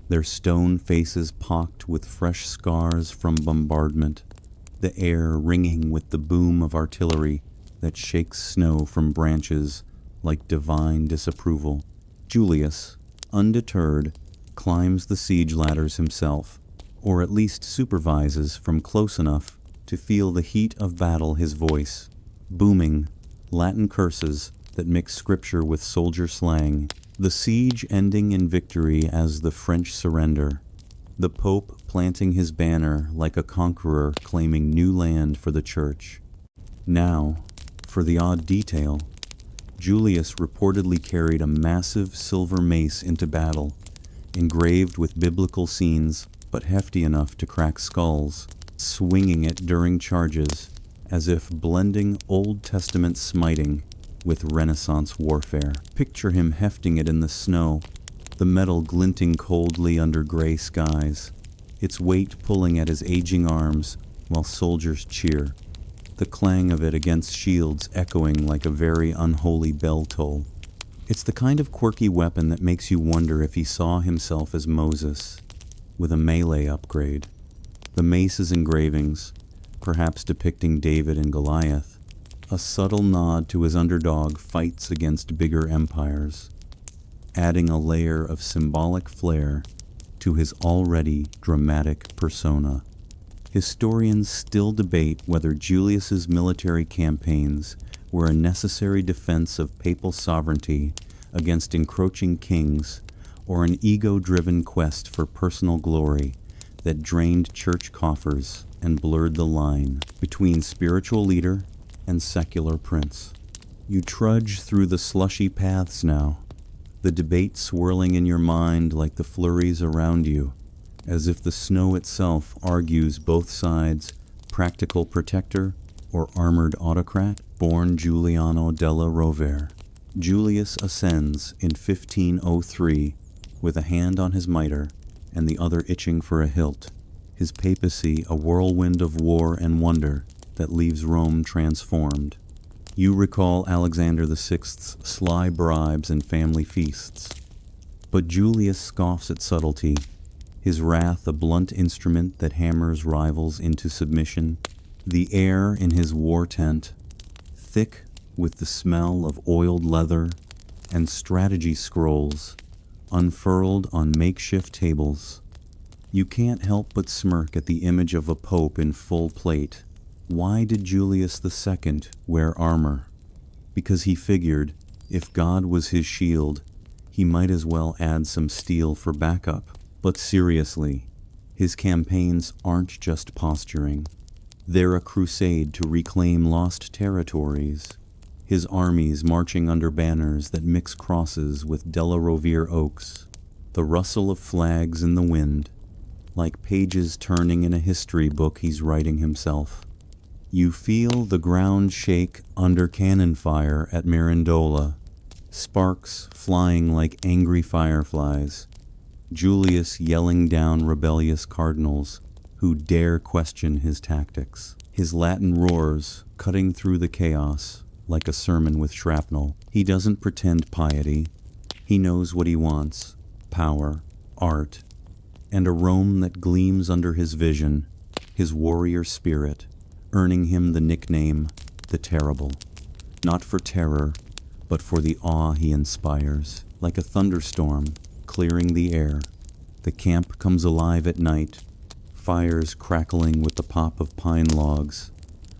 their stone faces pocked with fresh scars from bombardment, the air ringing with the boom of artillery that shakes snow from branches like divine disapproval. Julius, undeterred, climbs the siege ladders himself, or at least supervises from close enough to feel the heat of battle his voice, booming Latin curses that mix scripture with soldier slang, The siege ending in victory as the French surrender, the Pope planting his banner like a conqueror claiming new land for the Church. Now, for the odd detail, Julius reportedly carried a massive silver mace into battle, engraved with biblical scenes but hefty enough to crack skulls, swinging it during charges as if blending Old Testament smiting with Renaissance warfare. Picture him hefting it in the snow, the metal glinting coldly under gray skies, its weight pulling at his aging arms while soldiers cheer, the clang of it against shields echoing like a very unholy bell toll. It's the kind of quirky weapon that makes you wonder if he saw himself as Moses, with a melee upgrade. The mace's engravings, perhaps depicting David and Goliath, a subtle nod to his underdog fights against bigger empires, adding a layer of symbolic flair to his already dramatic persona. Historians still debate whether Julius's military campaigns were a necessary defense of papal sovereignty against encroaching kings or an ego-driven quest for personal glory that drained church coffers and blurred the line between spiritual leader and secular prince. You trudge through the slushy paths now, the debate swirling in your mind like the flurries around you, as if the snow itself argues both sides, practical protector or armored autocrat. Born Giuliano della Rovere, Julius ascends in 1503 with a hand on his mitre and the other itching for a hilt, his papacy a whirlwind of war and wonder that leaves Rome transformed. You recall Alexander VI's sly bribes and family feasts. But Julius scoffs at subtlety, his wrath a blunt instrument that hammers rivals into submission. The air in his war tent, thick with the smell of oiled leather and strategy scrolls unfurled on makeshift tables. You can't help but smirk at the image of a pope in full plate. Why did Julius II wear armor? Because he figured, if God was his shield, he might as well add some steel for backup. But seriously, his campaigns aren't just posturing. They're a crusade to reclaim lost territories. His armies marching under banners that mix crosses with Della Rovere oaks, the rustle of flags in the wind, like pages turning in a history book he's writing himself. You feel the ground shake under cannon fire at Mirandola, sparks flying like angry fireflies, Julius yelling down rebellious cardinals who dare question his tactics. His Latin roars cutting through the chaos like a sermon with shrapnel. He doesn't pretend piety. He knows what he wants: power, art, and a Rome that gleams under his vision, his warrior spirit, earning him the nickname the Terrible. Not for terror, but for the awe he inspires. Like a thunderstorm clearing the air, the camp comes alive at night, fires crackling with the pop of pine logs,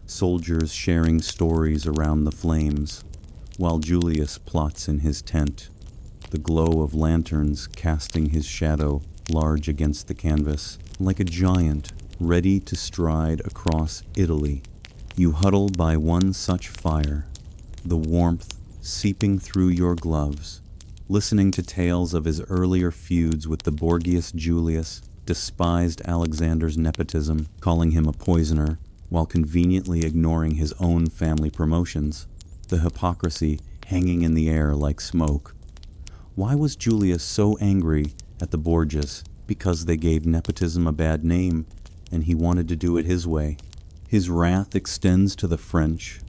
soldiers sharing stories around the flames, while Julius plots in his tent, the glow of lanterns casting his shadow large against the canvas. Like a giant ready to stride across Italy, you huddle by one such fire, the warmth seeping through your gloves, listening to tales of his earlier feuds with the Borgias Julius, despised Alexander's nepotism, calling him a poisoner, while conveniently ignoring his own family promotions, the hypocrisy hanging in the air like smoke. Why was Julius so angry at the Borgias? Because they gave nepotism a bad name, and he wanted to do it his way. His wrath extends to the French,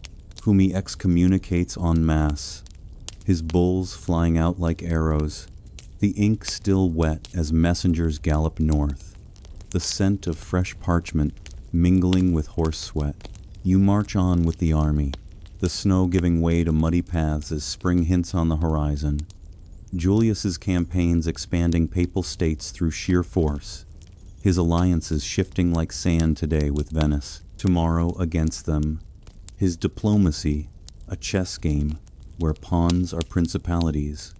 whom he excommunicates en masse, his bulls flying out like arrows, the ink still wet as messengers gallop north, the scent of fresh parchment mingling with horse sweat. You march on with the army, the snow giving way to muddy paths as spring hints on the horizon. Julius's campaigns expanding papal states through sheer force, his alliances shifting like sand today with Venice, tomorrow against them, his diplomacy a chess game where pawns are principalities.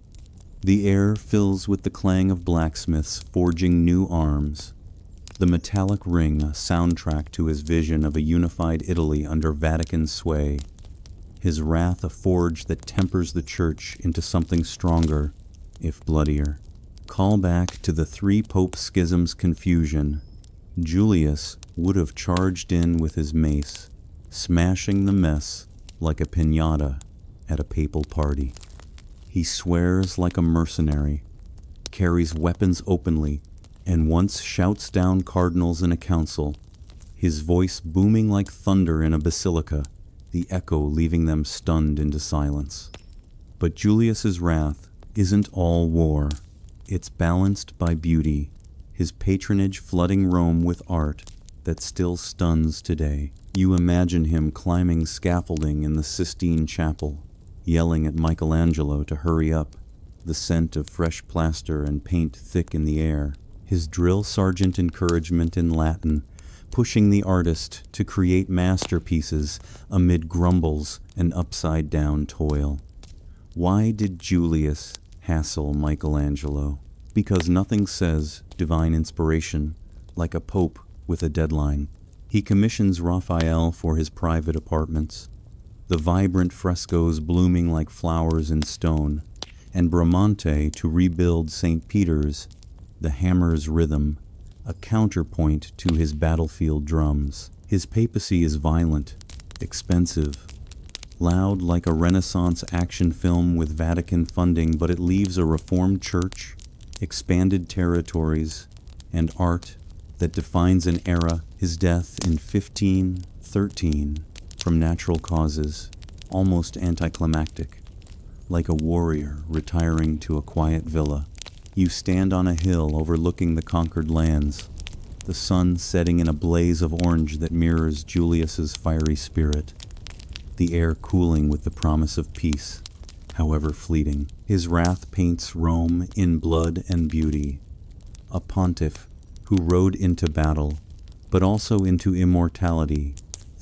The air fills with the clang of blacksmiths forging new arms. The metallic ring, a soundtrack to his vision of a unified Italy under Vatican sway. His wrath a forge that tempers the church into something stronger, if bloodier. Call back to the three pope schisms confusion. Julius would have charged in with his mace, smashing the mess like a piñata at a papal party. He swears like a mercenary, carries weapons openly, and once shouts down cardinals in a council, his voice booming like thunder in a basilica, the echo leaving them stunned into silence. But Julius's wrath isn't all war. It's balanced by beauty, his patronage flooding Rome with art that still stuns today. You imagine him climbing scaffolding in the Sistine Chapel, yelling at Michelangelo to hurry up, the scent of fresh plaster and paint thick in the air. His drill sergeant encouragement in Latin, pushing the artist to create masterpieces amid grumbles and upside-down toil. Why did Julius hassle Michelangelo? Because nothing says divine inspiration like a pope with a deadline. He commissions Raphael for his private apartments, the vibrant frescoes blooming like flowers in stone, and Bramante to rebuild St. Peter's, the hammer's rhythm, a counterpoint to his battlefield drums. His papacy is violent, expensive, loud like a Renaissance action film with Vatican funding, but it leaves a reformed church, expanded territories, and art that defines an era. His death in 1513 from natural causes, almost anticlimactic, like a warrior retiring to a quiet villa. You stand on a hill overlooking the conquered lands, the sun setting in a blaze of orange that mirrors Julius's fiery spirit, the air cooling with the promise of peace, however fleeting. His wrath paints Rome in blood and beauty, a pontiff who rode into battle, but also into immortality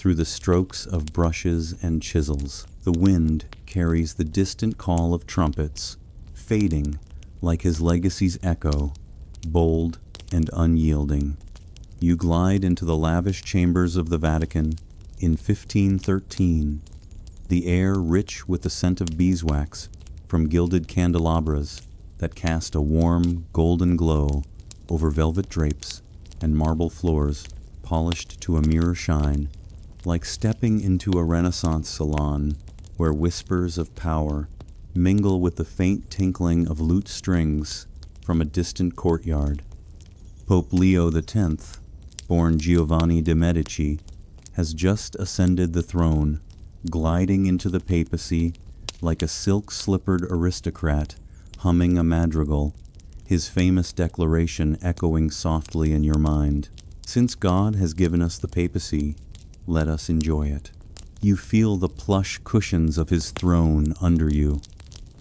through the strokes of brushes and chisels. The wind carries the distant call of trumpets, fading like his legacy's echo, bold and unyielding. You glide into the lavish chambers of the Vatican in 1513, the air rich with the scent of beeswax from gilded candelabras that cast a warm, golden glow over velvet drapes and marble floors polished to a mirror shine, like stepping into a Renaissance salon where whispers of power mingle with the faint tinkling of lute strings from a distant courtyard. Pope Leo X, born Giovanni de' Medici, has just ascended the throne, gliding into the papacy like a silk-slippered aristocrat humming a madrigal, his famous declaration echoing softly in your mind. Since God has given us the papacy, let us enjoy it. You feel the plush cushions of his throne under you,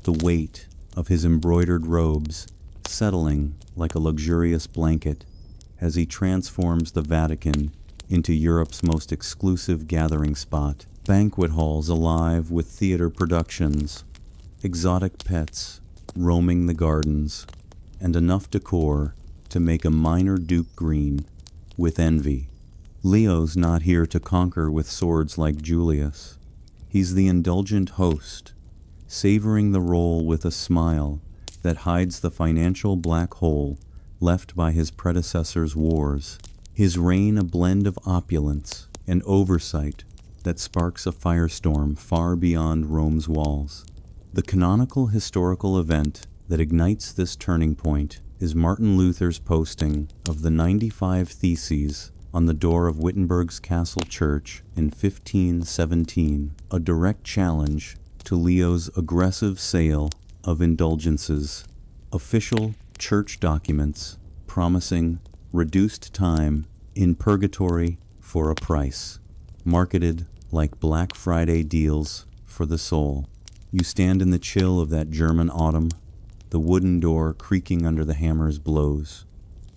the weight of his embroidered robes settling like a luxurious blanket as he transforms the Vatican into Europe's most exclusive gathering spot. Banquet halls alive with theater productions, exotic pets roaming the gardens, and enough decor to make a minor duke green with envy. Leo's not here to conquer with swords like Julius. He's the indulgent host, savoring the role with a smile that hides the financial black hole left by his predecessor's wars. His reign a blend of opulence and oversight that sparks a firestorm far beyond Rome's walls. The canonical historical event that ignites this turning point is Martin Luther's posting of the 95 Theses on the door of Wittenberg's castle church in 1517, a direct challenge to Leo's aggressive sale of indulgences, official church documents promising reduced time in purgatory for a price, marketed like Black Friday deals for the soul. You stand in the chill of that German autumn, the wooden door creaking under the hammer's blows,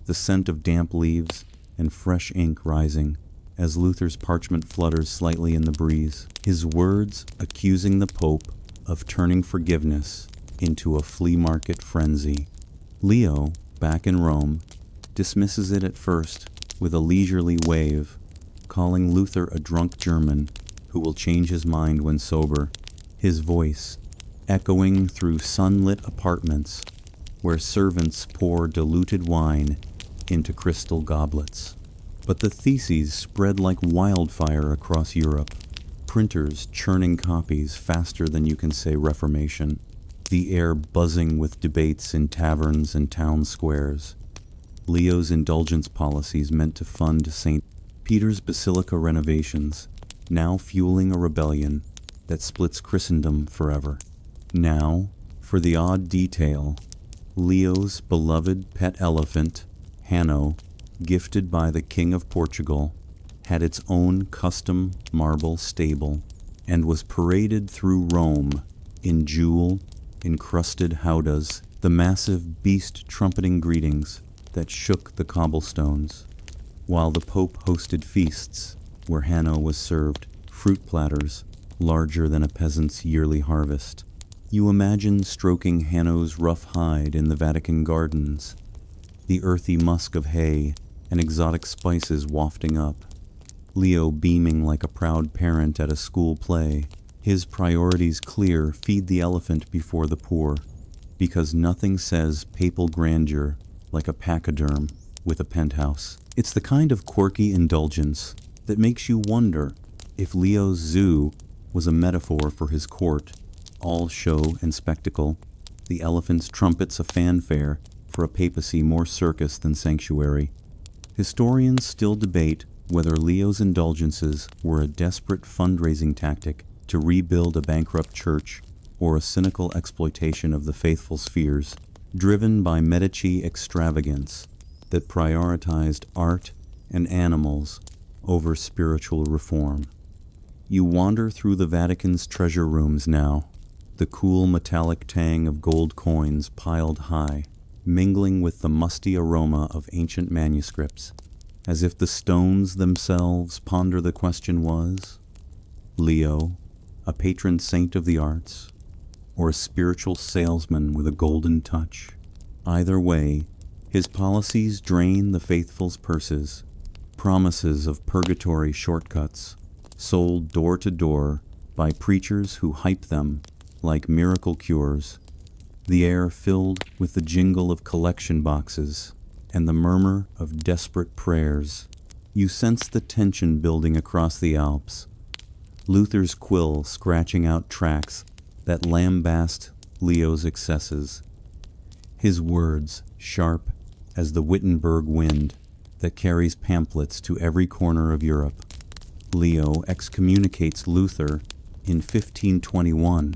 the scent of damp leaves and fresh ink rising as Luther's parchment flutters slightly in the breeze. His words accusing the Pope of turning forgiveness into a flea market frenzy. Leo, back in Rome, dismisses it at first with a leisurely wave, calling Luther a drunk German who will change his mind when sober, his voice echoing through sunlit apartments where servants pour diluted wine into crystal goblets. But the theses spread like wildfire across Europe, printers churning copies faster than you can say Reformation, the air buzzing with debates in taverns and town squares. Leo's indulgence policies meant to fund St. Peter's Basilica renovations, now fueling a rebellion that splits Christendom forever. Now, for the odd detail, Leo's beloved pet elephant, Hanno, gifted by the King of Portugal, had its own custom marble stable and was paraded through Rome in jewel-encrusted howdahs, the massive beast trumpeting greetings that shook the cobblestones, while the Pope hosted feasts where Hanno was served fruit platters larger than a peasant's yearly harvest. You imagine stroking Hanno's rough hide in the Vatican gardens, the earthy musk of hay and exotic spices wafting up, Leo beaming like a proud parent at a school play, his priorities clear: feed the elephant before the poor, because nothing says papal grandeur like a pachyderm with a penthouse. It's the kind of quirky indulgence that makes you wonder if Leo's zoo was a metaphor for his court, all show and spectacle, the elephant's trumpets a fanfare for a papacy more circus than sanctuary. Historians still debate whether Leo's indulgences were a desperate fundraising tactic to rebuild a bankrupt church or a cynical exploitation of the faithful's fears, driven by Medici extravagance that prioritized art and animals over spiritual reform. You wander through the Vatican's treasure rooms now, the cool metallic tang of gold coins piled high, mingling with the musty aroma of ancient manuscripts, as if the stones themselves ponder the question: was Leo a patron saint of the arts, or a spiritual salesman with a golden touch? Either way, his policies drain the faithful's purses, promises of purgatory shortcuts, sold door to door by preachers who hype them like miracle cures, the air filled with the jingle of collection boxes and the murmur of desperate prayers. You sense the tension building across the Alps, Luther's quill scratching out tracks that lambast Leo's excesses, his words sharp as the Wittenberg wind that carries pamphlets to every corner of Europe. Leo excommunicates Luther in 1521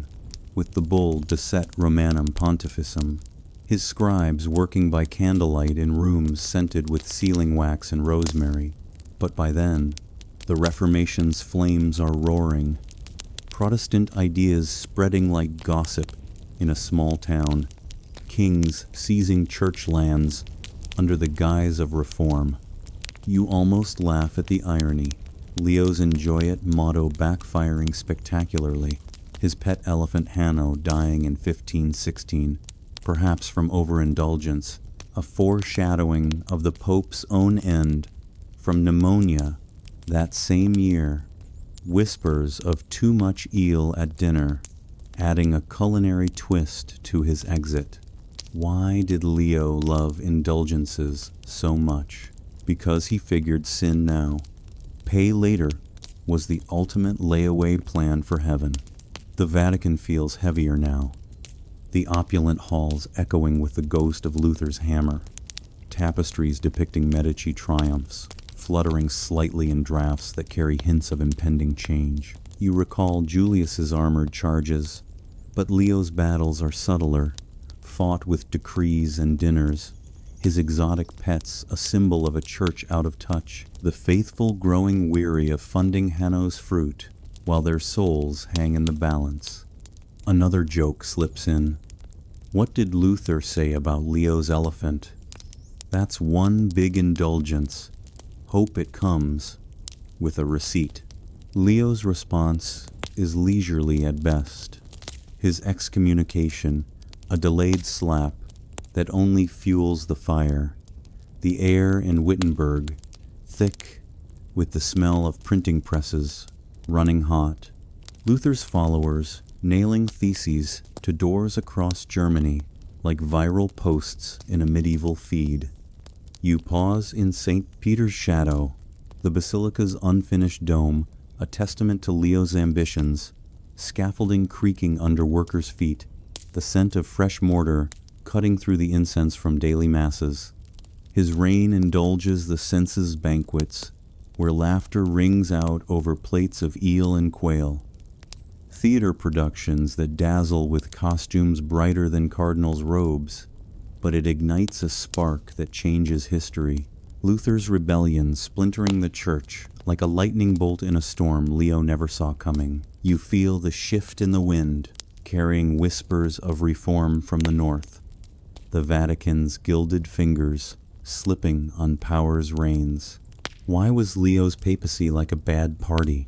with the bull De Set Romanum Pontificem, his scribes working by candlelight in rooms scented with sealing wax and rosemary. But by then, the Reformation's flames are roaring, Protestant ideas spreading like gossip in a small town, kings seizing church lands under the guise of reform. You almost laugh at the irony, Leo's enjoy it motto backfiring spectacularly, his pet elephant Hanno dying in 1516, perhaps from overindulgence, a foreshadowing of the Pope's own end from pneumonia that same year, whispers of too much eel at dinner, adding a culinary twist to his exit. Why did Leo love indulgences so much? Because he figured sin now, pay later, was the ultimate layaway plan for heaven. The Vatican feels heavier now, the opulent halls echoing with the ghost of Luther's hammer, tapestries depicting Medici triumphs, fluttering slightly in drafts that carry hints of impending change. You recall Julius's armored charges, but Leo's battles are subtler, fought with decrees and dinners, his exotic pets a symbol of a church out of touch, the faithful growing weary of funding Hanno's fruit, while their souls hang in the balance. Another joke slips in. What did Luther say about Leo's elephant? That's one big indulgence. Hope it comes with a receipt. Leo's response is leisurely at best. His excommunication a delayed slap that only fuels the fire. The air in Wittenberg, thick with the smell of printing presses, running hot. Luther's followers nailing theses to doors across Germany like viral posts in a medieval feed. You pause in St. Peter's shadow, the basilica's unfinished dome, a testament to Leo's ambitions, scaffolding creaking under workers' feet, the scent of fresh mortar cutting through the incense from daily masses. His reign indulges the senses' banquets, where laughter rings out over plates of eel and quail. Theater productions that dazzle with costumes brighter than cardinals' robes, but it ignites a spark that changes history. Luther's rebellion splintering the church like a lightning bolt in a storm Leo never saw coming. You feel the shift in the wind, carrying whispers of reform from the north. The Vatican's gilded fingers slipping on power's reins. Why was Leo's papacy like a bad party?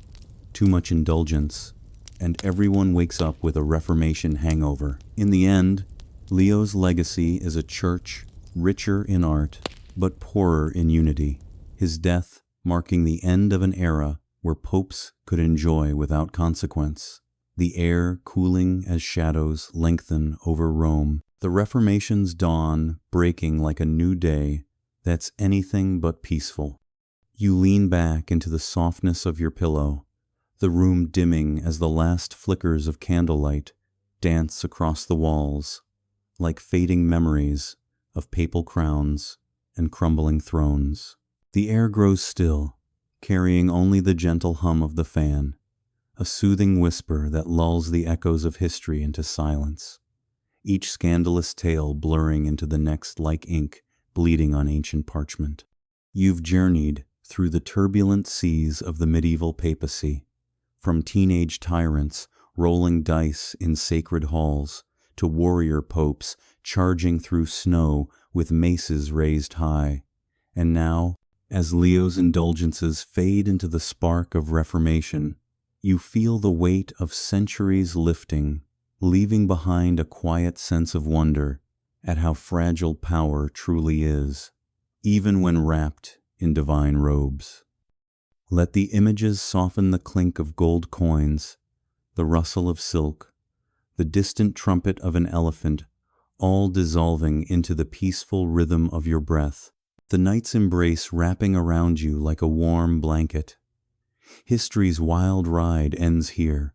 Too much indulgence, and everyone wakes up with a Reformation hangover. In the end, Leo's legacy is a church richer in art, but poorer in unity. His death marking the end of an era where popes could enjoy without consequence. The air cooling as shadows lengthen over Rome. The Reformation's dawn breaking like a new day that's anything but peaceful. You lean back into the softness of your pillow, the room dimming as the last flickers of candlelight dance across the walls, like fading memories of papal crowns and crumbling thrones. The air grows still, carrying only the gentle hum of the fan, a soothing whisper that lulls the echoes of history into silence, each scandalous tale blurring into the next like ink bleeding on ancient parchment. You've journeyed through the turbulent seas of the medieval papacy, from teenage tyrants rolling dice in sacred halls to warrior popes charging through snow with maces raised high. And now, as Leo's indulgences fade into the spark of Reformation, you feel the weight of centuries lifting, leaving behind a quiet sense of wonder at how fragile power truly is, even when wrapped in divine robes. Let the images soften the clink of gold coins, the rustle of silk, the distant trumpet of an elephant, all dissolving into the peaceful rhythm of your breath, the night's embrace wrapping around you like a warm blanket. History's wild ride ends here,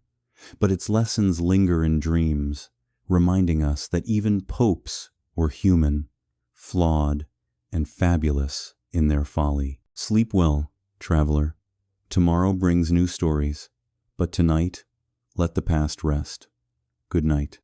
but its lessons linger in dreams, reminding us that even popes were human, flawed, and fabulous in their folly. Sleep well, traveler. Tomorrow brings new stories, but tonight, let the past rest. Good night.